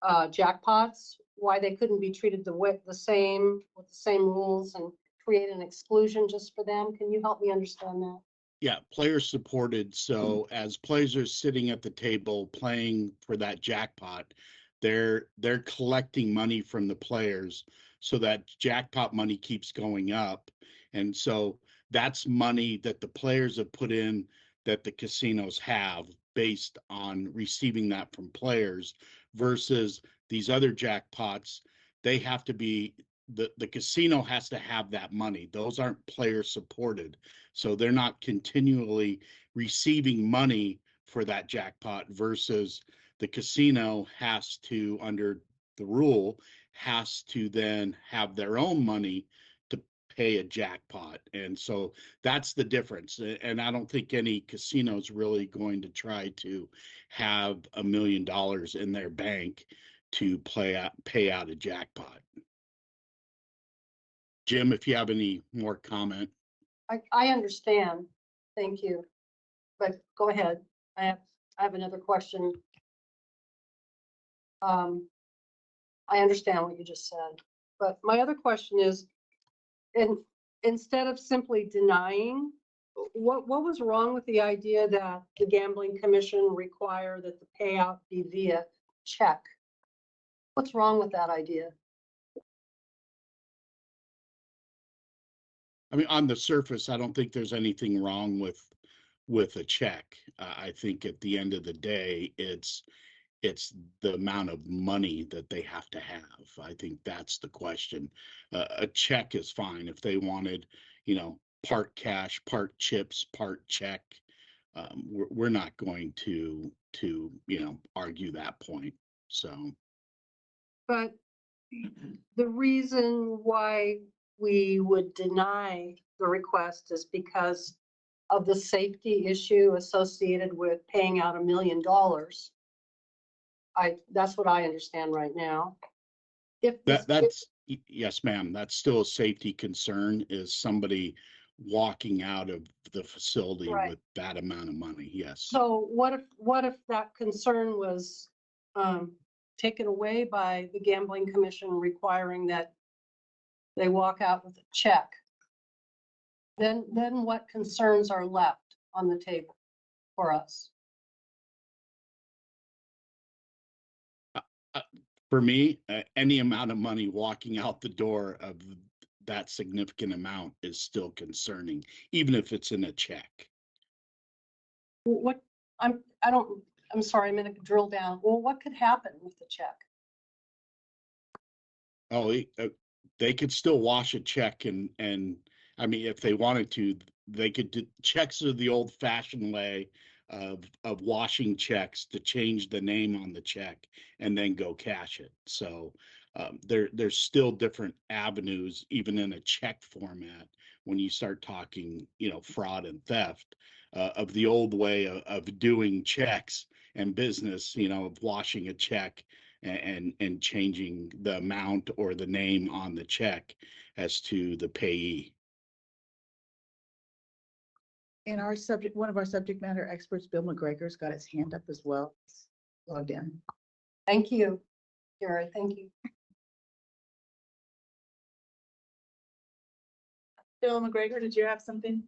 jackpots, why they couldn't be treated with the same rules and create an exclusion just for them? Can you help me understand that? Yeah, player supported. So as players are sitting at the table playing for that jackpot, they're collecting money from the players so that jackpot money keeps going up. And so that's money that the players have put in that the casinos have based on receiving that from players versus these other jackpots. They have to be the casino has to have that money. Those aren't player supported. So they're not continually receiving money for that jackpot versus the casino has to, under the rule, has to then have their own money to pay a jackpot. And so that's the difference. And I don't think any casino is really going to try to have $1 million in their bank to pay out a jackpot. Jim, if you have any more comment. I understand. Thank you. But go ahead. I have another question. I understand what you just said, but my other question is, instead of simply denying, what was wrong with the idea that the Gambling Commission require that the payout be via check? What's wrong with that idea? I mean, on the surface, I don't think there's anything wrong with a check. I think at the end of the day, it's the amount of money that they have to have. I think that's the question. A check is fine if they wanted, part cash, part chips, part check. We're not going to argue that point. So, but the reason why we would deny the request is because of the safety issue associated with paying out $1 million. That's what I understand right now. Yes, ma'am, that's still a safety concern, is somebody walking out of the facility with that amount of money. Yes. So what if that concern was taken away by the Gambling Commission requiring that they walk out with a check? Then what concerns are left on the table for us? For me, any amount of money walking out the door of that significant amount is still concerning, even if it's in a check. I'm sorry, I'm going to drill down. Well, what could happen with the check? Oh, they could still wash a check and I mean, if they wanted to, they could do checks are the old fashioned way of washing checks to change the name on the check and then go cash it. So there's still different avenues, even in a check format, when you start talking, fraud and theft, of the old way of doing checks and business, of washing a check and changing the amount or the name on the check as to the payee. And one of our subject matter experts, Bill McGregor's got his hand up as well. He's logged in. Thank you, Gary. Thank you. Bill McGregor, did you have something?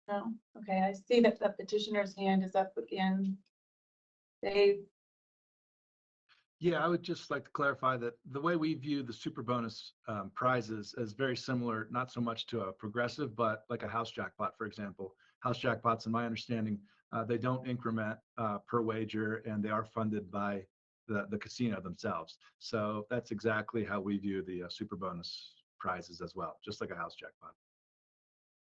No? Okay, I see that the petitioner's hand is up again. Dave? Yeah, I would just like to clarify that the way we view the super bonus prizes is very similar, not so much to a progressive, but like a house jackpot, for example. House jackpots, in my understanding, they don't increment per wager, and they are funded by the casino themselves. So that's exactly how we view the super bonus prizes as well, just like a house jackpot.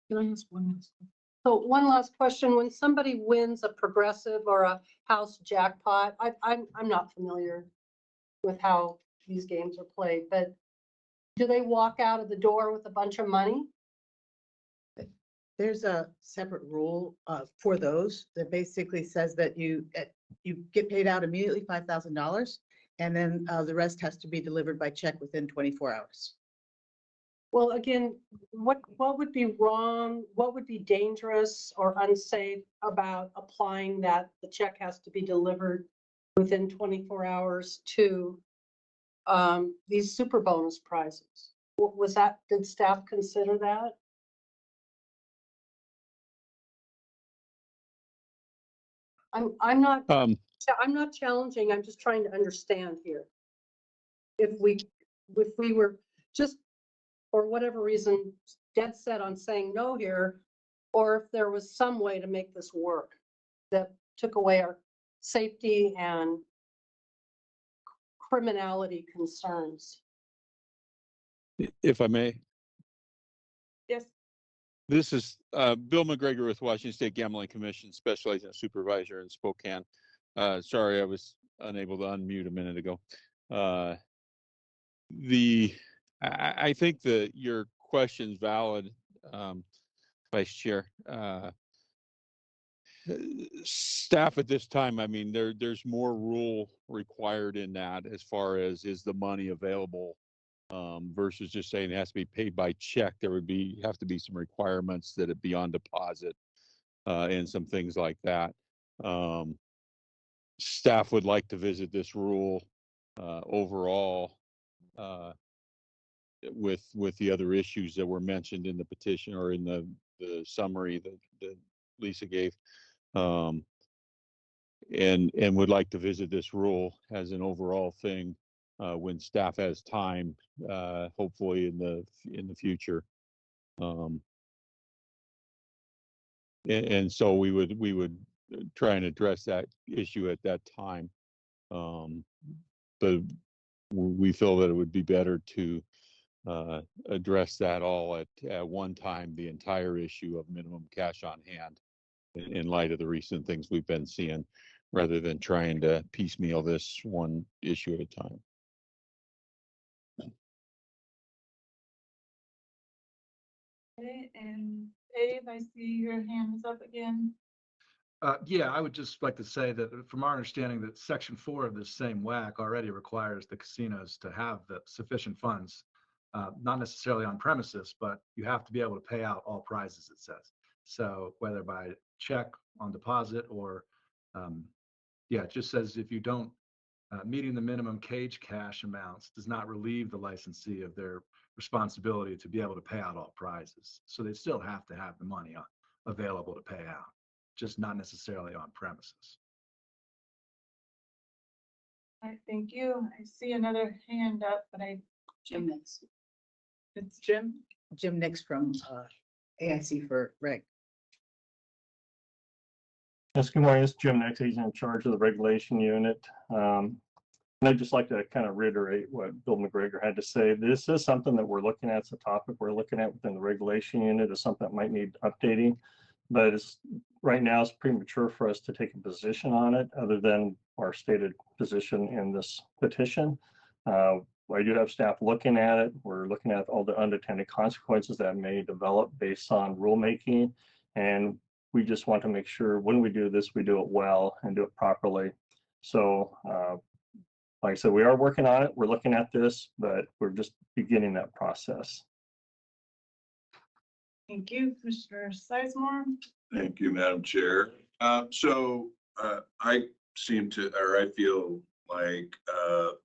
Can I ask one last question? So one last question: when somebody wins a progressive or a house jackpot, I'm not familiar with how these games are played, but do they walk out of the door with a bunch of money? There's a separate rule for those that basically says that you get paid out immediately $5,000, and then the rest has to be delivered by check within 24 hours. Well, again, what would be wrong, what would be dangerous or unsafe about applying that the check has to be delivered within 24 hours to these super bonus prizes? Was that, did staff consider that? I'm not challenging, I'm just trying to understand here. If we were just, for whatever reason, dead set on saying no here, or if there was some way to make this work that took away our safety and criminality concerns. If I may, Yes. this is Bill McGregor with Washington State Gambling Commission, Special Agent Supervisor in Spokane. Sorry, I was unable to unmute a minute ago. I think that your question's valid, Vice Chair. Staff at this time, I mean, there's more rule required in that as far as is the money available versus just saying it has to be paid by check. There would have to be some requirements that it be on deposit and some things like that. Staff would like to visit this rule overall with the other issues that were mentioned in the petition or in the summary that Lisa gave. And would like to visit this rule as an overall thing when staff has time, hopefully in the future. And so we would try and address that issue at that time. But we feel that it would be better to address that all at one time, the entire issue of minimum cash on hand in light of the recent things we've been seeing, rather than trying to piecemeal this one issue at a time. Okay, and Dave, I see your hand is up again. Yeah, I would just like to say that from our understanding that Section 4 of this same WAC already requires the casinos to have the sufficient funds, not necessarily on premises, but you have to be able to pay out all prizes, it says. So whether by check on deposit or, yeah, it just says if you don't, meeting the minimum cage cash amounts does not relieve the licensee of their responsibility to be able to pay out all prizes. So they still have to have the money available to pay out, just not necessarily on premises. All right, thank you. I see another hand up, but Jim Nix. It's Jim. Jim Nix from AIC for Reg. Yes, good morning. This is Jim Nix. He's in charge of the regulation unit. And I'd just like to kind of reiterate what Bill McGregor had to say. This is something that we're looking at. It's a topic we're looking at within the regulation unit. It's something that might need updating, but right now it's premature for us to take a position on it other than our stated position in this petition. I do have staff looking at it. We're looking at all the unintended consequences that may develop based on rulemaking. And we just want to make sure when we do this, we do it well and do it properly. So like I said, we are working on it. We're looking at this, but we're just beginning that process. Thank you, Commissioner Sizemore. Thank you, Madam Chair. I feel like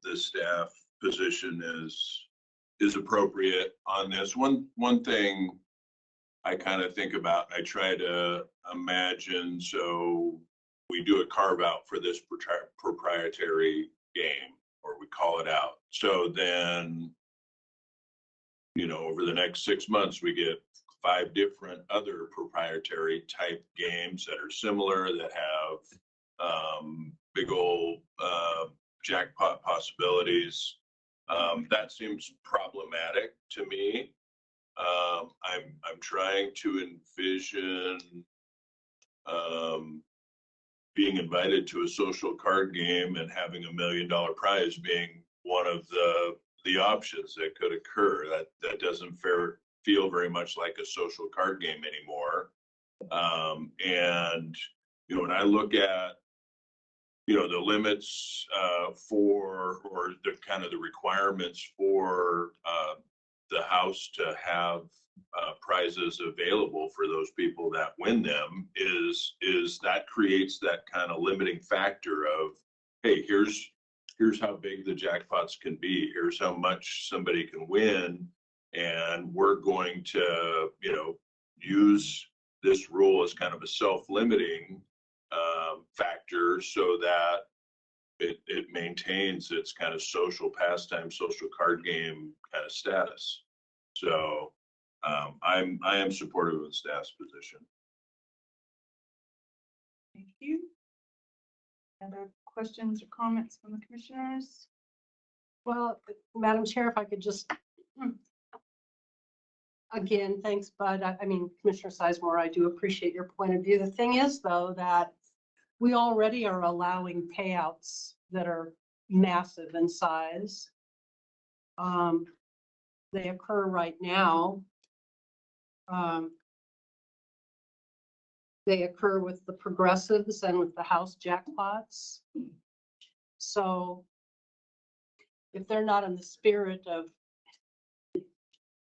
the staff position is appropriate on this. One thing I kind of think about, I try to imagine, so we do a carve out for this proprietary game, or we call it out. So then, over the next 6 months, we get 5 different other proprietary type games that are similar, that have big old jackpot possibilities. That seems problematic to me. I'm trying to envision being invited to a social card game and having $1 million prize being one of the options that could occur. That doesn't feel very much like a social card game anymore. And when I look at the limits for, or the kind of the requirements for the house to have prizes available for those people that win them is that creates that kind of limiting factor of, hey, here's how big the jackpots can be. Here's how much somebody can win. And we're going to, use this rule as kind of a self-limiting factor so that it maintains its kind of social pastime, social card game kind of status. So I am supportive of staff's position. Thank you. Other questions or comments from the commissioners? Well, Madam Chair, if I could just, again, thanks, Bud. I mean, Commissioner Sizemore, I do appreciate your point of view. The thing is, though, that we already are allowing payouts that are massive in size. They occur right now. They occur with the progressives and with the house jackpots. So if they're not in the spirit of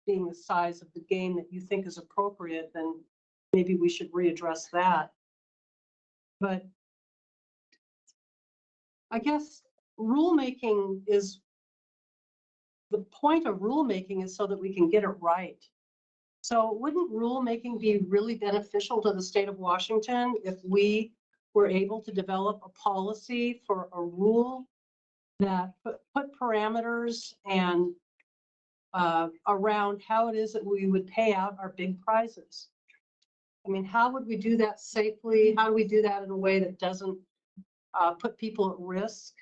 being the size of the game that you think is appropriate, then maybe we should readdress that. But I guess rulemaking is, the point of rulemaking is so that we can get it right. So wouldn't rulemaking be really beneficial to the state of Washington if we were able to develop a policy for a rule that put parameters and around how it is that we would pay out our big prizes? I mean, how would we do that safely? How do we do that in a way that doesn't put people at risk?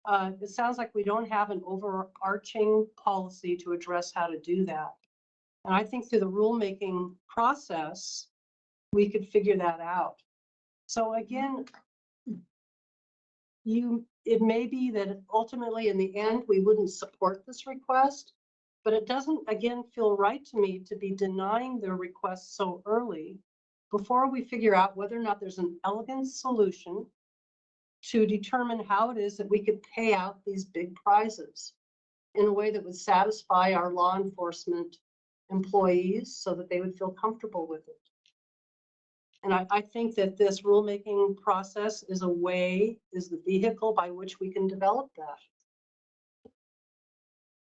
It sounds like we don't have an overarching policy to address how to do that. And I think through the rulemaking process, we could figure that out. So again, it may be that ultimately in the end, we wouldn't support this request, but it doesn't, again, feel right to me to be denying their request so early before we figure out whether or not there's an elegant solution to determine how it is that we could pay out these big prizes in a way that would satisfy our law enforcement employees so that they would feel comfortable with it. And I think that this rulemaking process is the vehicle by which we can develop that.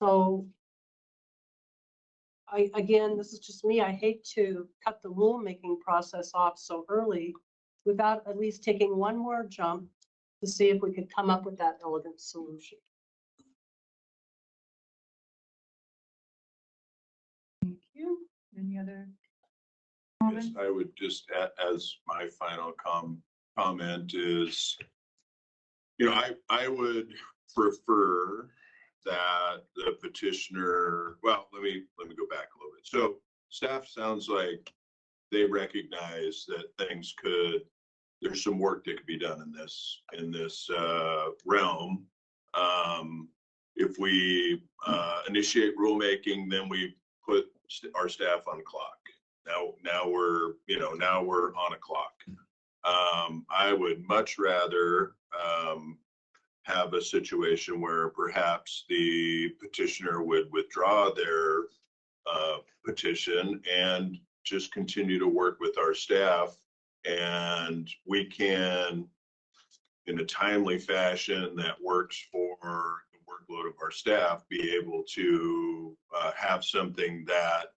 So again, this is just me. I hate to cut the rulemaking process off so early without at least taking one more jump to see if we could come up with that elegant solution. Thank you. Any other Yes, I would just, as my final comment is, I would prefer that the petitioner, well, let me go back a little bit. So staff sounds like they recognize that there's some work that could be done in this realm. If we initiate rulemaking, then we put our staff on clock. Now we're on a clock. I would much rather have a situation where perhaps the petitioner would withdraw their petition and just continue to work with our staff, and we can, in a timely fashion that works for the workload of our staff, be able to have something that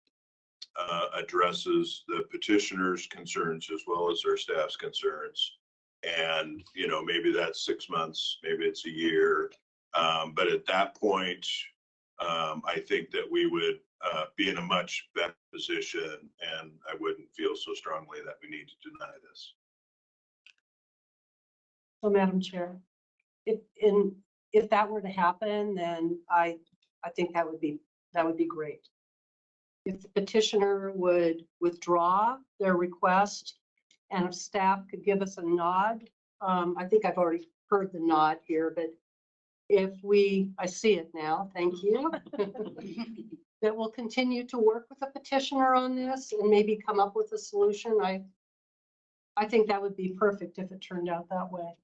addresses the petitioner's concerns as well as our staff's concerns. And, maybe that's 6 months, maybe it's a year. But at that point, I think that we would be in a much better position, and I wouldn't feel so strongly that we need to deny this. So, Madam Chair, if that were to happen, then I think that would be great. If the petitioner would withdraw their request and if staff could give us a nod, I think I've already heard the nod here, but I see it now, thank you, that we'll continue to work with the petitioner on this and maybe come up with a solution. I think that would be perfect if it turned out that way.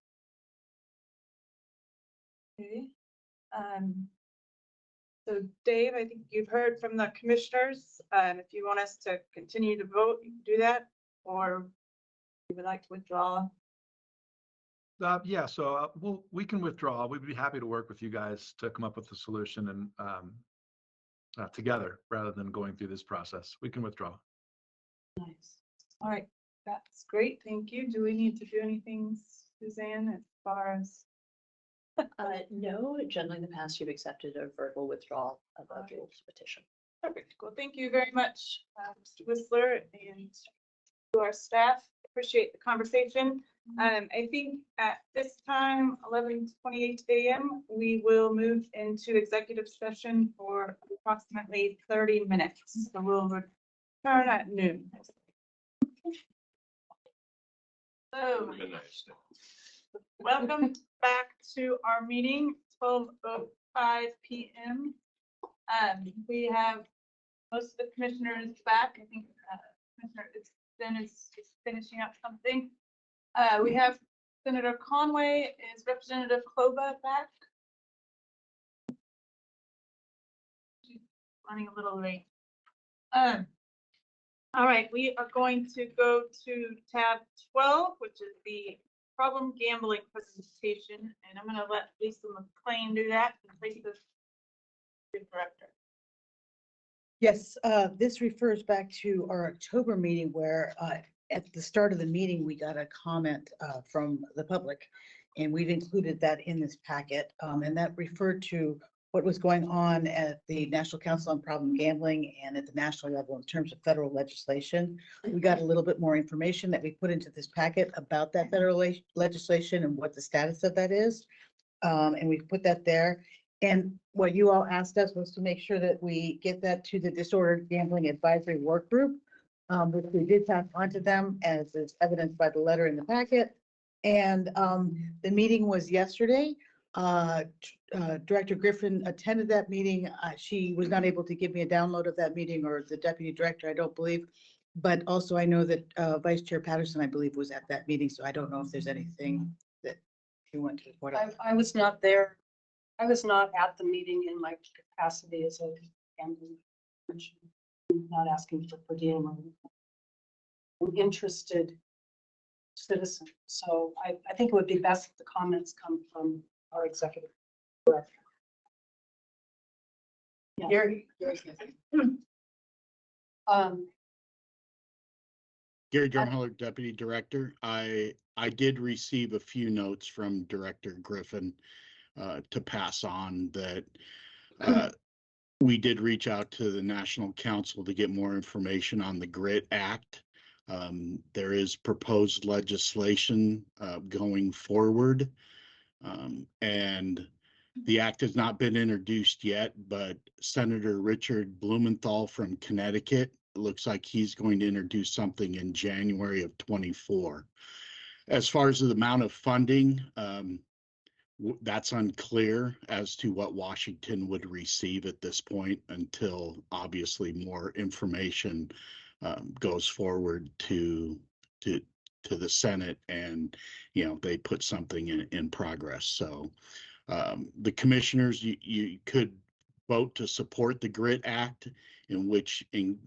So Dave, I think you've heard from the commissioners. If you want us to continue to vote, you can do that, or you would like to withdraw. Yeah, so we can withdraw. We'd be happy to work with you guys to come up with a solution and together rather than going through this process. We can withdraw. Nice. All right, that's great. Thank you. Do we need to do anything, Suzanne, as far as? No, generally in the past, you've accepted a verbal withdrawal of a rules petition. Perfect. Well, thank you very much, Mr. Whistler, and to our staff. Appreciate the conversation. I think at this time, 11:28 a.m., we will move into executive session for approximately 30 minutes. So we'll return at noon. So, welcome back to our meeting, 12:05 p.m. We have most of the commissioners back. I think Commissioner Dennis is finishing up something. We have Senator Conway, is Representative Kloba back? She's running a little late. All right, we are going to go to tab 12, which is the problem gambling presentation, and I'm going to let Lisa McLean do that in place of the director. Yes, this refers back to our October meeting where at the start of the meeting, we got a comment from the public, and we've included that in this packet. And that referred to what was going on at the National Council on Problem Gambling and at the national level in terms of federal legislation. We got a little bit more information that we put into this packet about that federal legislation and what the status of that is. And we put that there. And what you all asked us was to make sure that we get that to the Disordered Gambling Advisory Work Group, which we did pass on to them as is evidenced by the letter in the packet. And the meeting was yesterday. Director Griffin attended that meeting. She was not able to give me a download of that meeting, or the deputy director, I don't believe. But also I know that Vice Chair Patterson, I believe, was at that meeting. So I don't know if there's anything that you want to report on. I was not there. I was not at the meeting in my capacity as a gambling commissioner. I'm not asking for per diem. I'm an interested citizen. So I think it would be best if the comments come from our executive director. Yeah. Gary. Gary Drumheller, Deputy Director. I did receive a few notes from Director Griffin to pass on that we did reach out to the National Council to get more information on the GRIT Act. There is proposed legislation going forward, and the act has not been introduced yet, but Senator Richard Blumenthal from Connecticut, it looks like he's going to introduce something in January of 24. As far as the amount of funding, that's unclear as to what Washington would receive at this point until obviously more information goes forward to the Senate, and they put something in progress. So the commissioners, you could vote to support the GRIT Act, in which in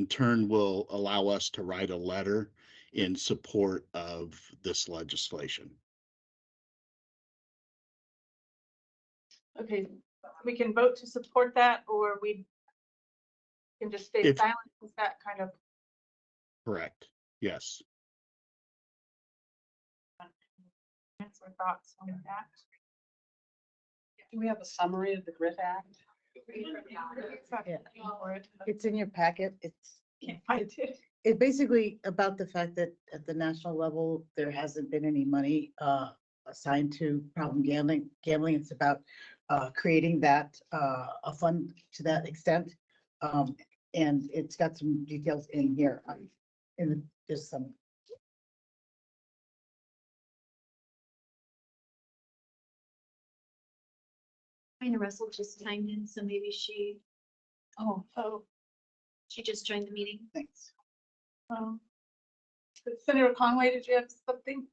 turn will allow us to write a letter in support of this legislation. Okay, we can vote to support that, or we can just stay silent. Is that kind of correct? Yes. answer thoughts on that? Do we have a summary of the GRIT Act? It's in your packet. Can't find it. It's basically about the fact that at the national level, there hasn't been any money assigned to problem gambling. It's about creating that a fund to that extent. And it's got some details in here. Just some. Russell just chimed in, so maybe she. Oh. She just joined the meeting. Thanks. Senator Conway, did you have something?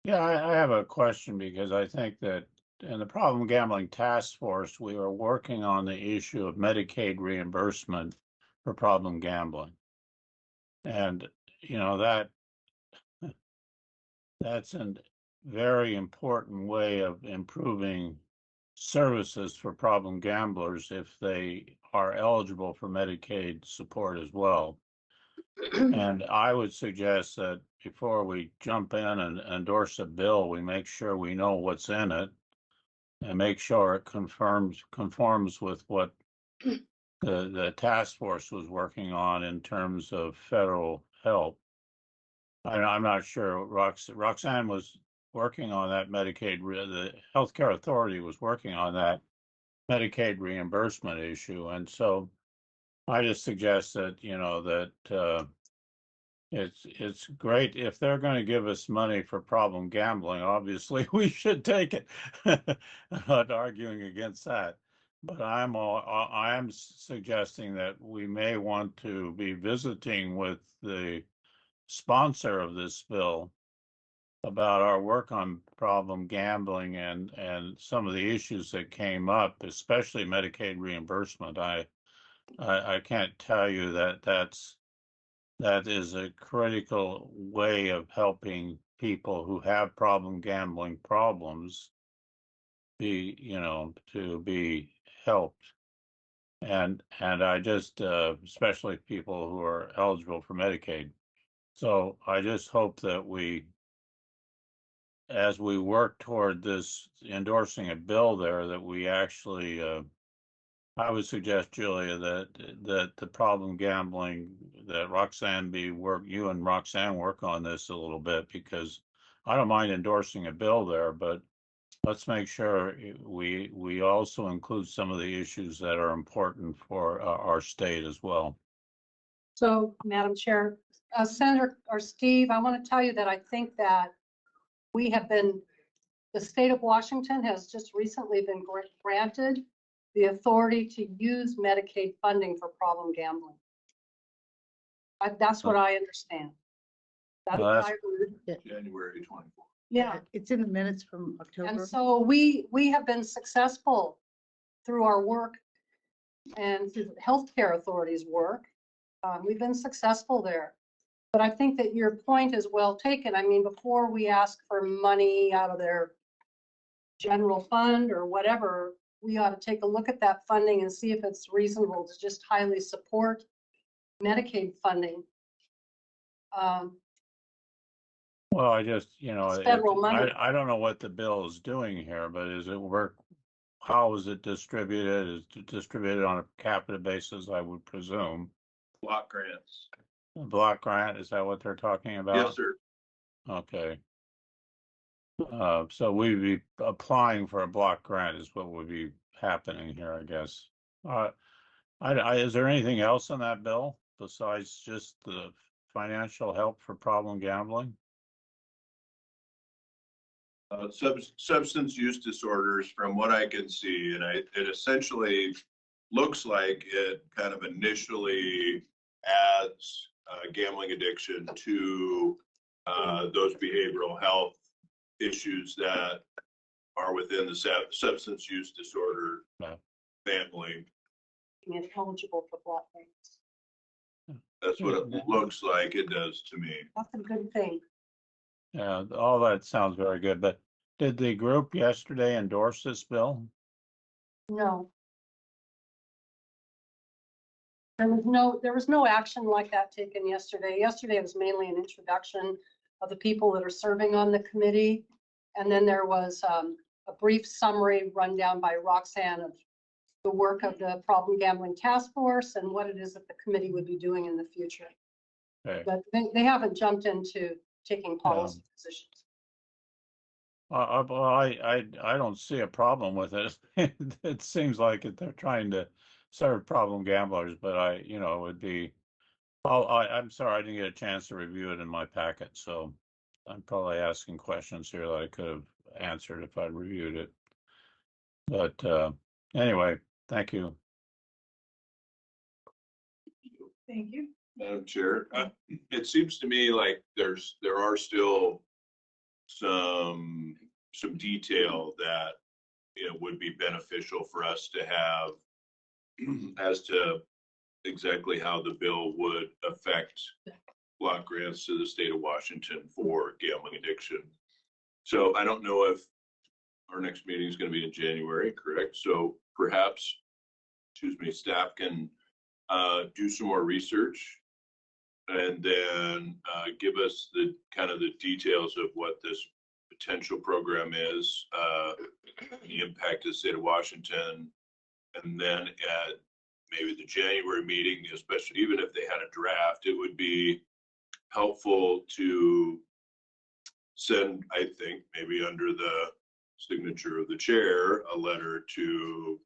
Yeah, I have a question, because I think that in the Problem Gambling Task Force, we are working on the issue of Medicaid reimbursement for problem gambling. And, you know, that's a very important way of improving services for problem gamblers if they are eligible for Medicaid support as well. And I would suggest that before we jump in and endorse a bill, we make sure we know what's in it and make sure it conforms with what the task force was working on in terms of federal help. I'm not sure. Roxanne was working on that Medicaid. The Healthcare Authority was working on that Medicaid reimbursement issue, and so I just suggest that that it's great if they're going to give us money for problem gambling. Obviously, we should take it. I'm not arguing against that, but I am suggesting that we may want to be visiting with the sponsor of this bill about our work on problem gambling and some of the issues that came up, especially Medicaid reimbursement. I can't tell you that is a critical way of helping people who have problem gambling problems to be helped. And I just especially people who are eligible for Medicaid. So I just hope that as we work toward this endorsing a bill there, that we actually, I would suggest, Julia, that the problem gambling, that you and Roxanne work on this a little bit, because I don't mind endorsing a bill there, but let's make sure we also include some of the issues that are important for our state as well. So, Madam Chair, Senator or Steve, I want to tell you that I think that the state of Washington has just recently been granted the authority to use Medicaid funding for problem gambling. That's what I understand. That's what I heard. January 24th. Yeah. It's in the minutes from October. And so we have been successful through our work and through the healthcare authorities' work. We've been successful there. But I think that your point is well taken. I mean, before we ask for money out of their general fund or whatever, we ought to take a look at that funding and see if it's reasonable to just highly support Medicaid funding. Well, I just, It's federal money. I don't know what the bill is doing here, but how is it distributed? Is it distributed on a capita basis, I would presume? Block grants. A block grant, is that what they're talking about? Yes, sir. Okay. So we'd be applying for a block grant is what would be happening here, I guess. Is there anything else in that bill besides just the financial help for problem gambling? Substance use disorders, from what I can see, and it essentially looks like it kind of initially adds gambling addiction to those behavioral health issues that are within the substance use disorder family. It's eligible for block grants. That's what it looks like it does to me. That's a good thing. Yeah, all that sounds very good, but did the group yesterday endorse this bill? No. There was no action like that taken yesterday. Yesterday was mainly an introduction of the people that are serving on the committee. And then there was a brief summary rundown by Roxanne of the work of the Problem Gambling Task Force and what it is that the committee would be doing in the future. Okay. But they haven't jumped into taking policy positions. I don't see a problem with it. It seems like they're trying to serve problem gamblers, but it would be. I'm sorry, I didn't get a chance to review it in my packet, so I'm probably asking questions here that I could have answered if I'd reviewed it. But anyway, thank you. Thank you. Madam Chair, it seems to me like there are still some detail that would be beneficial for us to have as to exactly how the bill would affect block grants to the state of Washington for gambling addiction. So I don't know if our next meeting is going to be in January, correct? So perhaps, staff can do some more research and then give us the kind of the details of what this potential program is, the impact to the state of Washington, and then at maybe the January meeting, especially even if they had a draft, it would be helpful to send, I think, maybe under the signature of the chair, a letter to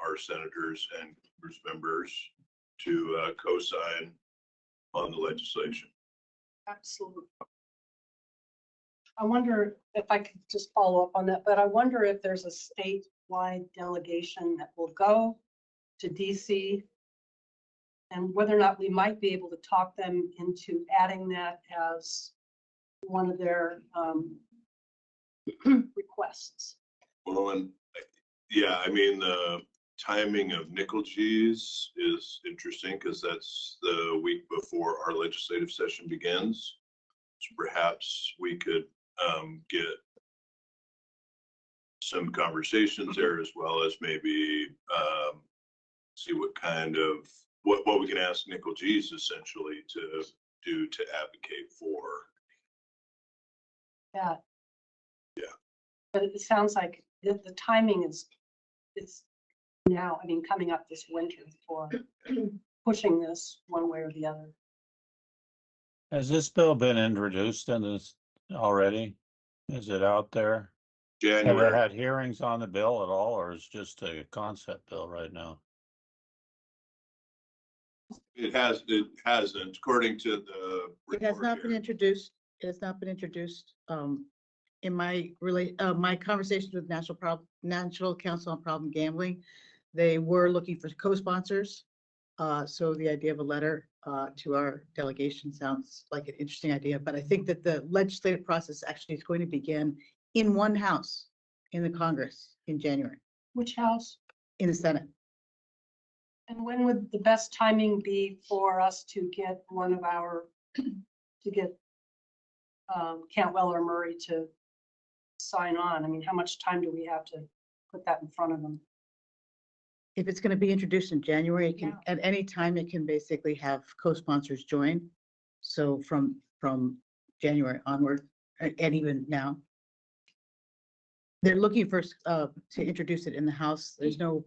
our senators and Congress members to co-sign on the legislation. Absolutely. I wonder if I could just follow up on that, but I wonder if there's a statewide delegation that will go to DC and whether or not we might be able to talk them into adding that as one of their requests. Well, and yeah, I mean, the timing of nickel G's is interesting because that's the week before our legislative session begins. So perhaps we could get some conversations there, as well as maybe see what kind of what we can ask nickel G's essentially to do to advocate for. Yeah. Yeah. But it sounds like the timing is now, I mean, coming up this winter for pushing this one way or the other. Has this bill been introduced in this already? Is it out there? Have January. they had hearings on the bill at all, or is it just a concept bill right now? It hasn't, according to the It has report not been here. introduced. It has not been introduced. In my conversations with National Council on Problem Gambling, they were looking for co-sponsors. So the idea of a letter to our delegation sounds like an interesting idea, but I think that the legislative process actually is going to begin in one house in the Congress in January. Which house? In the Senate. And when would the best timing be for us to get one of our, to get Cantwell or Murray to sign on? I mean, how much time do we have to put that in front of them? If it's going to be introduced in January, it can, at any time, it can basically have co-sponsors join. So from January onward, and even now. They're looking for to introduce it in the House. There's no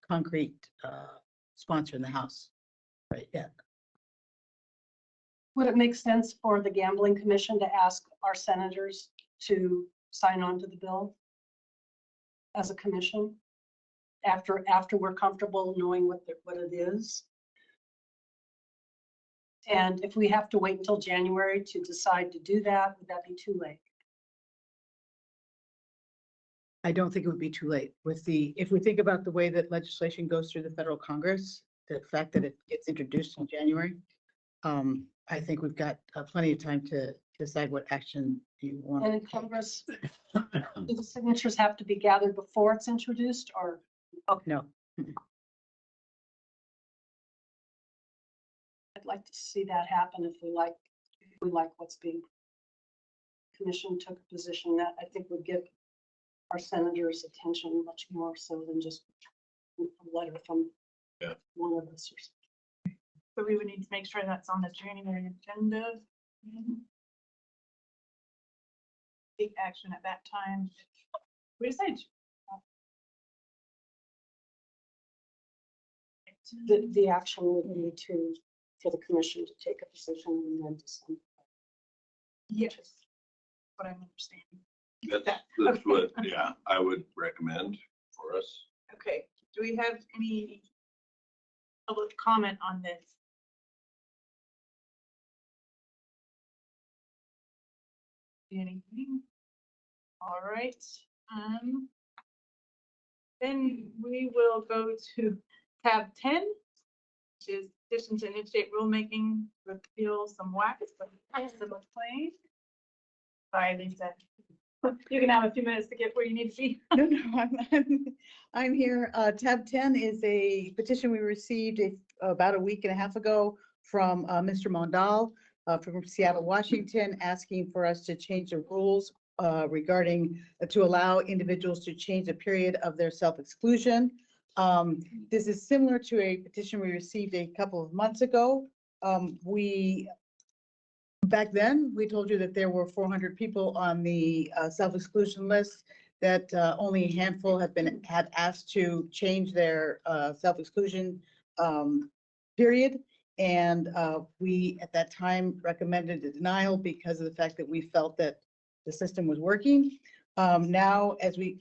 concrete sponsor in the House right yet. Would it make sense for the Gambling Commission to ask our senators to sign on to the bill as a commission after we're comfortable knowing what it is? And if we have to wait until January to decide to do that, would that be too late? I don't think it would be too late if we think about the way that legislation goes through the federal Congress, the fact that it gets introduced in January. I think we've got plenty of time to decide what action you want. And in Congress, do the signatures have to be gathered before it's introduced, or? Oh, no. I'd like to see that happen if we like what's being. Commission took a position that I think would give our senators attention much more so than just a letter from one of us or something. So we would need to make sure that's on the January agenda. Take action at that time. We decide. The action would be for the commission to take a position and then decide. Yes. What I'm understanding. That's what, yeah, I would recommend for us. Okay, do we have any public comment on this? Anything? All right. Then we will go to tab 10, which is petitions and interstate rulemaking, repeal some wax, but some plain. By Lisa. You can have a few minutes to get where you need to be. I'm here. Tab 10 is a petition we received about a week and a half ago from Mr. Mondal from Seattle, Washington, asking for us to change the rules regarding to allow individuals to change the period of their self-exclusion. This is similar to a petition we received a couple of months ago. Back then, we told you that there were 400 people on the self-exclusion list, that only a handful had asked to change their self-exclusion period. And we, at that time, recommended a denial because of the fact that we felt that the system was working. Now,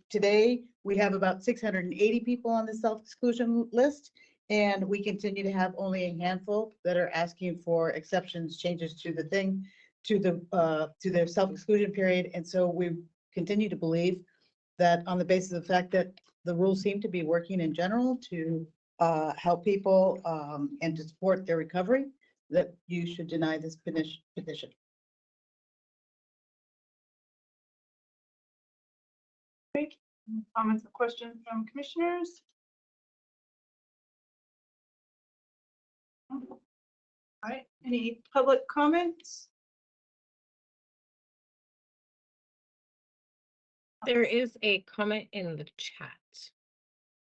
today, we have about 680 people on the self-exclusion list. And we continue to have only a handful that are asking for exceptions, changes to the thing, to their self-exclusion period. And so we continue to believe that on the basis of the fact that the rules seem to be working in general to help people and to support their recovery, that you should deny this petition. Great. Comments or questions from commissioners? All right, any public comments? There is a comment in the chat.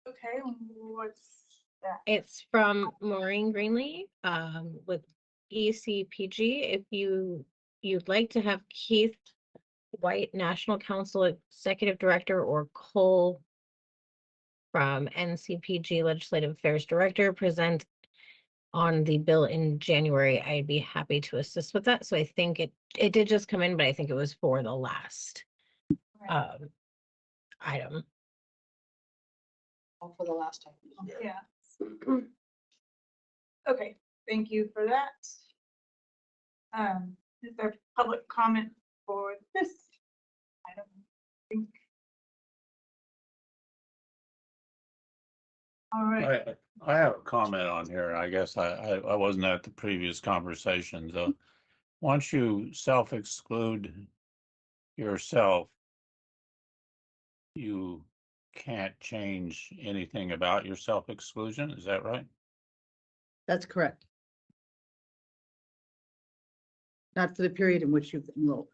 Okay, what's that? It's from Maureen Greenlee with ECPG. If you'd like to have Keith White, National Council Executive Director, or Cole from NCPG Legislative Affairs Director present on the bill in January, I'd be happy to assist with that. So I think it did just come in, but I think it was for the last item. For the last time. Yeah. Okay, thank you for that. Is there public comment for this? I don't think. All right. I have a comment on here. I guess I wasn't at the previous conversations. Once you self-exclude yourself, you can't change anything about your self-exclusion. Is that right? That's correct. Not for the period in which you've enrolled.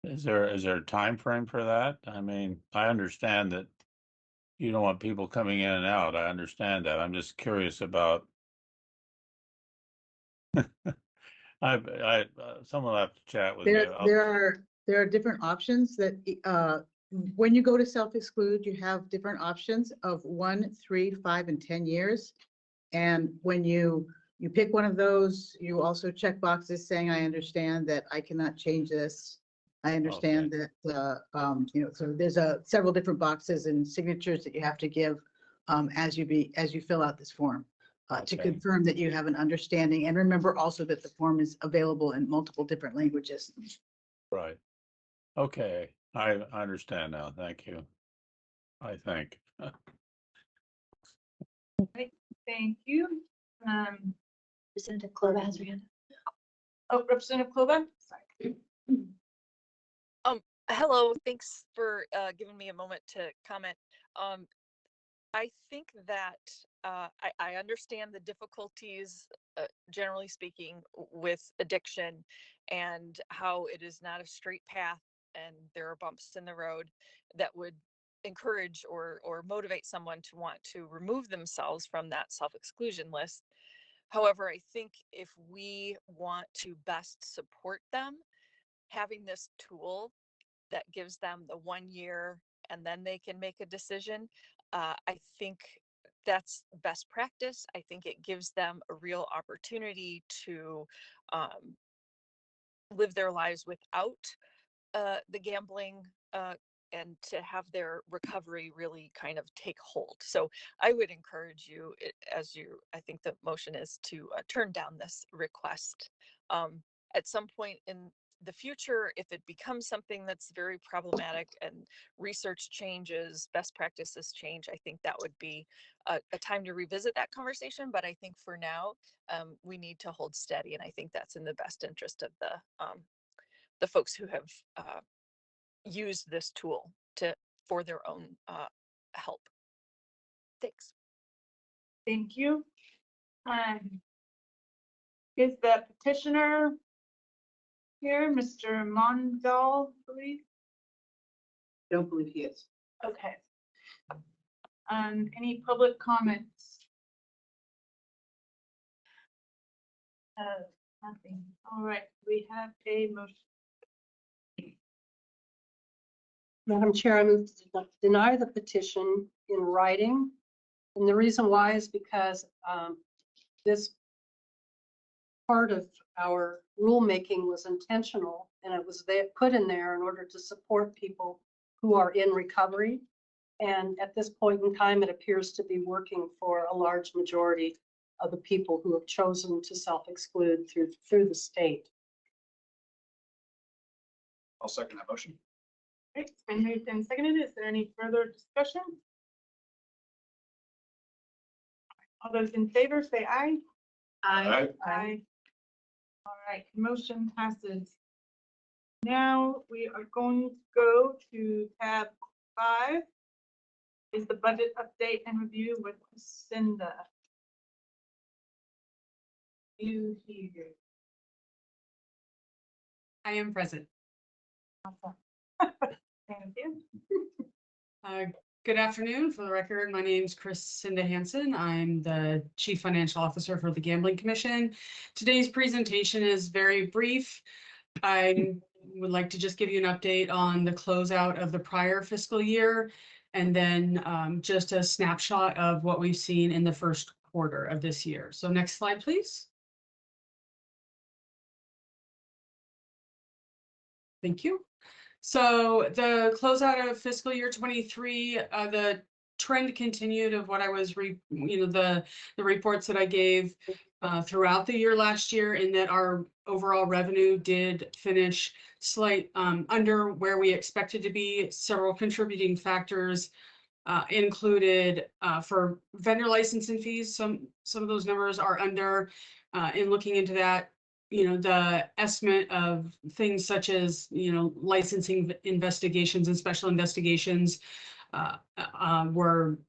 Is there a time frame for that? I mean, I understand that you don't want people coming in and out. I understand that. I'm just curious about. Someone will have to chat with me. There are different options that when you go to self-exclude, you have different options of 1, 3, 5, and 10 years. And when you pick one of those, you also check boxes saying, I understand that I cannot change this. I understand that, so there's several different boxes and signatures that you have to give as you fill out this form to confirm that you have an understanding. And remember also that the form is available in multiple different languages. Right. Okay. I understand now. Thank you. I think. Right, thank you. Representative Clova has her hand. Oh, Representative Clova. Sorry. Hello, thanks for giving me a moment to comment. I think that I understand the difficulties, generally speaking, with addiction and how it is not a straight path and there are bumps in the road that would encourage or motivate someone to want to remove themselves from that self-exclusion list. However, I think if we want to best support them, having this tool that gives them the 1 year and then they can make a decision, I think that's best practice. I think it gives them a real opportunity to live their lives without the gambling and to have their recovery really kind of take hold. So I would encourage you, I think the motion is to turn down this request. At some point in the future, if it becomes something that's very problematic and research changes, best practices change, I think that would be a time to revisit that conversation. But I think for now, we need to hold steady, and I think that's in the best interest of the folks who have use this tool for their own help. Thanks. Thank you. Is the petitioner here, Mr. Mondal, please? Don't believe he is. Okay. Any public comments? Nothing. All right, we have a motion. Madam Chair, I move to deny the petition in writing. And the reason why is because this part of our rulemaking was intentional, and it was put in there in order to support people who are in recovery. And at this point in time, it appears to be working for a large majority of the people who have chosen to self-exclude through the state. I'll second that motion. Okay, it's been moved and seconded. Is there any further discussion? All those in favor say aye. Aye. Aye. All right, motion passes. Now we are going to go to tab 5. Is the budget update and review with Cinda. You here. I am present. Awesome. Thank you. Good afternoon. For the record, my name is Cinda Hansen. I'm the Chief Financial Officer for the Gambling Commission. Today's presentation is very brief. I would like to just give you an update on the closeout of the prior fiscal year, and then just a snapshot of what we've seen in the first quarter of this year. So next slide, please. Thank you. So the closeout of fiscal year 23, the trend continued of what I was, the reports that I gave throughout the year last year, in that our overall revenue did finish slight under where we expected to be. Several contributing factors included for vendor licensing fees. Some of those numbers are under. In looking into that, the estimate of things such as, licensing investigations and special investigations were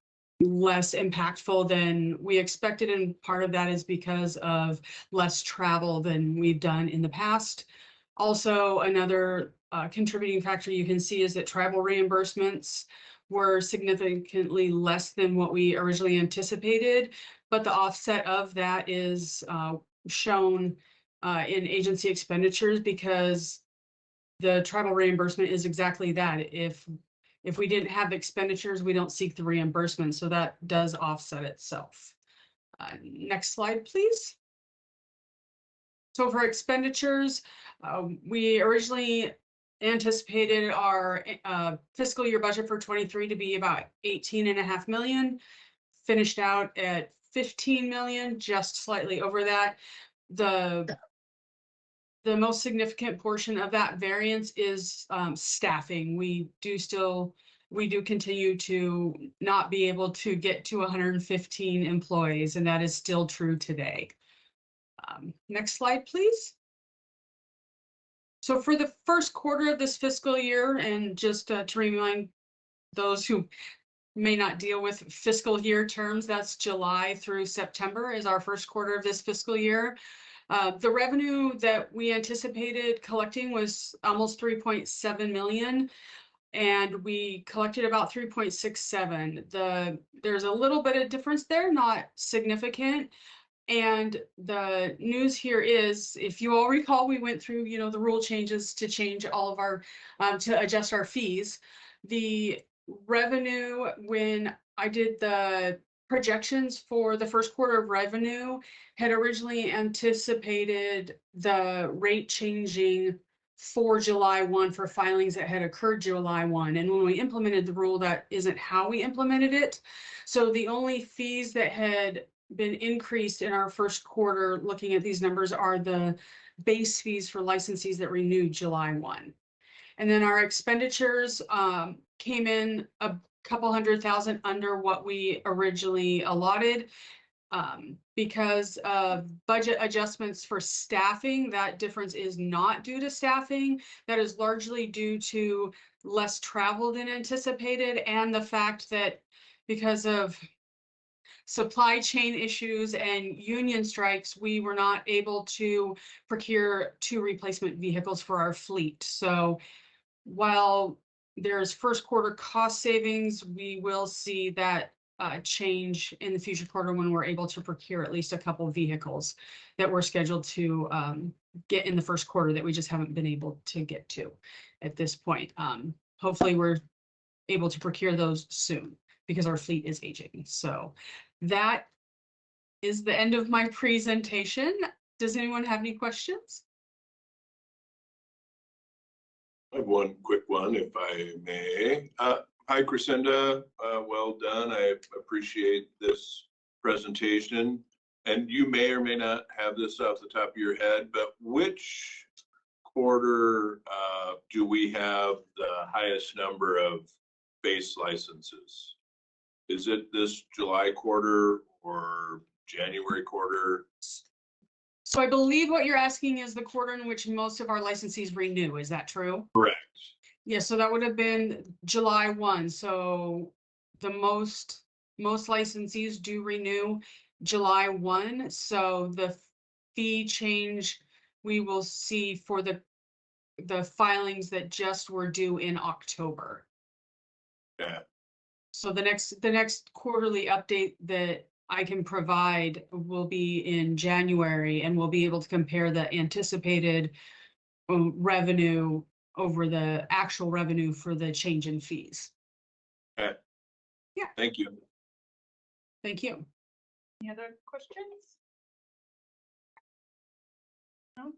less impactful than we expected. And part of that is because of less travel than we've done in the past. Also, another contributing factor you can see is that travel reimbursements were significantly less than what we originally anticipated. But the offset of that is shown in agency expenditures, because the travel reimbursement is exactly that. If we didn't have expenditures, we don't seek the reimbursement. So that does offset itself. Next slide, please. So for expenditures, we originally anticipated our fiscal year budget for 23 to be about 18.5 million, finished out at 15 million, just slightly over that. The most significant portion of that variance is staffing. We do continue to not be able to get to 115 employees, and that is still true today. Next slide, please. So for the first quarter of this fiscal year, and just to remind those who may not deal with fiscal year terms, that's July through September is our first quarter of this fiscal year. The revenue that we anticipated collecting was almost 3.7 million, and we collected about 3.67. There's a little bit of difference there, not significant. And the news here is, if you all recall, we went through, the rule changes to change all of our, to adjust our fees. The revenue, when I did the projections for the first quarter of revenue, had originally anticipated the rate changing for July 1 for filings that had occurred July 1. And when we implemented the rule, that isn't how we implemented it. So the only fees that had been increased in our first quarter, looking at these numbers, are the base fees for licensees that renewed July 1. And then our expenditures came in a couple $100,000 under what we originally allotted. Because of budget adjustments for staffing, that difference is not due to staffing. That is largely due to less travel than anticipated and the fact that because of supply chain issues and union strikes, we were not able to procure 2 replacement vehicles for our fleet. So while there's first quarter cost savings, we will see that change in the future quarter when we're able to procure at least a couple of vehicles that we're scheduled to get in the first quarter that we just haven't been able to get to at this point. Hopefully we're able to procure those soon because our fleet is aging. So that is the end of my presentation. Does anyone have any questions? I have one quick one, if I may. Hi, Crescenda. Well done. I appreciate this presentation. And you may or may not have this off the top of your head, but which quarter do we have the highest number of base licenses? Is it this July quarter or January quarter? So I believe what you're asking is the quarter in which most of our licensees renew. Is that true? Correct. Yeah, so that would have been July 1. So the most licensees do renew July 1. So the fee change we will see for the filings that just were due in October. Yeah. So the next quarterly update that I can provide will be in January, and we'll be able to compare the anticipated revenue over the actual revenue for the change in fees. Okay. Yeah. Thank you. Thank you. Any other questions? No?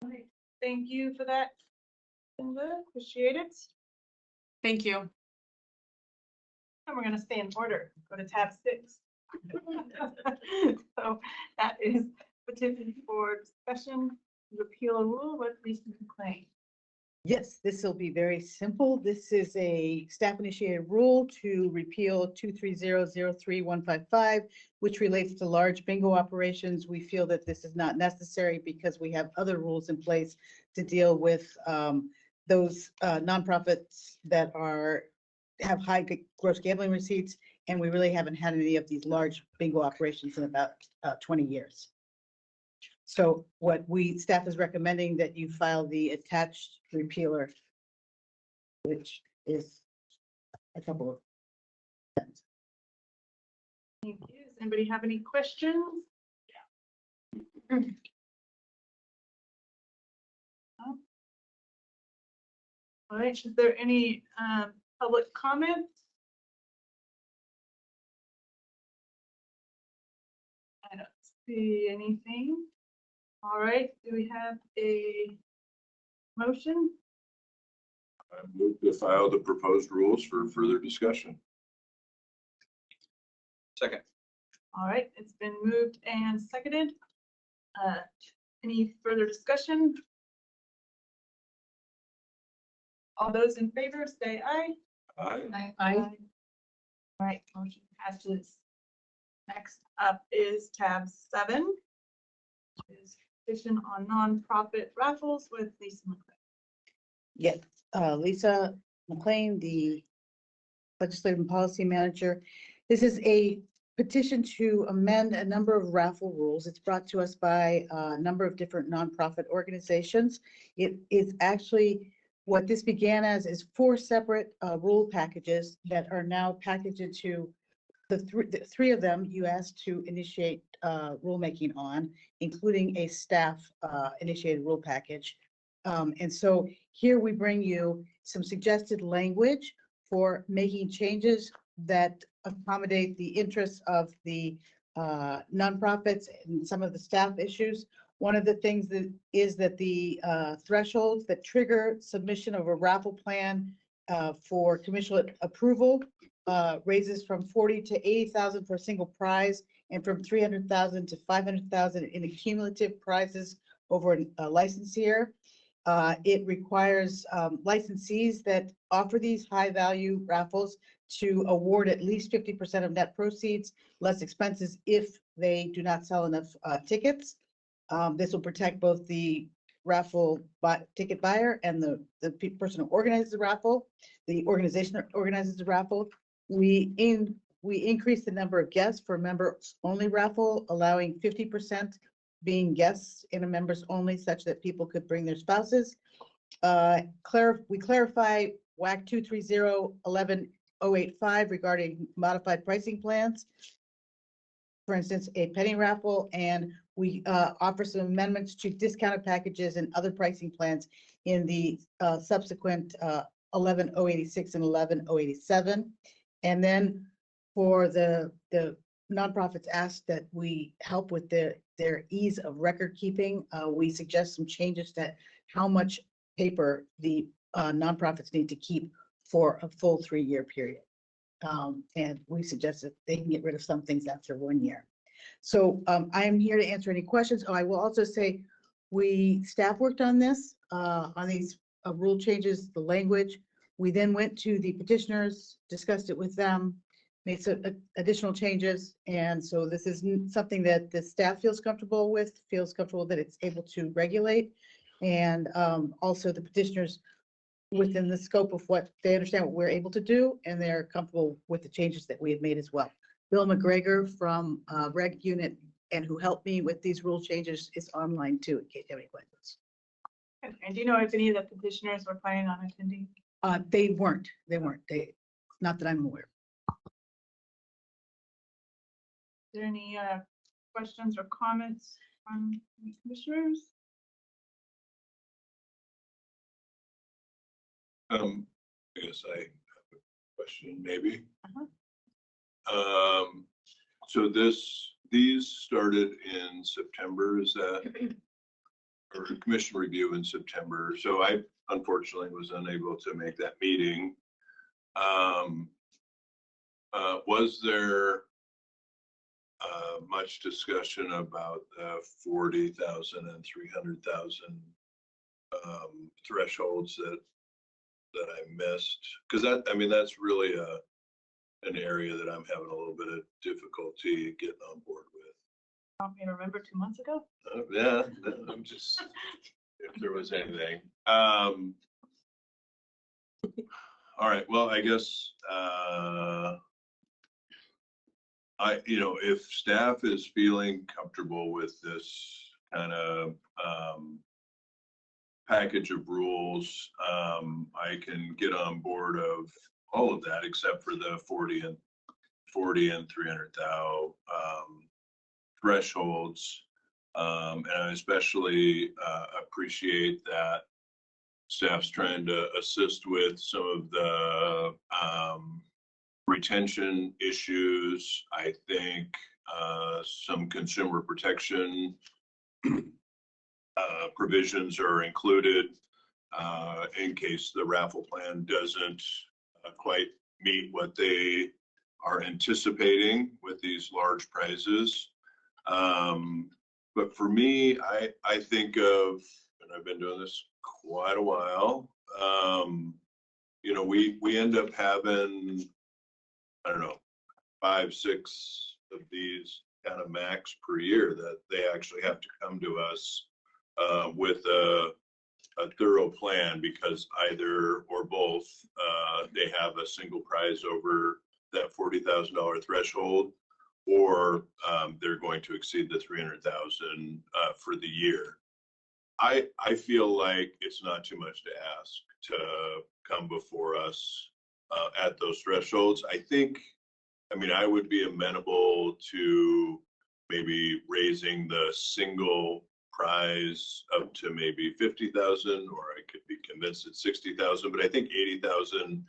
All right. Thank you for that, Linda. Appreciate it. Thank you. And we're going to stay in order. Go to tab 6. So that is petition for discussion, repeal a rule with Lisa McLean. Yes, this will be very simple. This is a staff initiated rule to repeal 230-03155, which relates to large bingo operations. We feel that this is not necessary because we have other rules in place to deal with those nonprofits that have high gross gambling receipts, and we really haven't had any of these large bingo operations in about 20 years. So what staff is recommending that you file the attached repealer, which is a couple of cents. Thank you. Does anybody have any questions? Yeah. No? All right. Is there any public comment? I don't see anything. All right, do we have a motion? I move to file the proposed rules for further discussion. Second. All right, it's been moved and seconded. Any further discussion? All those in favor say aye. Aye. Aye. All right, motion passes. Next up is tab 7. Is petition on nonprofit raffles with Lisa McLean. Yes, Lisa McLean, the Legislative and Policy Manager. This is a petition to amend a number of raffle rules. It's brought to us by a number of different nonprofit organizations. It is actually, what this began as is 4 separate rule packages that are now packaged into the 3 of them you asked to initiate rulemaking on, including a staff initiated rule package. And so here we bring you some suggested language for making changes that accommodate the interests of the nonprofits and some of the staff issues. One of the things that is that the thresholds that trigger submission of a raffle plan for commission approval raises from 40 to 80,000 for a single prize, and from 300,000 to 500,000 in cumulative prizes over a license year. It requires licensees that offer these high-value raffles to award at least 50% of net proceeds, less expenses if they do not sell enough tickets. This will protect both the raffle ticket buyer and the person who organizes the raffle, the organization that organizes the raffle. We increase the number of guests for members-only raffle, allowing 50% being guests in a members only, such that people could bring their spouses. We clarify WAC 230-11085 regarding modified pricing plans. For instance, a penny raffle, and we offer some amendments to discounted packages and other pricing plans in the subsequent 11086 and 11087. And then for the nonprofits asked that we help with their ease of record keeping, we suggest some changes to how much paper the nonprofits need to keep for a full 3-year period. And we suggest that they can get rid of some things after 1 year. So I am here to answer any questions. Oh, I will also say staff worked on this, on these rule changes, the language. We then went to the petitioners, discussed it with them, made some additional changes. And so this is something that the staff feels comfortable with, that it's able to regulate. And also the petitioners within the scope of what they understand what we're able to do, and they're comfortable with the changes that we have made as well. Bill McGregor from Reg Unit, and who helped me with these rule changes, is online too, in case you have any questions. And do you know if any of the petitioners were planning on attending? They weren't, not that I'm aware. Is there any questions or comments from the commissioners? I guess I have a question, maybe. So these started in September, is that, or commission review in September? So I unfortunately was unable to make that meeting. Was there much discussion about the 40,000 and 300,000 thresholds that I missed? Because that's really an area that I'm having a little bit of difficulty getting on board with. I don't remember 2 months ago. Yeah, I'm just, if there was anything. All right, well, I guess, if staff is feeling comfortable with this kind of package of rules, I can get on board of all of that except for the 40 and 300,000 thresholds. And I especially appreciate that staff's trying to assist with some of the retention issues. I think some consumer protection provisions are included in case the raffle plan doesn't quite meet what they are anticipating with these large prizes. But for me, I think of, and I've been doing this quite a while, we end up having, I don't know, 5, 6 of these kind of max per year that they actually have to come to us with a thorough plan, because either or both they have a single prize over that $40,000 threshold, or they're going to exceed the 300,000 for the year. I feel like it's not too much to ask to come before us at those thresholds. I would be amenable to maybe raising the single prize up to maybe 50,000, or I could be convinced it's 60,000, but I think 80,000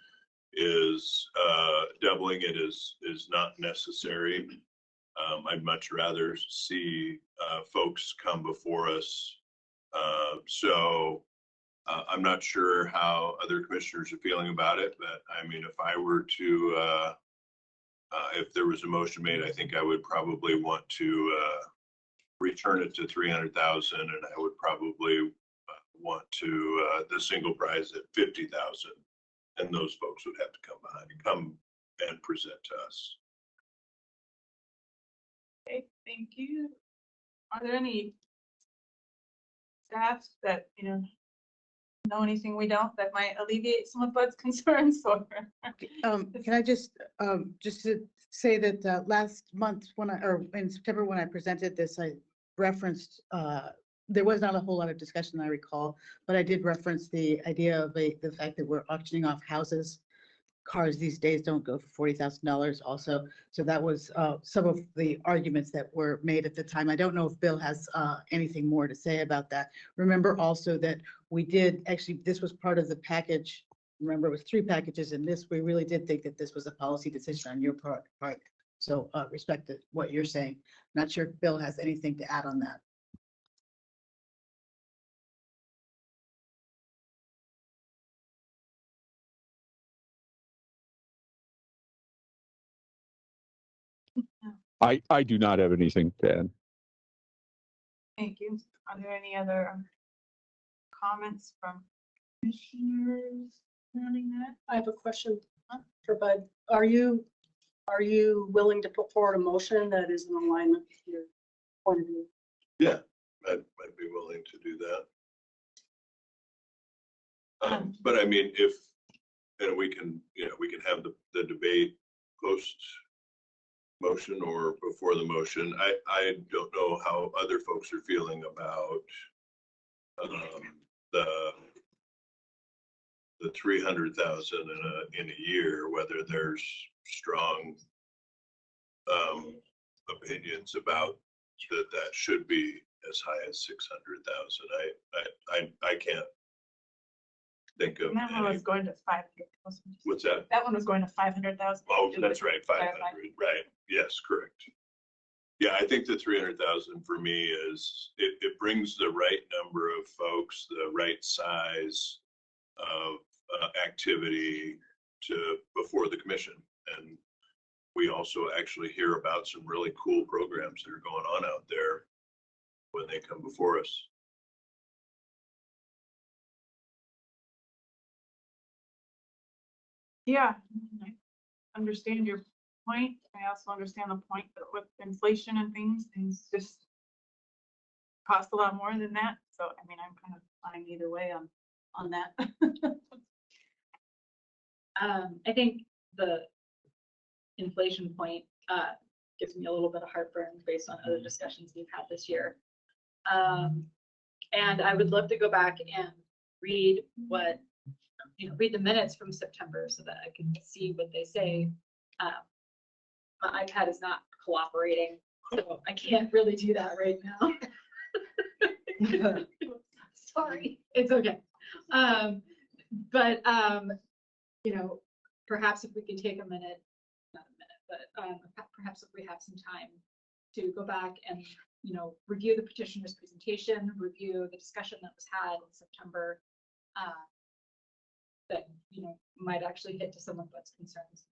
is doubling it is not necessary. I'd much rather see folks come before us. So I'm not sure how other commissioners are feeling about it, but if I were to, if there was a motion made, I think I would probably want to return it to 300,000, and I would probably want to, the single prize at 50,000. And those folks would have to come and present to us. Okay, thank you. Are there any staff that, know anything we don't that might alleviate some of Bud's concerns or? Can I just to say that last month or in September, when I presented this, I referenced, there was not a whole lot of discussion I recall, but I did reference the idea of the fact that we're auctioning off houses. Cars these days don't go for $40,000 also. So that was some of the arguments that were made at the time. I don't know if Bill has anything more to say about that. Remember also that we did, actually, this was part of the package. Remember, it was 3 packages in this. We really did think that this was a policy decision on your part. So respect what you're saying. Not sure if Bill has anything to add on that. I do not have anything to add. Thank you. Are there any other comments from commissioners surrounding that? I have a question for Bud. Are you willing to put forward a motion that is in alignment with your point of view? Yeah, I'd be willing to do that. But I mean, if, we can have the debate post motion or before the motion. I don't know how other folks are feeling about the 300,000 in a year, whether there's strong opinions about that should be as high as 600,000. I can't think of. And that one was going to 500,000. What's that? That one was going to 500,000. Oh, that's right, 500, right, yes, correct. Yeah, I think the 300,000 for me is, it brings the right number of folks, the right size of activity before the commission. And we also actually hear about some really cool programs that are going on out there when they come before us. Yeah, I understand your point. I also understand the point that with inflation and things just cost a lot more than that. So, I mean, I'm kind of fine either way on that. I think the inflation point gives me a little bit of heartburn based on other discussions we've had this year. And I would love to go back and read read the minutes from September so that I can see what they say. My iPad is not cooperating, so I can't really do that right now. Sorry, it's okay. But perhaps if we could take a minute, not a minute, but perhaps if we have some time to go back and, review the petitioner's presentation, review the discussion that was had in September, that, might actually hit to some of what's concerns.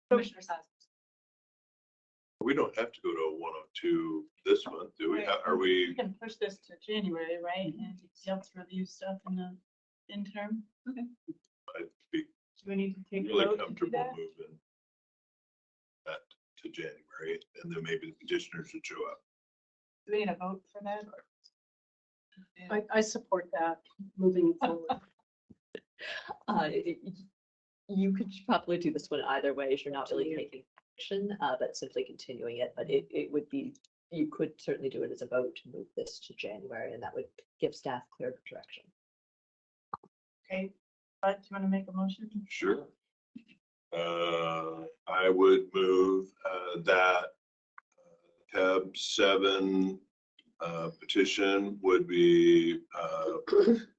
Commissioner Size. We don't have to go to a 102 this month, do we? Are we? We can push this to January, right? And just review stuff in the interim. Okay. I'd be Do we need to take a really vote to do comfortable that? moving that to January, and then maybe the petitioners would show up. Do we need a vote for that? Or? I support that moving forward. You could probably do this one either way, as you're not really taking action, but simply continuing it. But it would be, you could certainly do it as a vote to move this to January, and that would give staff clear direction. Okay, Bud, do you want to make a motion? Sure. I would move that tab 7 petition would be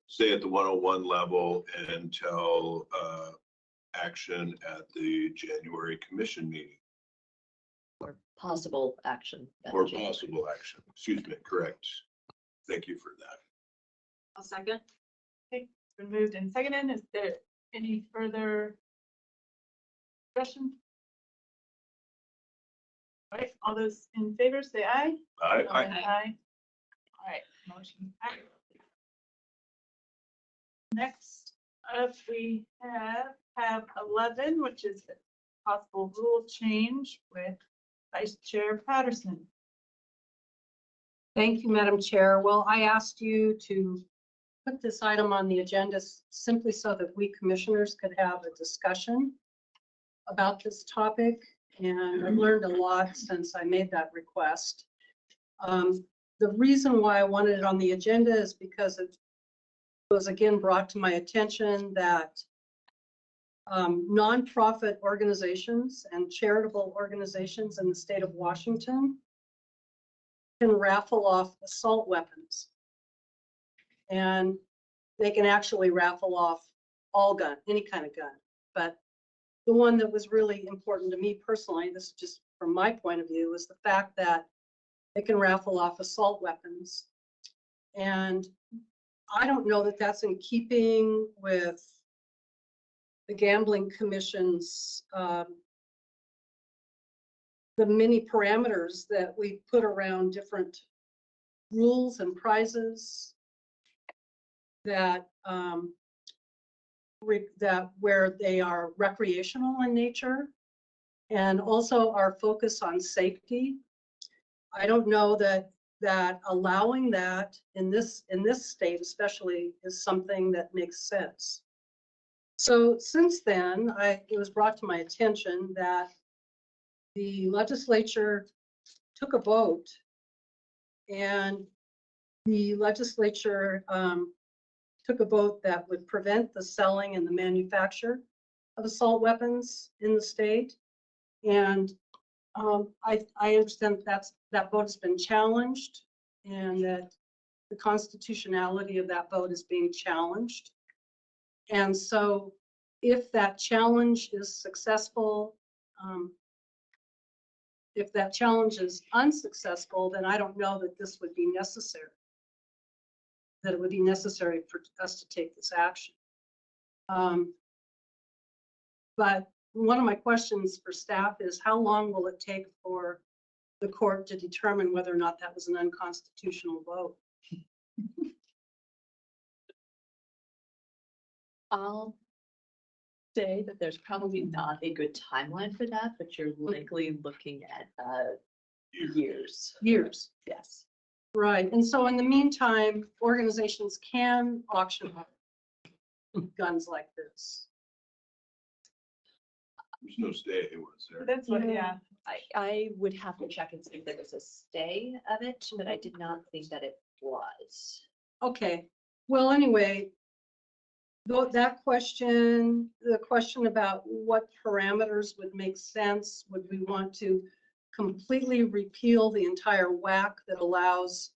stay at the 101 level until action at the January commission meeting. Or possible action. Or possible action, excuse me, correct. Thank you for that. I'll second. Okay, it's been moved and seconded. Is there any further discussion? All right, all those in favor say aye. Aye. Aye. All right, motion carries. Next up, we have 11, which is possible rule change with Vice Chair Patterson. Thank you, Madam Chair. Well, I asked you to put this item on the agenda simply so that we commissioners could have a discussion about this topic. And I've learned a lot since I made that request. The reason why I wanted it on the agenda is because it was again brought to my attention that nonprofit organizations and charitable organizations in the state of Washington can raffle off assault weapons. And they can actually raffle off all gun, any kind of gun. But the one that was really important to me personally, this is just from my point of view, is the fact that they can raffle off assault weapons. And I don't know that that's in keeping with the Gambling Commission's the many parameters that we put around different rules and prizes that that where they are recreational in nature, and also our focus on safety. I don't know that allowing that in this state especially is something that makes sense. So since then, it was brought to my attention that the legislature took a vote, and the legislature took a vote that would prevent the selling and the manufacture of assault weapons in the state. And I understand that vote has been challenged, and that the constitutionality of that vote is being challenged. And so if that challenge is successful, if that challenge is unsuccessful, then I don't know that this would be necessary, that it would be necessary for us to take this action. But one of my questions for staff is, how long will it take for the court to determine whether or not that was an unconstitutional vote? I'll say that there's probably not a good timeline for that, but you're likely looking at years. Years. Yes. Right. And so in the meantime, organizations can auction off guns like this. There's no stay, was there? That's what, yeah. I would have to check and see if there was a stay of it, but I did not think that it was. Okay. Well, anyway, that question, the question about what parameters would make sense, would we want to completely repeal the entire WAC that allows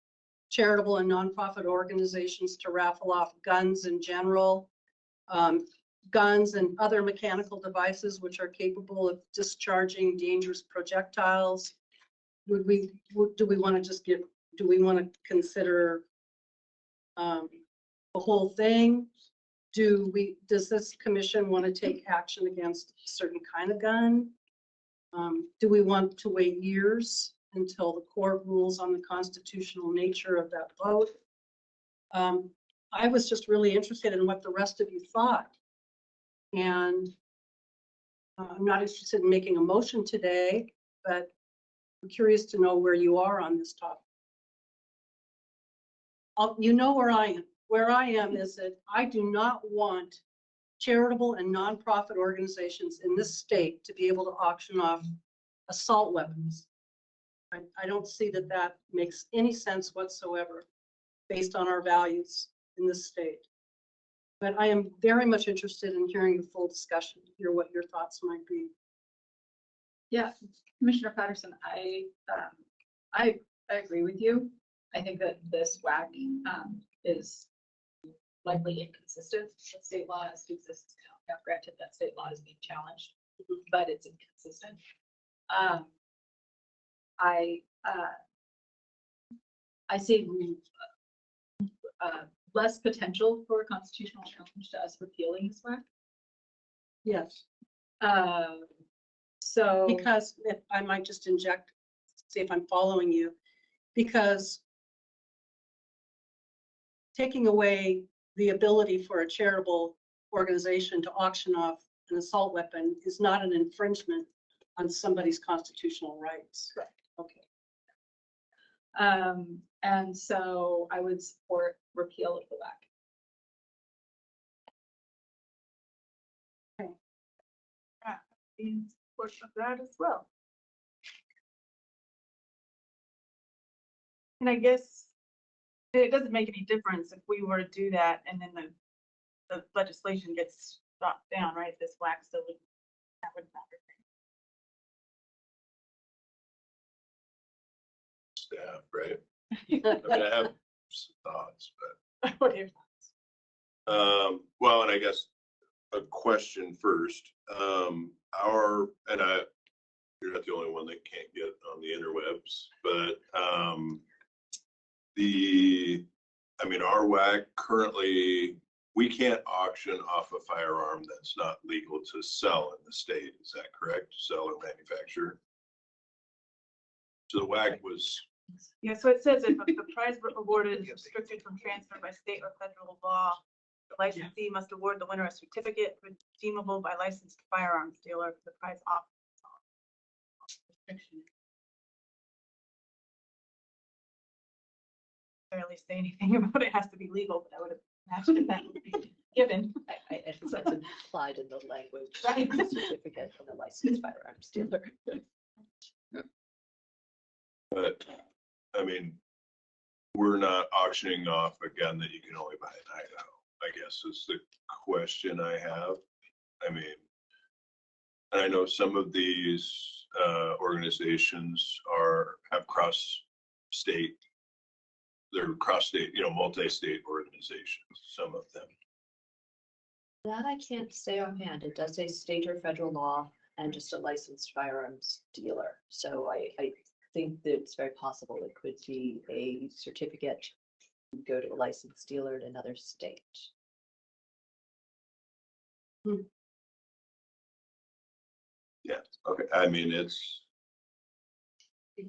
charitable and nonprofit organizations to raffle off guns in general, guns and other mechanical devices which are capable of discharging dangerous projectiles? Do we want to just do we want to consider the whole thing? Does this commission want to take action against a certain kind of gun? Do we want to wait years until the court rules on the constitutional nature of that vote? I was just really interested in what the rest of you thought. And I'm not interested in making a motion today, but I'm curious to know where you are on this topic. You know where I am. Where I am is that I do not want charitable and nonprofit organizations in this state to be able to auction off assault weapons. I don't see that makes any sense whatsoever based on our values in this state. But I am very much interested in hearing the full discussion, hear what your thoughts might be. Yeah, Commissioner Patterson, I agree with you. I think that this WAC is likely inconsistent with state law as it exists now. Now, granted, that state law is being challenged, but it's inconsistent. I see less potential for a constitutional challenge to us repealing this WAC. Yes. So because if I might just inject, see if I'm following you, because taking away the ability for a charitable organization to auction off an assault weapon is not an infringement on somebody's constitutional rights. Correct. Okay. And so I would support repeal of the WAC. In support of that as well. And I guess it doesn't make any difference if we were to do that and then the legislation gets shot down, right? This WAC still would, that would matter. Staff, right? I mean, I have some thoughts, but. What are your thoughts? Well, and I guess a question first. You're not the only one that can't get on the interwebs, but our WAC currently, we can't auction off a firearm that's not legal to sell in the state. Is that correct? Sell or manufacture? So the WAC was. Yeah, so it says if the prize awarded is restricted from transfer by state or federal law, the licensee must award the winner a certificate redeemable by licensed firearms dealer for the prize off. Restriction. Barely say anything about it has to be legal, but I would have imagined that would be given. I think that's implied in the language. Right. Certificate from the licensed firearms dealer. But I mean, we're not auctioning off a gun that you can only buy in Idaho, I guess is the question I have. I mean, and I know some of these organizations have cross-state, they're cross-state, multi-state organizations, some of them. That I can't say offhand. It does say state or federal law and just a licensed firearms dealer. So I think that it's very possible it could be a certificate to go to a licensed dealer in another state. Yeah, okay. I mean, it's. Yeah.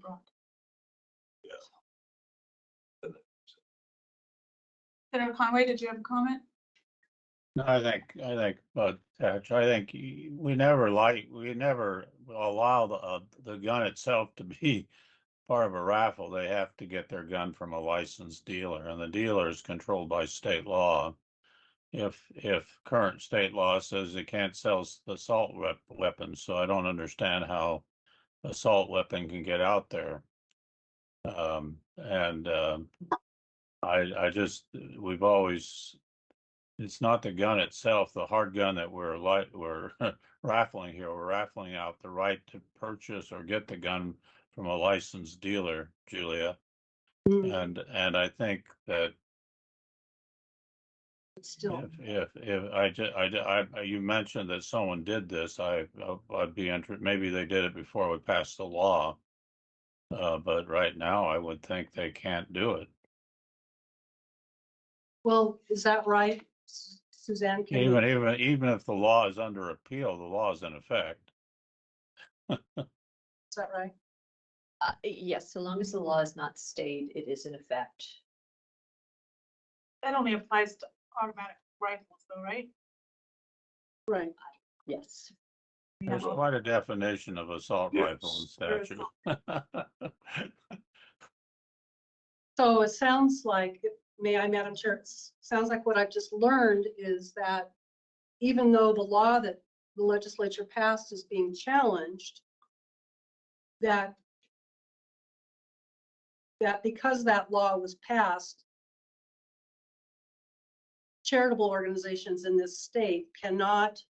Senator Conway, did you have a comment? No, I think, but I think we never allow the gun itself to be part of a raffle. They have to get their gun from a licensed dealer, and the dealer is controlled by state law. If current state law says they can't sell assault weapons, so I don't understand how assault weapon can get out there. We've always. It's not the gun itself, the hard gun that we're raffling here. We're raffling out the right to purchase or get the gun from a licensed dealer, Julia. And I think that still, if you mentioned that someone did this, I'd be interested. Maybe they did it before we passed the law, but right now I would think they can't do it. well, is that right, Suzanne? Even if the law is under appeal, the law is in effect. Is that right? Yes, so long as the law is not stayed, it is in effect. That only applies to automatic rifles though, right? Right. Yes. There's quite a definition of assault rifle in statute. So it sounds like, Madam Chair, it sounds like what I've just learned is that even though the law that the legislature passed is being challenged, that because that law was passed, charitable organizations in this state cannot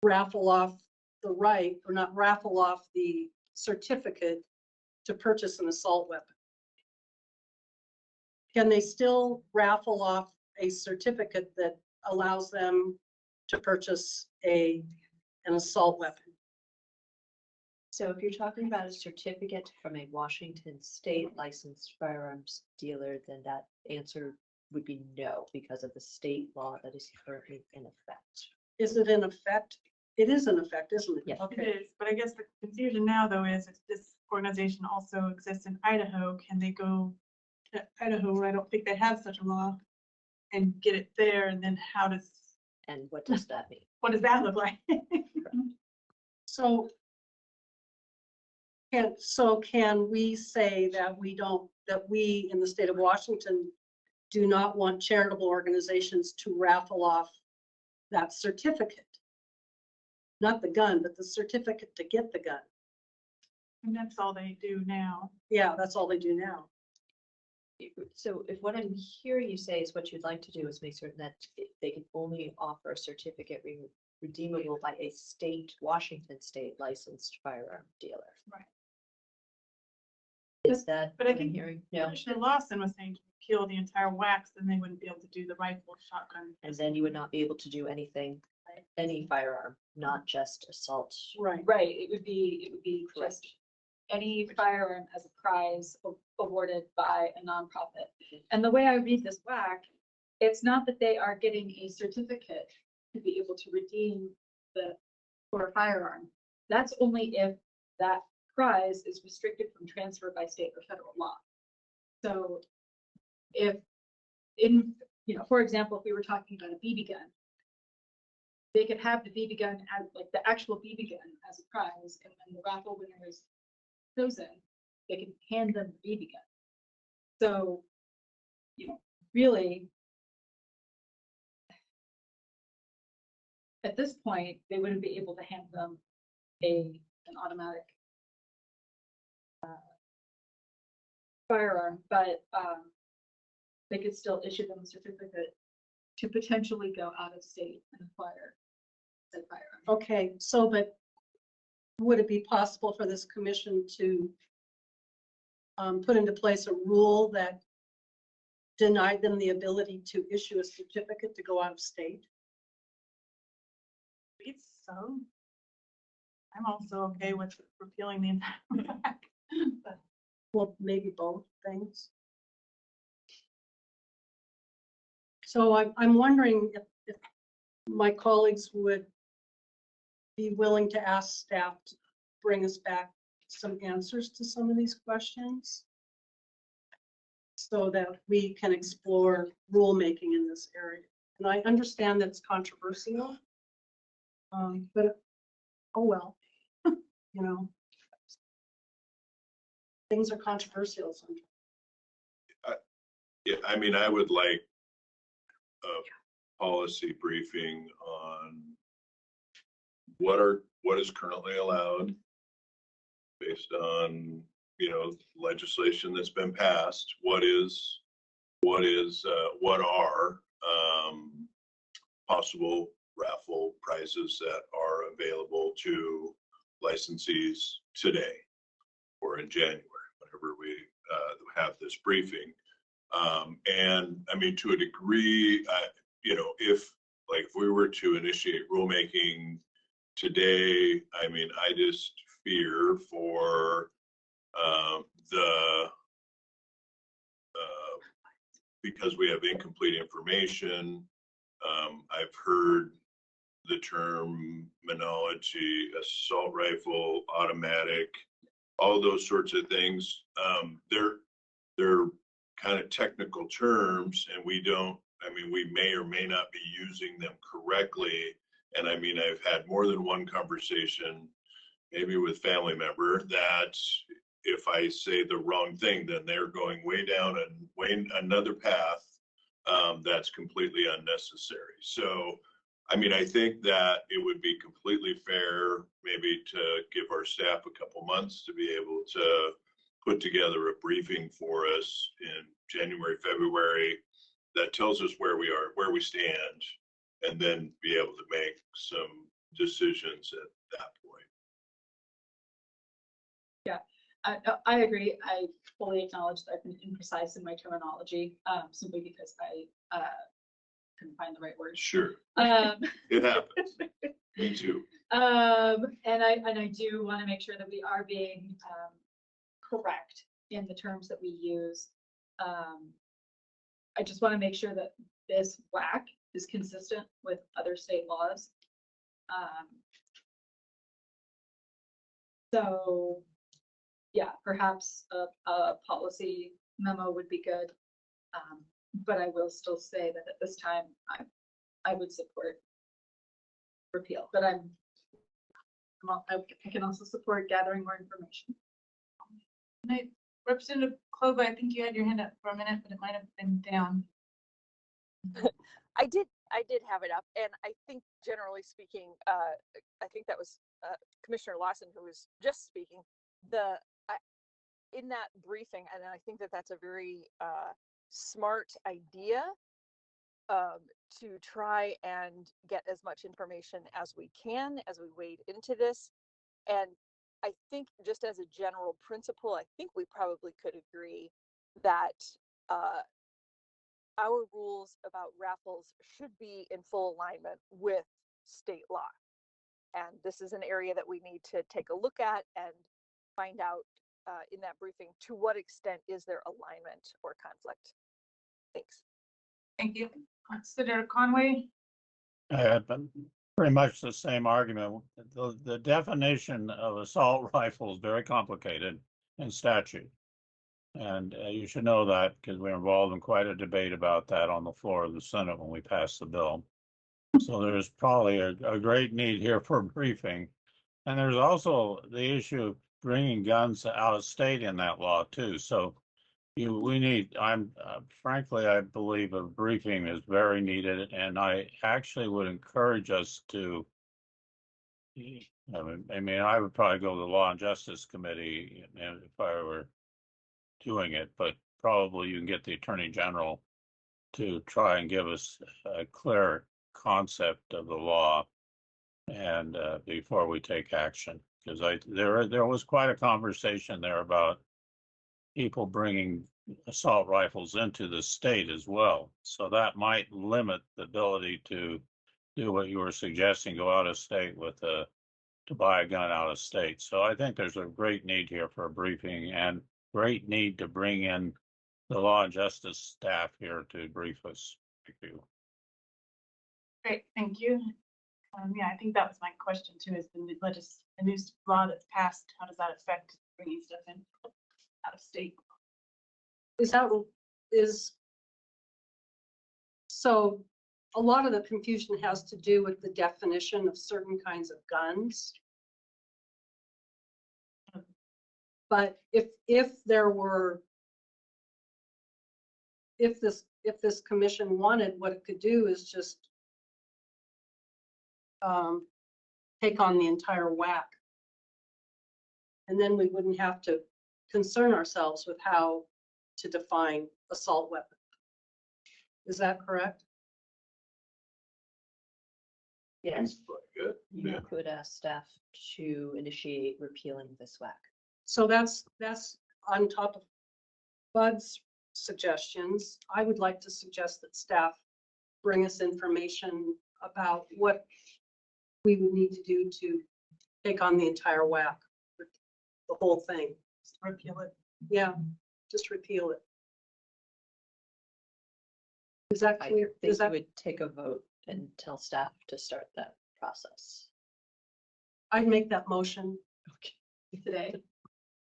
raffle off the right or not raffle off the certificate to purchase an assault weapon. Can they still raffle off a certificate that allows them to purchase an assault weapon? So if you're talking about a certificate from a Washington state licensed firearms dealer, then that answer would be no, because of the state law that is currently in effect. Is it in effect? It is in effect, isn't it? Yes. Okay. It is, but I guess the confusion now though is if this organization also exists in Idaho, can they go to Idaho where I don't think they have such a law? and get it there, and then how does, And what does that mean? what does that look like? So can we say that we in the state of Washington do not want charitable organizations to raffle off that certificate? Not the gun, but the certificate to get the gun. And that's all they do now. Yeah, that's all they do now. So if what I'm hearing you say is what you'd like to do is make certain that they can only offer a certificate redeemable by a Washington state licensed firearm dealer. Right. Is that But I what I'm think hearing? No. Commissioner Lawson was saying to kill the entire wax, then they wouldn't be able to do the rifle, shotgun. And then you would not be able to do anything, any firearm, not just assault. Right. Right, it would be just any firearm as a prize awarded by a nonprofit. And the way I read this WAC, it's not that they are getting a certificate to be able to redeem for a firearm. That's only if that prize is restricted from transfer by state or federal law. So if for example, if we were talking about a BB gun, they could have the BB gun as like the actual BB gun as a prize, and when the raffle winner is chosen, they can hand them the BB gun. So, really, at this point, they wouldn't be able to hand them an automatic firearm, but they could still issue them a certificate to potentially go out of state and acquire said firearm. Okay, so but would it be possible for this commission to put into place a rule that denied them the ability to issue a certificate to go out of state? It's so. I'm also okay with repealing the entire act. But Well, maybe both things. So I'm wondering if my colleagues would be willing to ask staff to bring us back some answers to some of these questions so that we can explore rulemaking in this area. And I understand that it's controversial, but oh well, things are controversial sometimes. Yeah, I mean, I would like a policy briefing on what is currently allowed based on, legislation that's been passed. What are possible raffle prizes that are available to licensees today or in January, whenever we have this briefing. And I mean, to a degree, if we were to initiate rulemaking today, I mean, I just fear for because we have incomplete information. I've heard the terminology assault rifle, automatic, all those sorts of things. They're kind of technical terms, and we may or may not be using them correctly. And I mean, I've had more than one conversation, maybe with family member, that if I say the wrong thing, then they're going way down another path that's completely unnecessary. So, I mean, I think that it would be completely fair maybe to give our staff a couple months to be able to put together a briefing for us in January, February that tells us where we are, where we stand, and then be able to make some decisions at that point. yeah, I agree. I fully acknowledge that I've been imprecise in my terminology, simply because I couldn't find the right word. Sure. It happens. Me too. And I do want to make sure that we are being correct in the terms that we use. I just want to make sure that this WAC is consistent with other state laws. So yeah, perhaps a policy memo would be good. But I will still say that at this time, I would support repeal, but I can also support gathering more information. Representative Clover, I think you had your hand up for a minute, but it might have been down. I did have it up, and I think generally speaking, I think that was Commissioner Lawson who was just speaking. In that briefing, and I think that that's a very smart idea to try and get as much information as we can as we wade into this. And I think just as a general principle, I think we probably could agree that our rules about raffles should be in full alignment with state law. And this is an area that we need to take a look at and find out in that briefing, to what extent is there alignment or conflict? Thanks. Thank you. Senator Conway. I had pretty much the same argument. The definition of assault rifle is very complicated in statute. And you should know that because we're involved in quite a debate about that on the floor of the Senate when we passed the bill. So there's probably a great need here for a briefing. And there's also the issue of bringing guns out of state in that law too. So we need, frankly, I believe a briefing is very needed. And I actually would encourage us to, I mean, I would probably go to the Law and Justice Committee if I were doing it, but probably you can get the Attorney General to try and give us a clear concept of the law and before we take action, because there was quite a conversation there about people bringing assault rifles into the state as well. So that might limit the ability to do what you were suggesting, go out of state with to buy a gun out of state. So I think there's a great need here for a briefing and great need to bring in the Law and Justice staff here to brief us. Thank you. Great, thank you. Yeah, I think that was my question too, is the new law that's passed, how does that affect bringing stuff in out of state? So a lot of the confusion has to do with the definition of certain kinds of guns. But if this commission wanted, what it could do is just take on the entire whack. And then we wouldn't have to concern ourselves with how to define assault weapon. Is that correct? Yes. Good. You Yeah. could ask staff to initiate repealing this WAC. So that's on top of Bud's suggestions. I would like to suggest that staff bring us information about what we would need to do to take on the entire WAC, the whole thing. Just repeal it. Yeah, just repeal it. Is that I clear? think Is that, we would take a vote and tell staff to start that process. I'd make that motion today,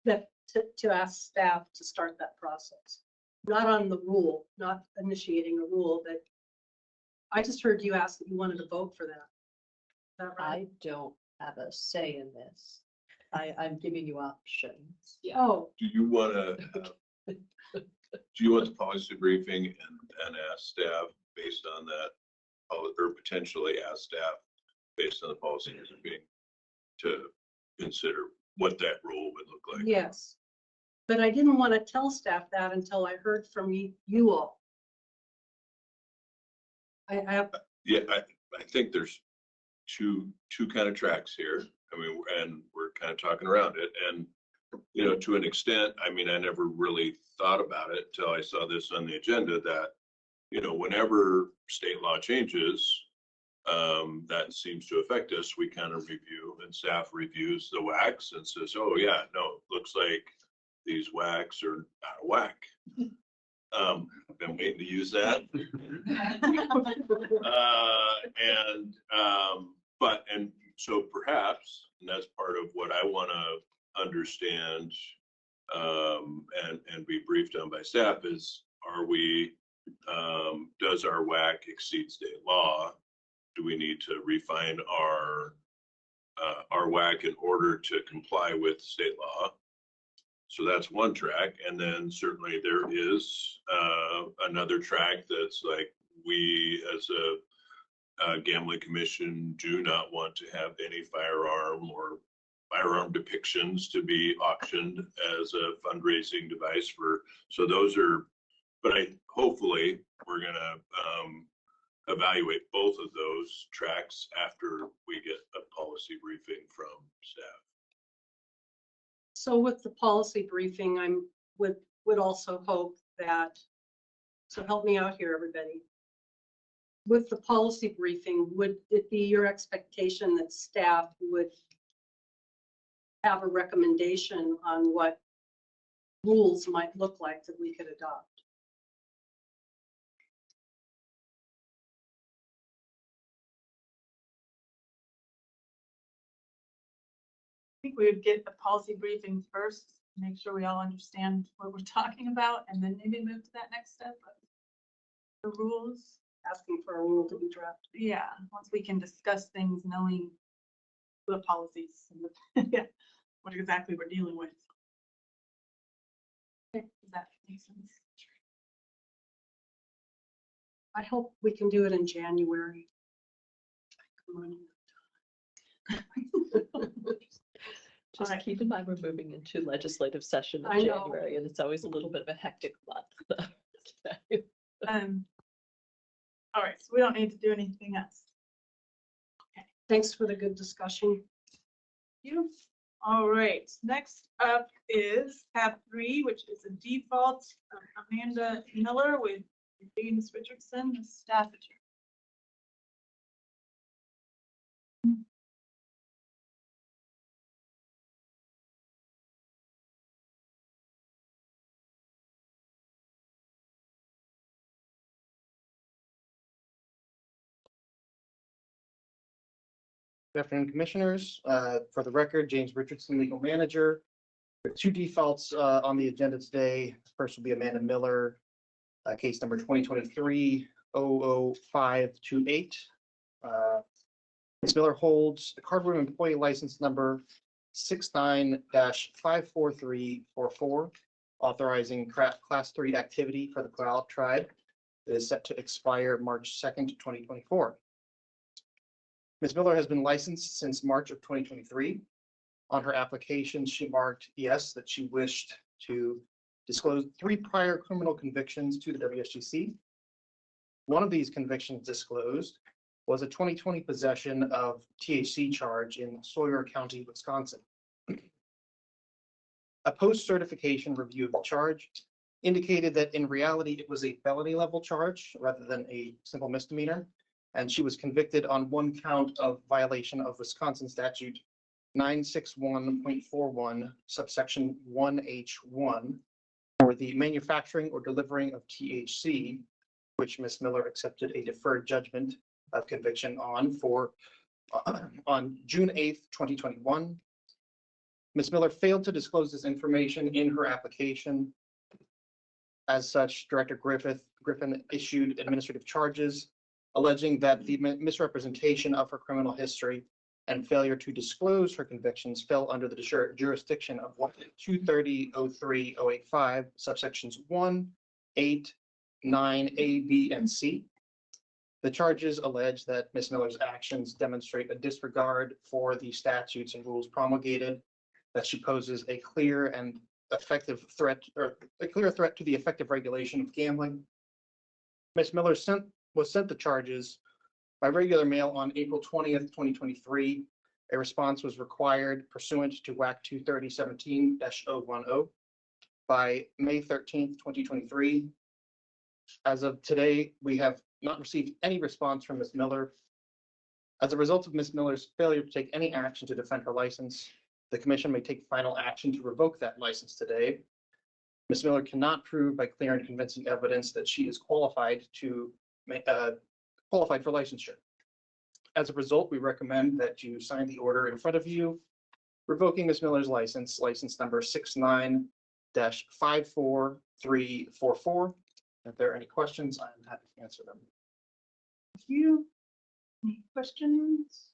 that to ask staff to start that process. Not on the rule, not initiating a rule, but I just heard you ask that you wanted to vote for that. Is that right? I don't have a say in this. I'm giving you options. Yeah. Oh, Do you want to, do you want the policy briefing and ask staff based on that, or potentially ask staff based on the policy briefing to consider what that rule would look like? yes. But I didn't want to tell staff that until I heard from you all. Yeah, I think there's two kind of tracks here. I mean, and we're kind of talking around it. And, you know, to an extent, I mean, I never really thought about it until I saw this on the agenda that, you know, whenever state law changes, that seems to affect us, we kind of review, and staff reviews the WACs and says, oh yeah, no, looks like these WACs are out of whack. I've been waiting to use that. And so perhaps, and that's part of what I want to understand and be briefed on by staff is, are we does our WAC exceed state law? Do we need to refine our WAC in order to comply with state law? So that's one track. And then certainly there is another track that's like, we as a gambling commission do not want to have any firearm or firearm depictions to be auctioned as a fundraising device for, so those are, but hopefully we're gonna evaluate both of those tracks after we get a policy briefing from staff. So with the policy briefing, would also hope that, so help me out here, everybody. With the policy briefing, would it be your expectation that staff would have a recommendation on what rules might look like that we could adopt? I think we would get the policy briefing first, make sure we all understand what we're talking about, and then maybe move to that next step. The rules. Asking for a rule to be drafted. Yeah, once we can discuss things, knowing the policies and yeah, what exactly we're dealing with. Does that make sense? I hope we can do it in January. Just Alright. keep in mind, we're moving into legislative session I in know. January, and it's always a little bit of a hectic month. All right, so we don't need to do anything else. Thanks for the good discussion. You. All right, next up is tab 3, which is a default of Amanda Miller with James Richardson, the staff attorney. Good afternoon, commissioners. For the record, James Richardson, legal manager. There are two defaults on the agenda today. First will be Amanda Miller, case number 2023-00528. Ms. Miller holds the cardroom employee license number 69-54344, authorizing Class 3 activity for the Puyallup tribe. It is set to expire March 2nd, 2024. Ms. Miller has been licensed since March of 2023. On her application, she marked yes, that she wished to disclose 3 prior criminal convictions to the WSGC. One of these convictions disclosed was a 2020 possession of THC charge in Sawyer County, Wisconsin. A post-certification review of the charge indicated that in reality, it was a felony level charge rather than a simple misdemeanor. And she was convicted on 1 count of violation of Wisconsin statute 961.41 subsection 1H1 for the manufacturing or delivering of THC, which Ms. Miller accepted a deferred judgment of conviction on June 8th, 2021. Ms. Miller failed to disclose this information in her application. As such, Director Griffin issued administrative charges alleging that the misrepresentation of her criminal history and failure to disclose her convictions fell under the jurisdiction of 230.03.085 subsections 1, 8, 9, A, B, and C. The charges allege that Ms. Miller's actions demonstrate a disregard for the statutes and rules promulgated, that she poses a clear and effective threat, or a clear threat to the effective regulation of gambling. Ms. Miller was sent the charges by regular mail on April 20th, 2023. A response was required pursuant to WAC 23017-010 by May 13th, 2023. As of today, we have not received any response from Ms. Miller. As a result of Ms. Miller's failure to take any action to defend her license, the commission may take final action to revoke that license today. Ms. Miller cannot prove by clear and convincing evidence that she is qualified for licensure. As a result, we recommend that you sign the order in front of you, revoking Ms. Miller's license number 69-54344, If there are any questions, I'm happy to answer them. Thank you. Any questions?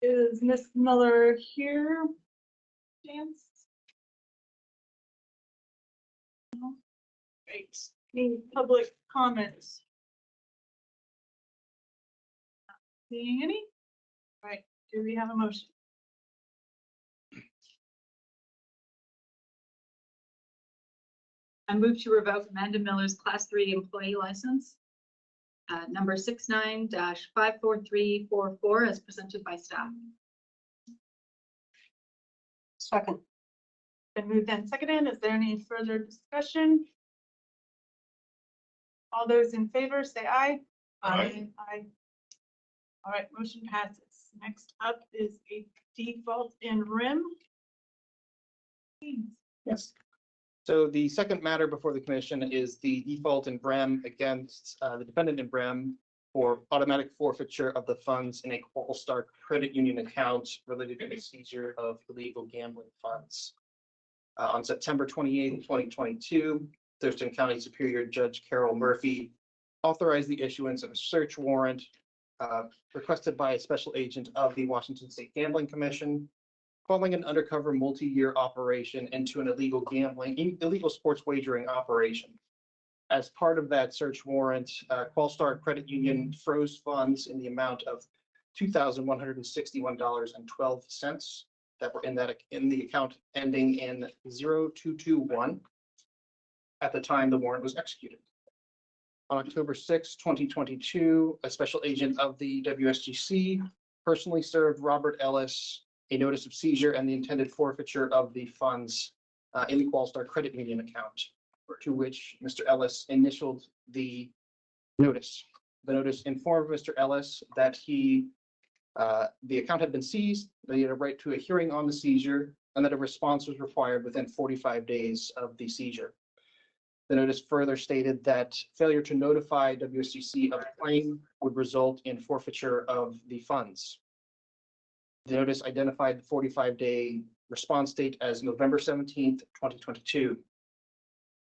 Is Miss Miller here? Chance? No? Great. Any public comments? Not seeing any? All right, do we have a motion? I move to revoke Amanda Miller's Class 3 employee license, number 69-54344, as presented by staff. Second. Been moved and seconded. Is there any further discussion? All those in favor, say aye. Aye. Aye. All right, motion passes. Next up is a default in RIM. Yes. So the second matter before the commission is the default in BREM against the defendant in BREM for automatic forfeiture of the funds in a Qualstar credit union account related to the seizure of illegal gambling funds. On September 28th, 2022, Thurston County Superior Judge Carol Murphy authorized the issuance of a search warrant requested by a special agent of the Washington State Gambling Commission following an undercover multi-year operation into an illegal sports wagering operation. As part of that search warrant, Qualstar Credit Union froze funds in the amount of $2,161.12 that were in the account ending in 0221 at the time the warrant was executed. On October 6, 2022, a special agent of the WSGC personally served Robert Ellis a notice of seizure and the intended forfeiture of the funds in the Qualstar Credit Union account, to which Mr. Ellis initialed the notice. The notice informed Mr. Ellis that the account had been seized, that he had a right to a hearing on the seizure, and that a response was required within 45 days of the seizure. The notice further stated that failure to notify WSGC of the claim would result in forfeiture of the funds. The notice identified the 45-day response date as November 17th, 2022.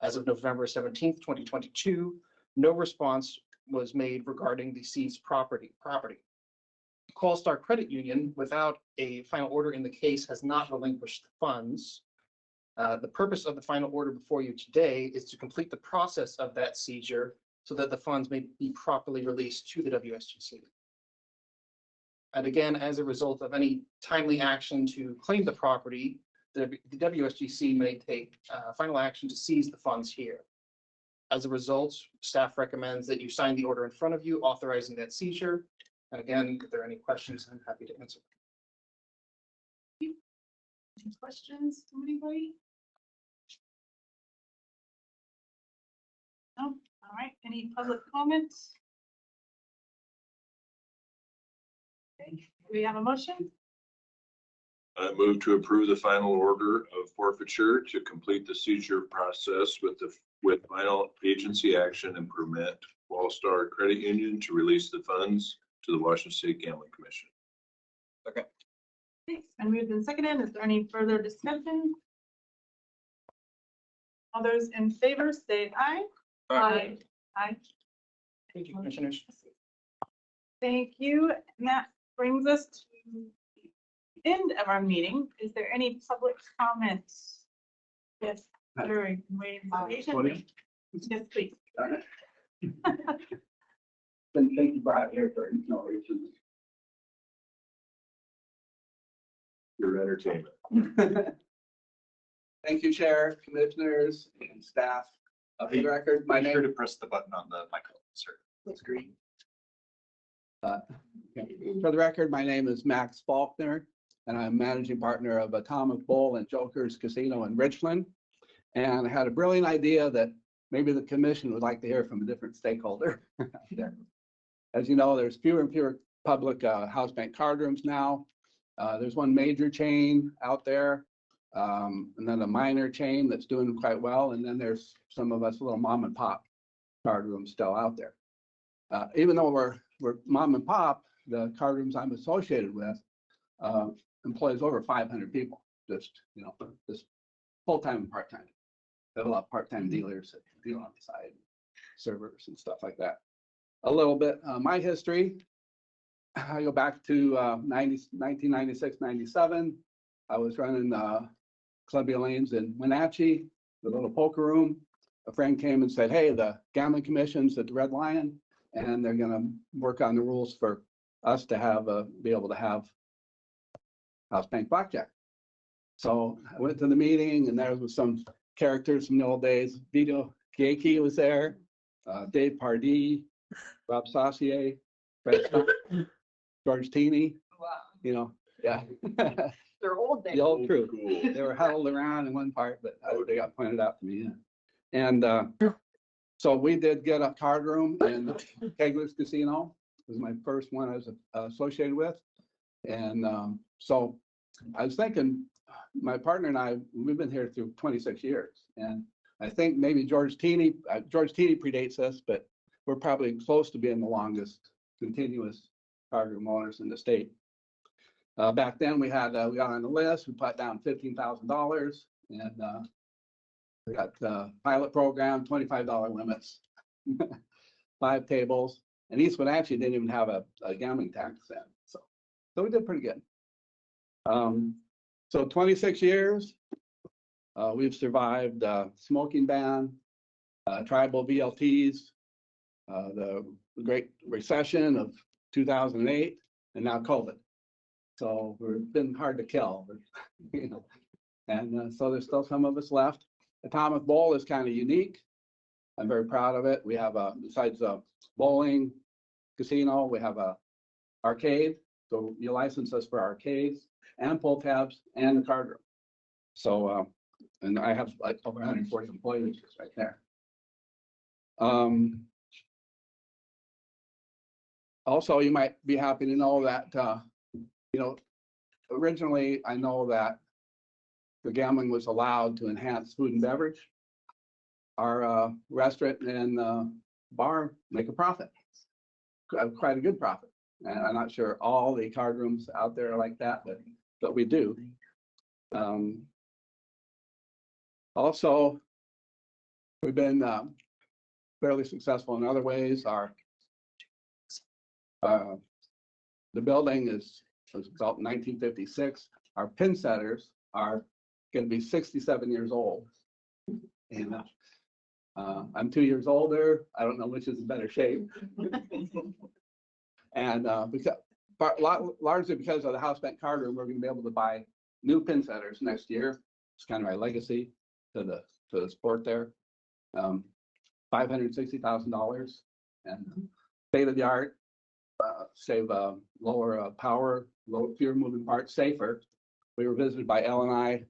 As of November 17th, 2022, no response was made regarding the seized property. Qualstar Credit Union, without a final order in the case, has not relinquished the funds. The purpose of the final order before you today is to complete the process of that seizure so that the funds may be properly released to the WSGC. And again, as a result of any timely action to claim the property, the WSGC may take final action to seize the funds here. As a result, staff recommends that you sign the order in front of you authorizing that seizure. And again, if there are any questions, I'm happy to answer. Any questions from anybody? No? All right, any public comments? Okay. Do we have a motion? I move to approve the final order of forfeiture to complete the seizure process with final agency action and permit Qualstar Credit Union to release the funds to the Washington State Gambling Commission. Okay. Thanks. And moved and seconded. Is there any further discussion? All those in favor say aye. Aye. Aye. Thank you, commissioners. Thank you. And that brings us to the end of our meeting. Is there any public comments? Yes, sure. You can wait patiently. Yes, please. Thank you for having here for no reason. Your entertainment. Thank you, Chair, Commissioners, and staff. For the record, my name. Be sure to press the button on the microphone, sir. That's green. For the record, my name is Max Faulkner, and I'm managing partner of Atomic Bowl and Joker's Casino in Richland. And I had a brilliant idea that maybe the commission would like to hear from a different stakeholder out there. As you know, there's fewer and fewer public house bank card rooms now. There's one major chain out there, and then a minor chain that's doing quite well. And then there's some of us little mom and pop card rooms still out there. Even though we're mom and pop, the card rooms I'm associated with employs over 500 people, just full-time and part-time. Have a lot of part-time dealers that deal on the side, servers and stuff like that. A little bit, my history, I go back to 1996, 97. I was running Columbia Lanes in Wenatchee, the little poker room. A friend came and said, hey, the gambling commission's at the Red Lion, and they're gonna work on the rules for us to have, be able to have house bank blackjack. So I went to the meeting, and there was some characters from the old days. Vito Giacchi was there, Dave Pardee, Rob Saucier, Fred Scott, George Teeny. Wow. You know, yeah. They're old names. The old crew. They were huddled around in one part, but they got pointed out to me. Yeah. And so we did get a card room in Kegler's Casino. It was my first one I was associated with. And so I was thinking, my partner and I, we've been here through 26 years. And I think maybe George Teeny predates us, but we're probably close to being the longest continuous card room owners in the state. Back then we got on the list, we put down $15,000, and we got pilot program, $25 limits, 5 tables, and East Wenatchee didn't even have a gambling tax then. So we did pretty good. So 26 years, we've survived smoking ban, tribal VLTs, the Great Recession of 2008, and now COVID. So we've been hard to kill, you know, and so there's still some of us left. Atomic Bowl is kind of unique. I'm very proud of it. We have besides bowling, casino, we have a arcade. So you license us for arcades and pull tabs and the card room. So, and I have like over 140 employees just right there. Also, you might be happy to know that, you know, originally I know that the gambling was allowed to enhance food and beverage. Our restaurant and bar make a profit, quite a good profit. And I'm not sure all the card rooms out there are like that, but we do. Also, we've been fairly successful in other ways. The building was built in 1956. Our pin setters are going to be 67 years old. And I'm 2 years older. I don't know which is in better shape. And largely because of the house bank card room, we're going to be able to buy new pin setters next year. It's kind of our legacy to the sport there. $560,000 and state of the art. Save lower power, fewer moving parts, safer. We were visited by L&I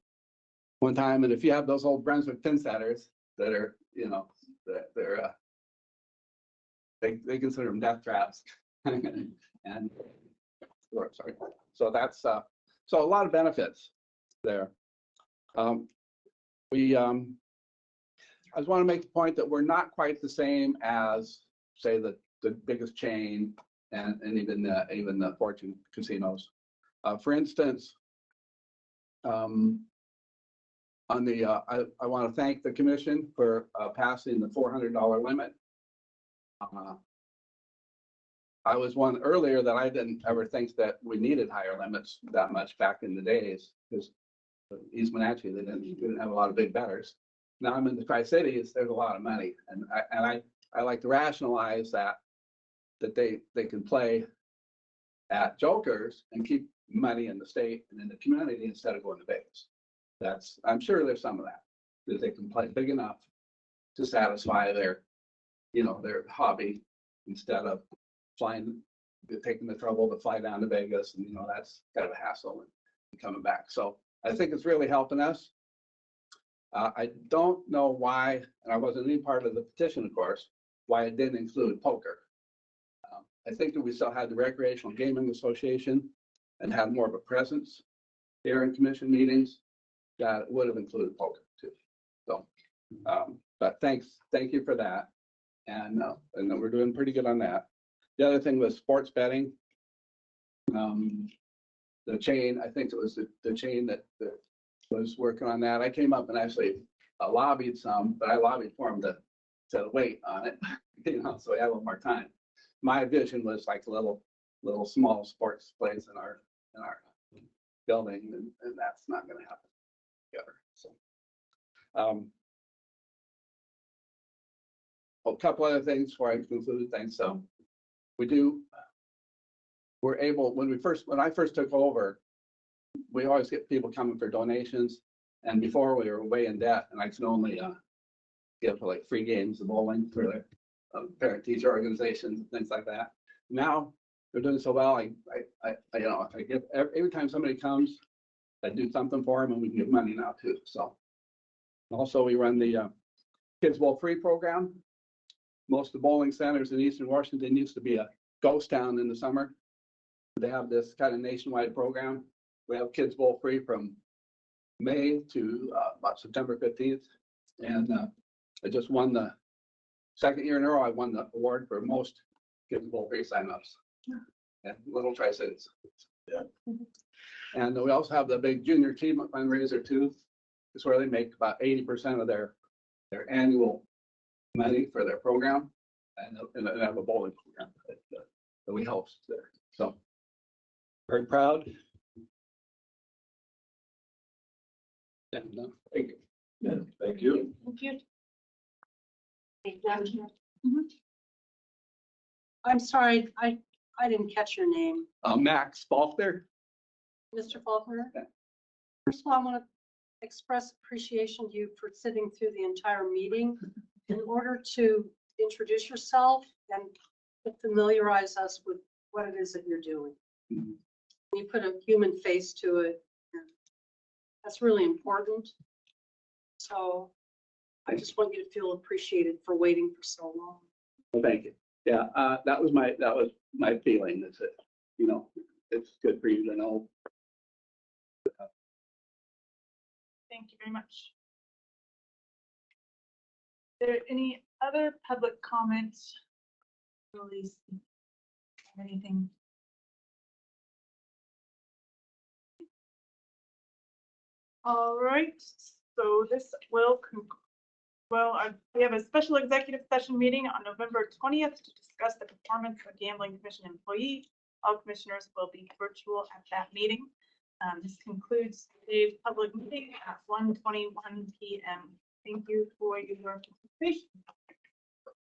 one time, and if you have those old Brunswick pin setters that are, you know, they consider them death traps. And sorry, so that's so a lot of benefits there. I just want to make the point that we're not quite the same as, say, the biggest chain and even the fortune casinos. For instance, on the I want to thank the commission for passing the $400 limit. I was one earlier that I didn't ever think that we needed higher limits that much back in the days, because East Wenatchee, they didn't have a lot of big bettors. Now I'm in the Tri-Cities, there's a lot of money, and I like to rationalize that they can play at jokers and keep money in the state and in the community instead of going to Vegas. I'm sure there's some of that they can play big enough to satisfy their, you know, their hobby instead of taking the trouble to fly down to Vegas, and you know that's kind of a hassle and coming back. So I think it's really helping us. I don't know why, and I wasn't any part of the petition, of course, why it didn't include poker. I think that we still had the Recreational Gaming Association and had more of a presence here in commission meetings, that it would have included poker too. So, but thank you for that. And we're doing pretty good on that. The other thing was sports betting. The chain, I think it was the chain that was working on that. I came up and actually lobbied some, but I lobbied for them to wait on it, so we have a little more time. My vision was like a little small sports place in our building, and that's not gonna happen together, so. A couple other things before I conclude things, so we're able, when I first took over, we always get people coming for donations, and before we were way in debt, and I could only give like free games of bowling for the parent teacher organizations and things like that. Now they're doing so well. I give every time somebody comes, I do something for them, and we can give money now too. So also we run the Kids Bowl Free program. Most of the bowling centers in Eastern Washington used to be a ghost town in the summer. They have this kind of nationwide program. We have Kids Bowl Free from May to about September 15th. And I just won the second year in a row. I won the award for most Kids Bowl Free signups. And Little Tri-Cities. Yeah. And we also have the big junior achievement fundraiser too. It's where they make about 80% of their annual money for their program, and they have a bowling program that we host there. So very proud. And, thank you. Yeah, thank you. Thank you. I'm sorry, I didn't catch your name. Max Faulkner. Mr. Faulkner? First of all, I want to express appreciation to you for sitting through the entire meeting in order to introduce yourself and to familiarize us with what it is that you're doing. You put a human face to it. That's really important. So I just want you to feel appreciated for waiting for so long. Well, thank you. Yeah, that was my feeling. That's it. You know, it's good for you to know. Thank you very much. Are there any other public comments? Release anything? All right, so this will we have a special executive session meeting on November 20th to discuss the performance of a gambling commission employee. All commissioners will be virtual at that meeting. This concludes today's public meeting at 1:21 p.m. Thank you for your participation.